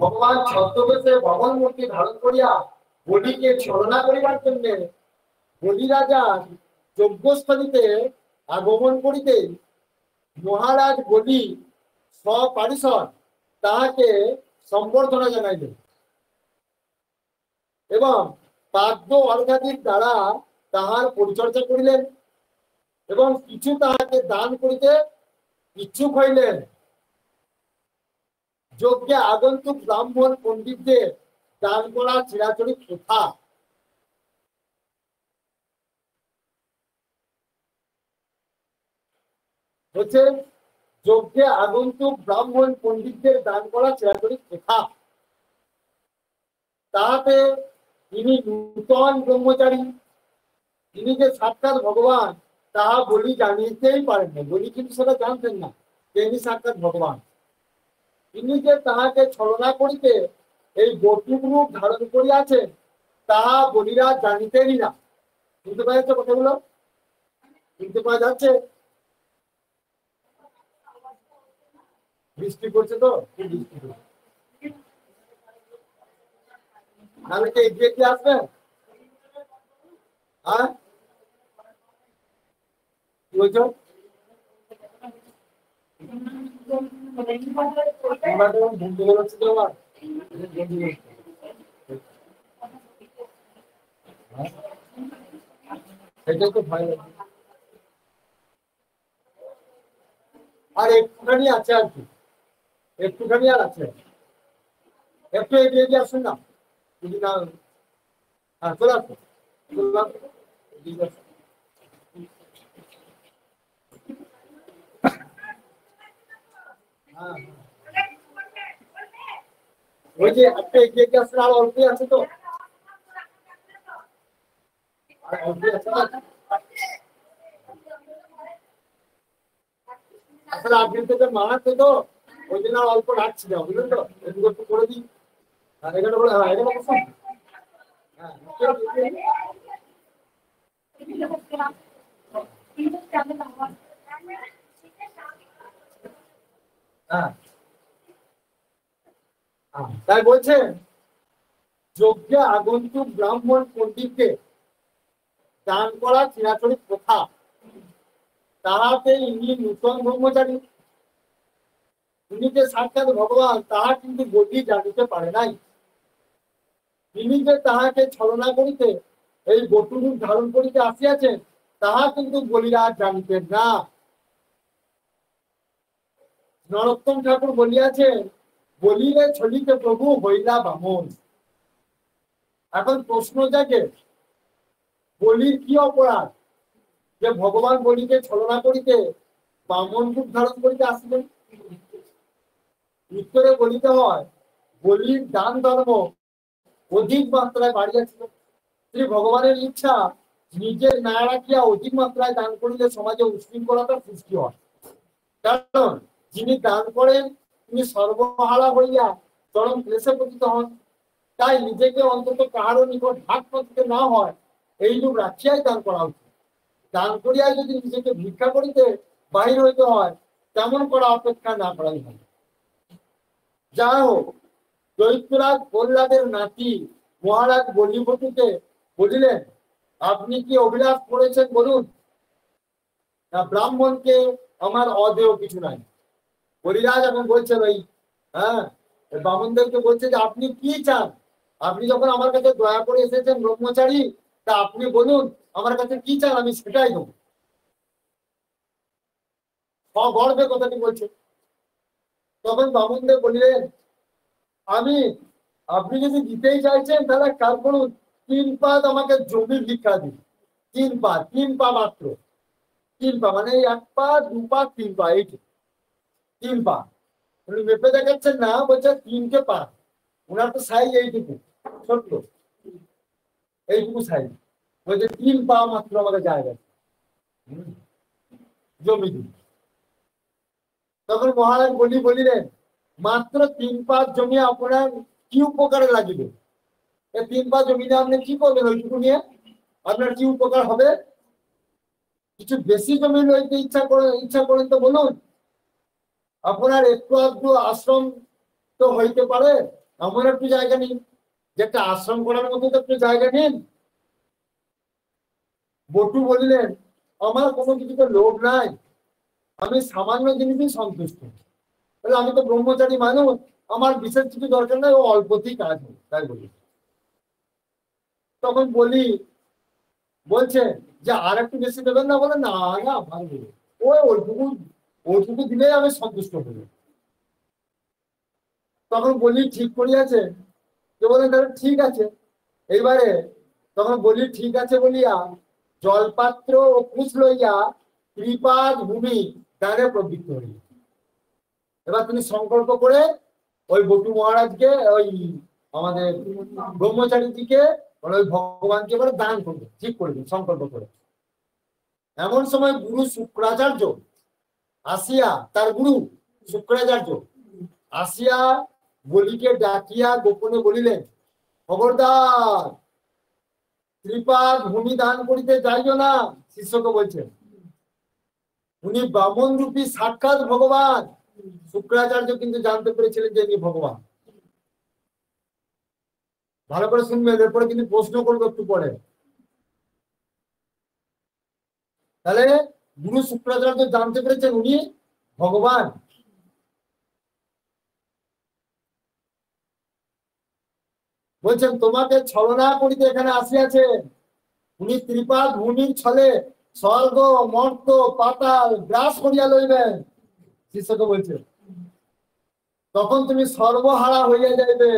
ভগবান ছদ্মবেশে ভগবান মূর্তি ধারণ করিয়া বলিকে ছলনা করিবার জন্য বলি রাজা যজ্ঞস্থলীতে আগমন করিতে মহারাজ বলি সপারিষদ তাহাকে সম্বর্ধনা জানাইলেন এবং পাদ্য অর্ঘাদির দ্বারা তাহার পরিচর্যা করিলেন এবং কিছু তাহাকে দান করিতে ইচ্ছুক হইলেন। যজ্ঞে আগন্তুক ব্রাহ্মণ পণ্ডিতদের দান করা চিরাচরিত প্রথা। হচ্ছে যজ্ঞে আগন্তুক ব্রাহ্মণ পণ্ডিতদের দান করা চিরাচরিত প্রথা। তাহাতে তিনি নূতন ব্রহ্মচারী, তিনি যে সাক্ষাৎ ভগবান তাহা বলি জানিতেই পারেন না। বলি কিন্তু সেটা জানতেন না তিনি সাক্ষাৎ ভগবান। তিনি যে তাহাকে ছলনা করিতে এই বটুক রূপ ধারণ করিয়াছেন তাহা বলিরা জানিতেনই না। শুনতে পাওয়া যাচ্ছে কথাগুলো? শুনতে পাওয়া যাচ্ছে? বৃষ্টি করছে তো, কি বৃষ্টি করছে? তাহলে কি এগিয়ে কি আসবে? হ্যাঁ, কি বলছো? সেটাই তো ভয় লাগে। আর একটুখানি আছে আর কি, একটুখানি আর আছে, একটু এগিয়ে দিয়ে আসুন না যদি না। হ্যাঁ, চলে আসো, ওই যে একটা এগিয়ে দিয়ে আসলে আর অল্পই আছে তো, আর অল্পই আছে না। আসলে আপনি তো মারাতে তো ওই জন্য অল্প রাখছি না, বুঝলেন তো? এটুকু একটু করে দিই। আর এখানে বলে হ্যাঁ এখানে বসুন। হ্যাঁ, তাই বলছেন যজ্ঞে আগন্তুক ব্রাহ্মণ পণ্ডিতকে দান করা চিরাচরিত প্রথা। তাহাতে ইনি নূতন ব্রহ্মচারী, তিনি যে সাক্ষাৎ ভগবান তাহা কিন্তু বলি জানিতে পারে নাই। তিনি যে তাহাকে ছলনা করিতে এই বটুরূপ ধারণ করিতে আসিয়াছেন তাহা কিন্তু বলিরা জানিতেন না। নরোত্তম ঠাকুর বলিয়াছেন, বলিলে ছলিতে প্রভু হইলা বামন। এখন প্রশ্ন জাগে, বলির কি অপরাধ যে ভগবান বলিকে ছলনা করিতে বামন রূপ ধারণ করিতে আসিলেন? উত্তরে বলিতে হয়, বলির দান ধর্ম অধিক মাত্রায় বাড়িয়াছিল। শ্রী ভগবানের ইচ্ছা, নিজের না রাখিয়া অধিক মাত্রায় দান করিলে সমাজে উশৃঙ্খলতার সৃষ্টি হয়। কারণ যিনি দান করেন তিনি সর্বহারা হইয়া চরম ক্লেশে পতিত হন। তাই নিজেকে অন্তত কাহারও নিকট হাত পাতিতে না হয় এইরূপ রাখিয়াই দান করা উচিত। দান করিয়াই যদি নিজেকে ভিক্ষা করিতে বাহির হইতে হয়, তেমন করা অপেক্ষা না করাই ভালো। যা হোক, দৈত্যরাজ প্রহ্লাদের নাতি মহারাজ বলিভট্টুকে বলিলেন, আপনি কি অভিলাষ করেছেন বলুন, না ব্রাহ্মণকে আমার অদেয় কিছু নাই। বলিরাজ এখন বলছেন ওই ব্রাহ্মণদেরকে বলছে যে আপনি কি চান, আপনি যখন আমার কাছে দয়া করে এসেছেন ব্রহ্মচারী, তা আপনি বলুন আমার কাছে কি চান, আমি সেটাই দেবো। গর্বে কথাটি বলছে। তখন ব্রাহ্মণদের বললেন, আমি আপনি যদি দিতেই চাইছেন তাহলে কাজ করুন, 3 পা আমাকে জমি ভিক্ষা দিন। 3 পা মাত্র, 3 পা মানে 1 পা 2 পা 3 পা, এইটি 3 পা। উনি মেপে দেখাচ্ছেন না, বলছে 3টে পা। ওনার তো সাইজ এইটুকু, ছোট্ট এইটুকু সাইজ। বলছে 3 পা মাত্র আমাকে জায়গা জমি দিন। তখন মহারাজ বলিলেন, মাত্র 3 পা জমি আপনার কি উপকারে লাগিবে? 3 পা জমি নিয়ে আপনি কি করবেন? ওইটুকু নিয়ে আপনার কি উপকার হবে? কিছু বেশি জমি লইতে ইচ্ছা করেন তো বলুন। আপনার একটু আধটু আশ্রম তো হইতে পারে, এমন একটু জায়গা নিন, যে একটা আশ্রম করার মতো তো একটু জায়গা নিন। বটু বলিলেন, আমার কোনো কিছুতে লোভ নাই, আমি সামান্য জিনিসই সন্তুষ্ট। আমি তো ব্রহ্মচারী মানুষ, আমার বিশেষ কিছু দরকার নাই, ও অল্পতেই কাজ হবে, তাই বলি। তখন বলছে যে আর একটু বেশি দেবেন না? বলে না না, ভালো দেবে, ওইটুকু দিলেই আমি সন্তুষ্ট হব। তখন ঠিক করিয়াছে, যে বলেন তাহলে ঠিক আছে। এইবারে তখন ঠিক আছে বলিয়া জলপাত্র ও কুশ লইয়া ত্রিপাদ ভূমি দানে প্রবৃত্ত হইল। এবার তিনি সংকল্প করে ওই বটু মহারাজকে, ওই আমাদের ব্রহ্মচারীজিকে, ওই ভগবানকে এবার দান করবে, ঠিক করবেন সংকল্প করে। এমন সময় গুরু শুক্রাচার্য আসিয়া, তার গুরু শুক্রাচার্য আসিয়া বলিকে ডাকিয়া গোপনে বলিলেন, খবরদার ত্রিপাদ ভূমি দান করিতে যাইও না। শিষ্যকে বলছেন, উনি ব্রাহ্মণ রূপী সাক্ষাৎ ভগবান। শুক্রাচার্য কিন্তু জানতে পেরেছিলেন যে ইনি ভগবান। ভালো করে শুনবেন, এরপরে কিন্তু প্রশ্ন করবো একটু পরে। তাহলে গুরু শুক্রাচার্য জানতে পেরেছেন উনি ভগবান। বলছেন, তোমাকে ছলনা করিতে এখানে আসিয়াছেন। উনি ত্রিপাদ ভূমির ছলে স্বর্গ মর্ত পাতাল গ্রাস করিয়া লইবেন। শিষ্যকে বলছে, তখন তুমি সর্বহারা হইয়া যাইবে।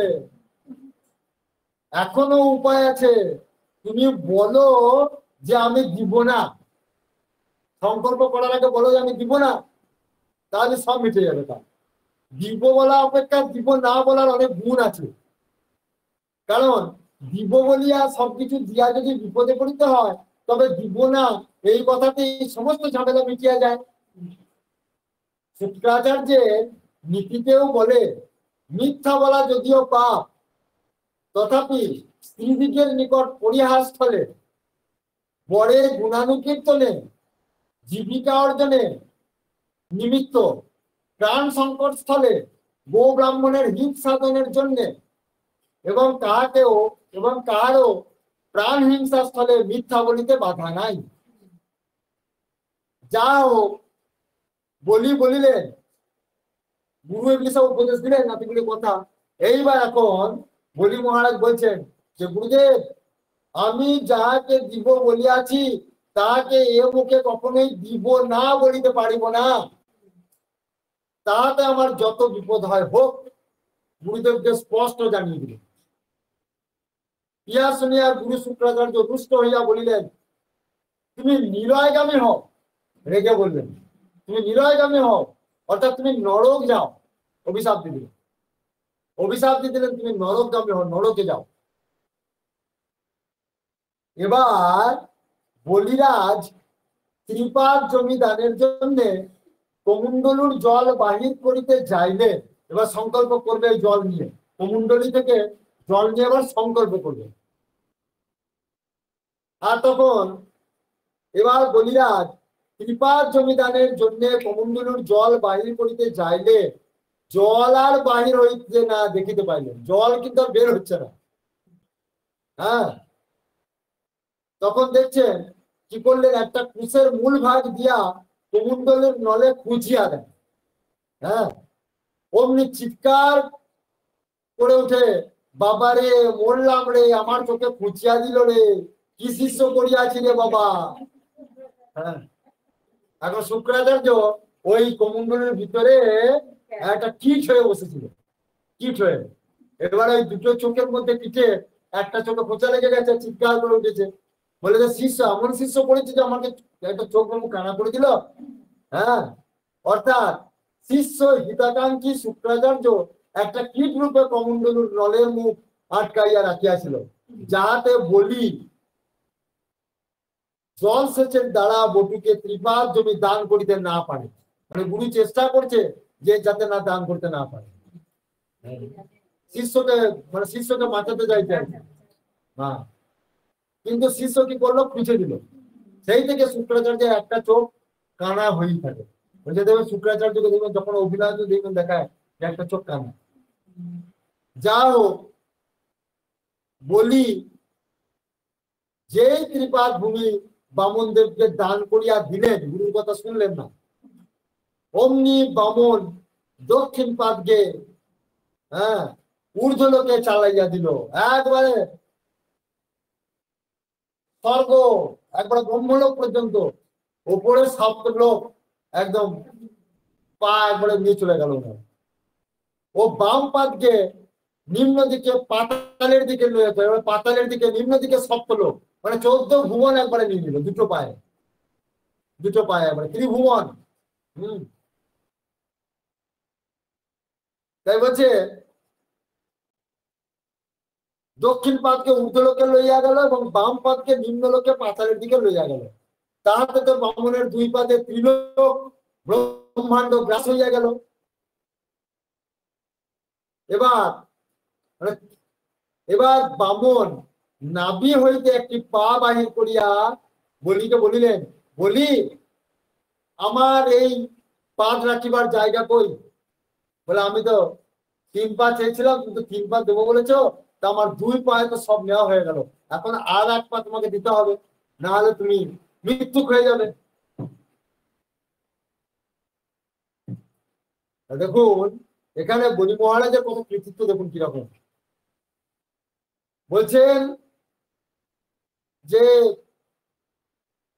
এখনো উপায় আছে, তুমি বলো যে আমি দিব না। সংকল্প করার আগে বলো যে আমি দিব না, তাহলে সব মিটে যাবে। তা দিব বলা অপেক্ষা দিব না বলার অনেক গুণ আছে। কারণ দিব বলিয়া সবকিছু দিয়া যদি বিপদে পড়িতে হয়, তবে দিব না এই কথাতেই সমস্ত ঝামেলা মিটিয়া যায়। শুক্রাচার্যের নীতিতেও বলে, মিথ্যা বলা যদিও পাপ, তথাপি স্ত্রীদিগের নিকট পরিহাস স্থলে, বরের গুণানুকীর্তনে, জীবিকা অর্জনে নিমিত্ত, প্রাণ সংকট স্থলে, গো ব্রাহ্মণের হিত সাধনের জন্য এবং কাহারও প্রাণ হিংসা স্থলে মিথ্যা বলিতে বাধা নাই। যা হোক, বলিলেন, গুরু এগুলি সব উপদেশ দিলেন এতগুলি কথা। এইবার এখন মহারাজ বলছেন যে, গুরুদেব, আমি যাহাকে দিব বলিয়াছি তাহাকে এ মুখে কখনোই দিব না বলিতে পারিব না। তাহাতে আমার যত বিপদ হয় হোক, গুরুদেবকে স্পষ্ট জানিয়ে দিলেন। ইহা শুনিয়া গুরু শুক্রাচার্য রুষ্ট হইয়া বলিলেন, তুমি নিরয়গামী হও। রেগে বললেন, তুমি নিরয়গামী হও, অর্থাৎ তুমি নরক যাও। অভিশাপ দিয়ে দিলেন, অভিশাপ দিয়ে দিলেন, তুমি নরকগামী হও, নরকে যাও। এবার বলিরাজ ত্রিপাদ জমি দানের জন্য কমণ্ডলুর জল বাহির করিতে যাইলে, এবার সংকল্প করবে এই জল নিয়ে, কমণ্ডলী থেকে জল নিয়ে এবার সংকল্প করবে। আর তখন এবার বলিরাজ ত্রিপাদ জমি দানের জন্য কমণ্ডলুর জল বাহির করিতে যাইলে জল আর বাহির হইতে না দেখিতে পাইলেন, জল কিন্তু আর বের হচ্ছে না। হ্যাঁ, তখন দেখছেন কি করলেন, একটা কুশের মূল ভাগ দিয়া কমণ্ডলের নলে খুঁজিয়া দেন। হ্যাঁ, অমনি চিৎকার করে উঠে, বাবারে মরলাম রে, আমার চোখে খুঁচিয়া দিল রে, কি শিষ্য করিয়াছি রে বাবা। হ্যাঁ, এখন শুক্রাচার্য ওই কমণ্ডলের ভিতরে একটা কীট হয়ে বসেছিল, কীট হয়ে। এবার ওই দুটো চোখের মধ্যে কীটে একটা চোখে খোঁচা লেগে গেছে, চিৎকার করে উঠেছে, বলে যে শিষ্য এমন শিষ্য করেছে যে আমাকে একটা চোখ মুখ কানা করে দিল। হ্যাঁ, অর্থাৎ শিষ্য হিতাকাঙ্ক্ষী শুক্রাচার্য একটা কীট রূপে কমণ্ডলুর নলের মুখ আটকাইয়া রাখিয়াছিল, যাহাতে বলি জল সেচের দ্বারা বটুকে ত্রিপাদ জমি দান করিতে না পারে। মানে গুরু চেষ্টা করছে যে যাতে না দান করতে না পারে, শিষ্যকে মানে শিষ্যকে বাঁচাতে চাইছে। হ্যাঁ, কিন্তু শিষ্য কি করলো, খুঁজে দিল। সেই থেকে শুক্রাচার্যের একটা চোখ কানা হয়েই থাকে। বুঝে দেবেন শুক্রাচার্যকে দেখবেন যখন অভিনয় দেখবেন দেখায় যে একটা চোখ কানা। যা হোক, বলি যেই ত্রিপাদ ভূমি বামন দেবকে দান করিয়া দিলেন, গুরুর কথা শুনলেন না, অমনি বামন দক্ষিণ পাদকে ঊর্ধ্বলোকে চালাইয়া দিল। একবারে স্বর্গ, একবারে ব্রহ্মলোক পর্যন্ত, ওপরে সপ্ত লোক একদম পা একবারে নিয়ে চলে গেল। ও বাম পাদকে নিম্ন দিকে পাতালের দিকে নিয়ে যেত, এবার পাতালের দিকে নিম্ন দিকে সপ্ত লোক, মানে 14 ভুবন একবারে নিয়ে নিল দুটো পায়ে, দুটো পায়ে একবারে ত্রিভুবন। তাই বলছে দক্ষিণ পাদকে ঊর্ধ্বলোকে লইয়া গেল এবং বাম পাদকে নিম্নলোকে পাতালের দিকে লইয়া গেল। তাহাতে তো বামনের দুই পাদে ত্রিলোক ব্রহ্মাণ্ড গ্রাস হইয়া গেল। এবার বামন নাভি হইতে একটি পা বাহির করিয়া বলিকে বলিলেন, বলি আমার এই পাদ রাখিবার জায়গা কই? বলে আমি তো 3 পা চেয়েছিলাম, কিন্তু 3 পা দেবো বলেছো, তা আমার 2 পায়ে তো সব নেওয়া হয়ে গেল, এখন আর 1 পা তোমাকে দিতে হবে, না হলে তুমি মৃত্যুক হয়ে যাবে। দেখুন এখানে বলি মহারাজের কত কৃতিত্ব, দেখুন কিরকম বলছেন যে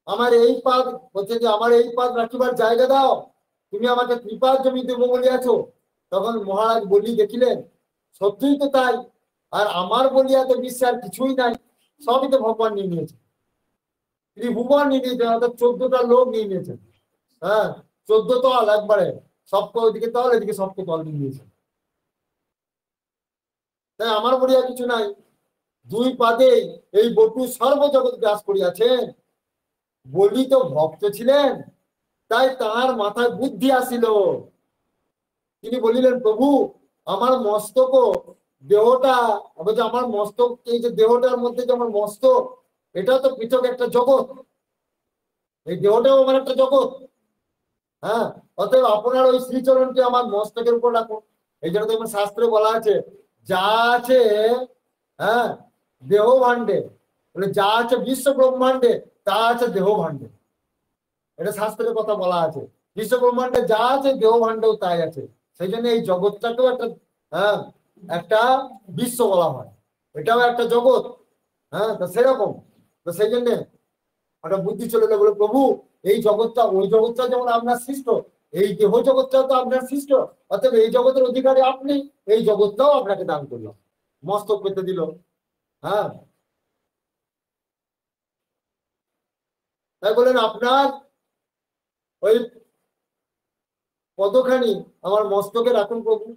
আমার এই পাদ, বলছে যে আমার এই পাদ রাখিবার জায়গা দাও, তুমি আমাকে ত্রিপাদ জমি দেবো বলিয়াছো। তখন মহারাজ বলি দেখিলেন সত্যিই তো তাই, আর আমার বলিয়াতে বিশ্বাস কিছুই নাই, সবই তো ভগবান নিয়ে নিয়েছে, ত্রিভুবন নিয়ে নিয়েছেন, অর্থাৎ 14টা লোক নিয়ে নিয়েছেন। হ্যাঁ, 14 তল একবারে, সপ্ত ওইদিকে তল এদিকে সপ্ত তল নিয়ে নিয়েছেন। তাই আমার বলিয়া কিছু নাই, 2 পাদে এই বটু সর্বজগৎ গ্রাস করিয়াছেন। বলি তো ভক্ত ছিলেন, তাই তার মাথায় বুদ্ধি আসিল। তিনি বলিলেন, প্রভু আমার মস্তক দেহটা, বলছে আমার মস্তক, এই যে দেহটার মধ্যে যে আমার মস্তক, এটা তো পৃথক একটা জগৎ, এই দেহটাও আমার একটা জগৎ। হ্যাঁ, অতএব আপনার ওই শ্রীচরণকে আমার মস্তকের উপর রাখুন। এই জন্য দেখবেন শাস্ত্রে বলা আছে, যা আছে হ্যাঁ দেহ ভাণ্ডে, বলে যা আছে বিশ্ব ব্রহ্মাণ্ডে তা আছে দেহ ভাণ্ডে। এটা শাস্ত্রের কথা বলা আছে, বিশ্ব ব্রহ্মাণ্ডে যা আছে দেহ ভাণ্ডেও তাই আছে। সেই জন্য এই জগৎটাকেও একটা বিশ্ব বলা হয়, এটাও একটা জগৎ। হ্যাঁ, তো সেরকম, তো সেই জন্য একটা বুদ্ধি চলে এলো, বলে প্রভু এই জগৎটা, ওই জগৎটা যেমন আপনার সৃষ্ট, এই দেহ জগৎটাও তো আপনার সৃষ্ট, অর্থাৎ এই জগতের অধিকারী আপনি, এই জগৎটাও আপনাকে দান করলাম, মস্তক পেতে দিল। হ্যাঁ, তাই বলেন আপনার ওই কতখানি আমার মস্তকে রাখুন প্রভু।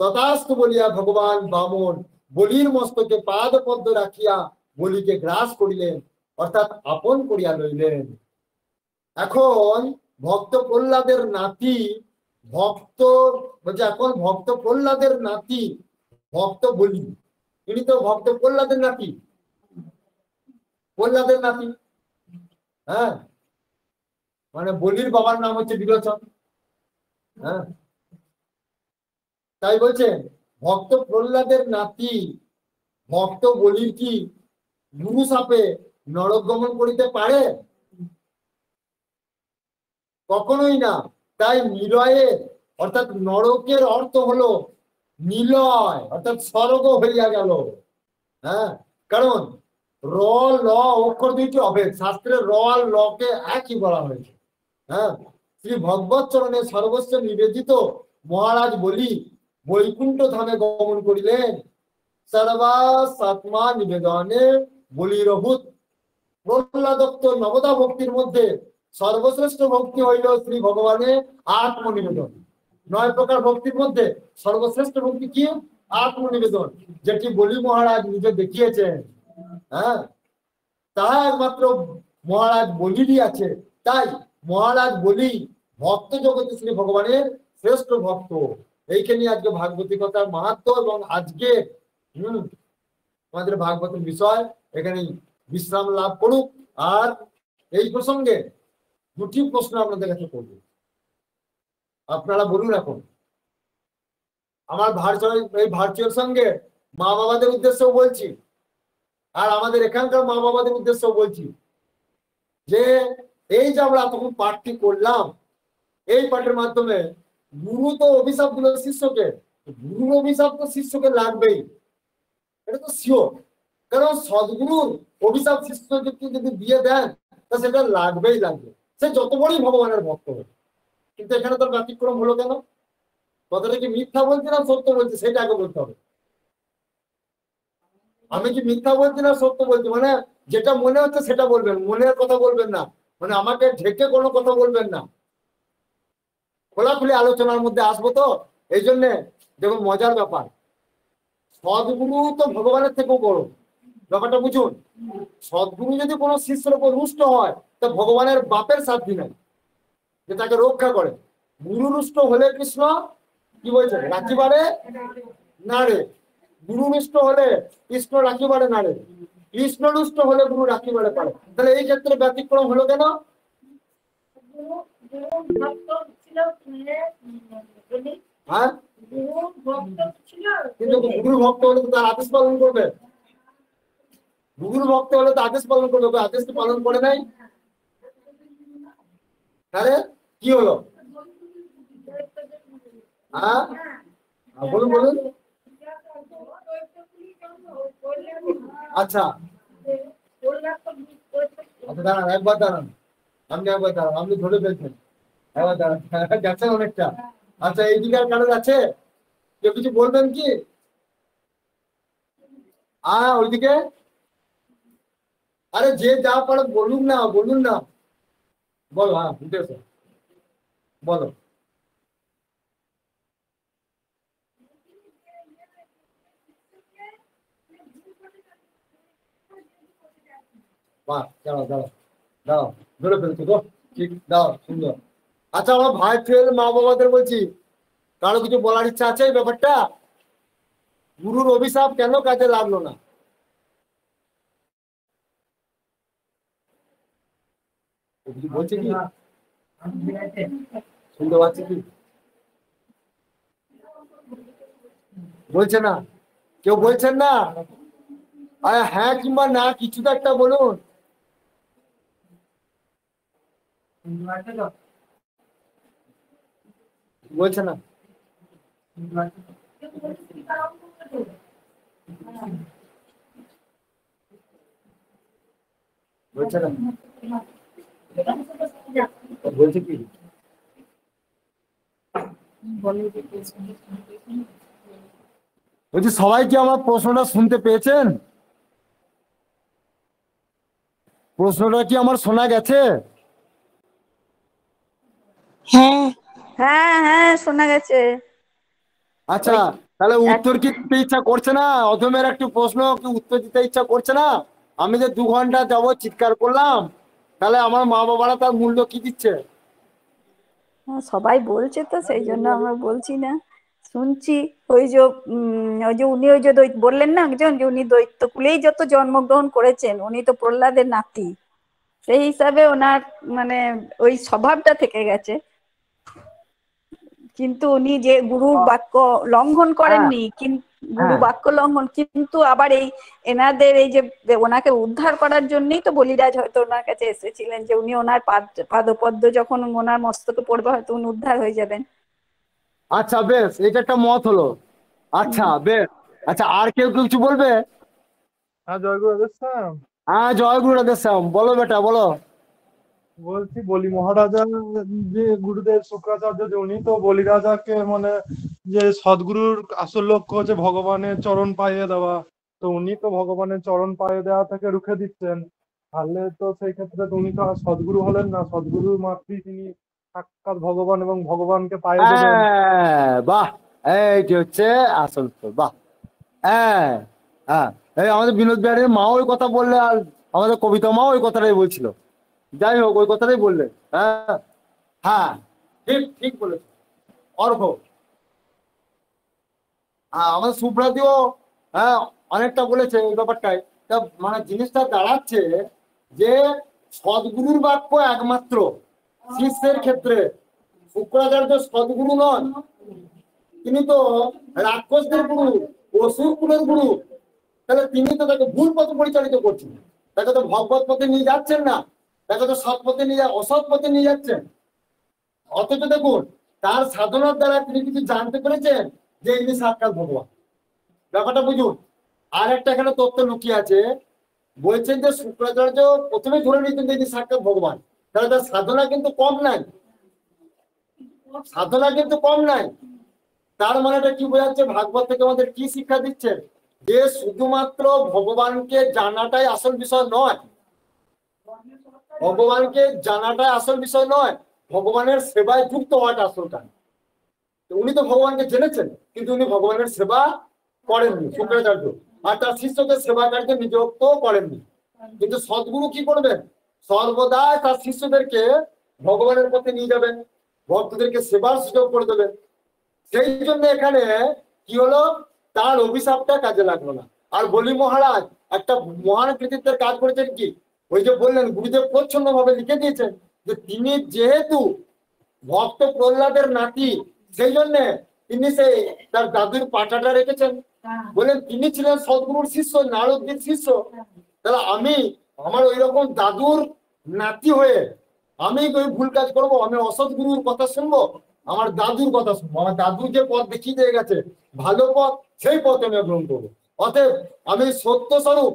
তথাস্তু বলিয়া ভগবান বামন বলির মস্তকে পাদ পদ্ম রাখিয়া বলিকে গ্রাস করিলেন, অর্থাৎ আপন করিয়া লইলেন। এখন ভক্ত প্রহ্লাদের নাতি ভক্ত বলছে, এখন ভক্ত প্রহ্লাদের নাতি ভক্ত বলি, তিনি তো ভক্ত প্রহ্লাদের নাতি, প্রহ্লাদের নাতি। হ্যাঁ, মানে বলির বাবার নাম হচ্ছে বিরোচন। হ্যাঁ, তাই বলছেন ভক্ত প্রহ্লাদের নাতি ভক্ত বলির কি গুরু সাপে নরক গমন করিতে পারে? কখনোই না। তাই নিলয়ে অর্থাৎ নরকের অর্থ হলো নিলয়, অর্থাৎ স্বর্গ হইয়া গেল। হ্যাঁ, কারণ র ল অক্ষর দুইটি অভেদ, শাস্ত্রে র আর ল কে একই বলা হয়েছে। হ্যাঁ, শ্রী ভগবত চরণে সর্বস্ব নিবেদিত মহারাজ বলি বৈকুণ্ঠ ধামে গমন করিলেন। সর্বাত্মা নিবেদনে বলিরভূত প্রহ্লাদত্ত নবদা ভক্তির মধ্যে সর্বশ্রেষ্ঠ ভক্তি হইল শ্রী ভগবানের আত্মনিবেদন। 9 প্রকার ভক্তির মধ্যে সর্বশ্রেষ্ঠ ভক্তি কি? আত্মনিবেদন, যেটি বলি মহারাজ নিজে দেখিয়েছেন। হ্যাঁ, তাহা একমাত্র মহারাজ বলিরই আছে। তাই মহারাজ বলি ভক্ত জগতে শ্রী ভগবানের শ্রেষ্ঠ ভক্ত। এইখানে আজকে ভাগবতী কথার মাহাত্ম এবং আজকে আমাদের ভাগবতের বিষয় এখানে বিশ্রাম লাভ করুক। আর এই প্রসঙ্গে দুটি প্রশ্ন আপনাদের কাছে করব, আপনারা বলুন। এখন আমার ভার্চুয়াল সঙ্গে মা বাবাদের উদ্দেশ্যেও বলছি, আর আমাদের এখানকার মা বাবাদের উদ্দেশ্যেও বলছি যে এই যে আমরা তখন পাঠটি করলাম, এই পাঠের মাধ্যমে গুরু তো অভিশাপ দিল শিষ্যকে, গুরুর অভিশাপ তো শিষ্যকে লাগবেই, এটা তো শিওর। কারণ সদ্গুরুর অভিশাপ শিষ্যকে যদি দিয়ে দেন তা সেটা লাগবেই লাগবে, সে যত বড়ই ভগবানের ভক্ত হবে। কিন্তু এখানে তো ব্যতিক্রম হলো কেন? কথাটা কি মিথ্যা বলছি না সত্য বলছি সেটা আগে বলতে হবে। আমি কি মিথ্যা বলছি না সত্য বলছি? মানে যেটা মনে হচ্ছে সেটা বলবেন, মনের কথা বলবেন না, মানে আমাকে ঢেকে কোনো কথা বলবেন না। খোলাখুলি আলোচনার মধ্যে আসবো তো, এই জন্যে দেখুন মজার ব্যাপার, সদ্গুরু তো ভগবানের থেকেও বড়। ব্যাপারটা বুঝুন, সদ্গুরু যদি কোনো শিষ্যের উপর রুষ্ট হয় তা ভগবানের বাপের সাধ্যি নাই যে তাকে রক্ষা করে। গুরু রুষ্ট হলে কৃষ্ণ কি বলছে? রাখিবারে নাড়ে। গুরু রুষ্ট হলে কৃষ্ণ রাখিবারে নাড়ে, কৃষ্ণ রুষ্ট হলে গুরু রাখিবারে পারে। তাহলে এই ক্ষেত্রে ব্যতিক্রম হলো কেন? হ্যাঁ, কিন্তু গুরুর ভক্ত হলে তো তার আদেশ পালন করবে, গুরুর ভক্ত হলে তো আদেশ পালন করবে, আদেশ তো পালন করে নাই। তাহলে কি হলো? হ্যাঁ, বলুন বলুন। আচ্ছা আচ্ছা, দাঁড়ান একবার, দাঁড়ান আপনি একবার দাঁড়ান, আপনি ধরে ফেলছেন, একবার দাঁড়ান। যাচ্ছেন অনেকটা। আচ্ছা, এই দিকে আর কারো আছে? কেউ কিছু বলবেন কি? ওইদিকে আরে যে যা পারে বলুন না, বলুন না, বলো। হ্যাঁ, বুঝেছো, বলো। বাহ, দাঁড়াও দাঁড়াও দাঁড়াও, ধরে ফেলছো তো, ঠিক, দাও, সুন্দর। আচ্ছা, আমার ভাই ফেল মা বাবাদের বলছি, কারো কিছু বলার ইচ্ছা আছে এই ব্যাপারটা? গুরুর অভিশাপ কেন কাজে লাগলো না? কিছু বলছে কি? শুনতে পাচ্ছি কি? বলছে না? কেউ বলছেন না? হ্যাঁ কিংবা না, কিছু তো একটা বলুন। বলছে না? বলছে না? বলছে কি? বলছি সবাই কি আমার প্রশ্নটা শুনতে পেয়েছেন? প্রশ্নটা কি আমার শোনা গেছে? হ্যাঁ হ্যাঁ হ্যাঁ, শোনা গেছে। আচ্ছা, ওই তাহলে এক উত্তর কি দিতে ইচ্ছা করছে না? অধমের একটু প্রশ্ন কি উত্তর দিতে ইচ্ছা করছে না? আমি যে 2 ঘন্টা যাবত চিৎকার করলাম, তাহলে আমার মা বাবারা তার মূল্য কি দিচ্ছে? সবাই বলছে তো সেই জন্য আমরা বলছি না, শুনছি। ওই যে ওই যে উনি ওই যে বললেন না একজন, যে উনি দৈত্যকুলেই যত জন্মগ্রহণ করেছেন, উনি তো প্রহ্লাদের নাতি। সেই হিসাবে ওনার মানে ওই স্বভাবটা থেকে গেছে। কিন্তু উনি যে গুরুর বাক্য লঙ্ঘন হ্যাঁ, করেননি, কিন্তু গুরু হ্যাঁ। বাক্য লঙ্ঘন, কিন্তু আবার এই এনাদের এই যে ওনাকে উদ্ধার করার জন্যই তো বলিরাজ হয়তো ওনার কাছে এসেছিলেন, যে উনি ওনার পাদপদ্ম যখন ওনার মস্তকে পড়বে হয়তো উনি উদ্ধার হয়ে যাবেন। আচ্ছা বেশ, এটা একটা মত হলো। আচ্ছা বেশ। আচ্ছা, আর কেউ কেউ কিছু বলবে? হ্যাঁ, জয়গুরু স্যার। হ্যাঁ, জয় গুরু রাধে শ্যাম, বলো বেটা বলো। বলছি বলি মহারাজা, যে গুরুদেব শুক্রাচার্য, যে উনি তো বলি রাজাকে মানে যে সদ্গুরুর আসল লক্ষ্য হচ্ছে ভগবানের চরণ পাইয়ে দেওয়া। তো উনি তো ভগবানের চরণ পাইয়ে দেওয়া থেকে রুখে দিচ্ছেন। তাহলে তো সেই ক্ষেত্রে তো উনি তো আর সদ্গুরু হলেন না, সদ্গুরুর মাতৃ তিনি সাক্ষাৎ ভগবান, এবং ভগবানকে পাইয়ে দেবেন। হ্যাঁ, বাহ। এইটি হচ্ছে আসল উত্তর, বাহ। হ্যাঁ, হ্যাঁ। এই আমাদের বিনোদ বিহারীর মা ওই কথা বললে, আর আমাদের কবিতা মা ওই কথাটাই বলছিল। যাই হোক, ওই কথাটাই বললে। হ্যাঁ, হ্যাঁ, ঠিক ঠিক বলেছে। অর্ঘ। হ্যাঁ, আমাদের সুব্রাদিও হ্যাঁ অনেকটা বলেছে ওই ব্যাপারটাই। তা মানে জিনিসটা দাঁড়াচ্ছে যে সদ্গুরুর বাক্য একমাত্র শিষ্যের ক্ষেত্রে। শুক্রাচার্য সদ্গুরু নন, তিনি তো রাক্ষসদের গুরু, অসুর কুলের গুরু। তাহলে তিনি তো তাকে ভুল পথে পরিচালিত করছেন, তাকে তো ভগবত পথে নিয়ে যাচ্ছেন না, তাকে তো সৎ পথে নিয়ে অসৎ পথে নিয়ে যাচ্ছেন। অথচ দেখুন, তার সাধনার দ্বারা তিনি কিছু জানতে পেরেছেন যে ইনি সাক্ষাৎ ভগবান। ব্যাপারটা বুঝুন। আর একটা এখানে তথ্য লুকিয়ে আছে। বলছেন যে শুক্রাচার্য প্রথমে ধরে নিতেন যে ইনি সাক্ষাৎ ভগবান, তাহলে তার সাধনা কিন্তু কম নাই, সাধনা কিন্তু কম নাই। তার মানে এটা কি বোঝাচ্ছে? ভাগবত থেকে আমাদের কি শিক্ষা দিচ্ছেন? যে শুধুমাত্র ভগবানকে জানাটাই আসল বিষয় নয়, ভগবানকে জানাটাই আসল বিষয় নয়, ভগবানের সেবায় যুক্ত হওয়াটা আসল কাজ। উনি তো ভগবানকে জেনেছেন, কিন্তু উনি ভগবানের সেবা করেননি শুক্রাচার্য, আর তার শিষ্যকে সেবা কার্যে নিযুক্ত করেননি। কিন্তু সদ্গুরু কি করবেন? সর্বদা তার শিষ্যদেরকে ভগবানের পথে নিয়ে যাবেন, ভক্তদেরকে সেবার সুযোগ করে দেবেন। সেই জন্য এখানে কি হলো, তার অভিশাপটা কাজে লাগলো না। আর বলি মহারাজ একটা মহান কৃতিত্বের কাজ করেছেন কি, ওই যে বললেন গুরুদেব প্রচ্ছন্ন ভাবে লিখে দিয়েছেন যে তিনি যেহেতু ভক্ত প্রহ্লাদের নাতি, সেই জন্য তিনি সেই তার দাদুর পাঠাটা রেখেছেন। বলেন তিনি ছিলেন সদ্গুরুর শিষ্য, নারদজির শিষ্য। তাহলে আমি আমার ওই রকম দাদুর নাতি হয়ে আমি ওই ভুল কাজ করবো? আমি অসৎ গুরুর কথা শুনবো? আমার দাদুর কথা শুনবো। আমার দাদু যে পথ দেখিয়ে দিয়ে গেছে ভালো পথ, সেই পথ আমি গ্রহণ করবো। অতএব আমি সত্য স্বরূপ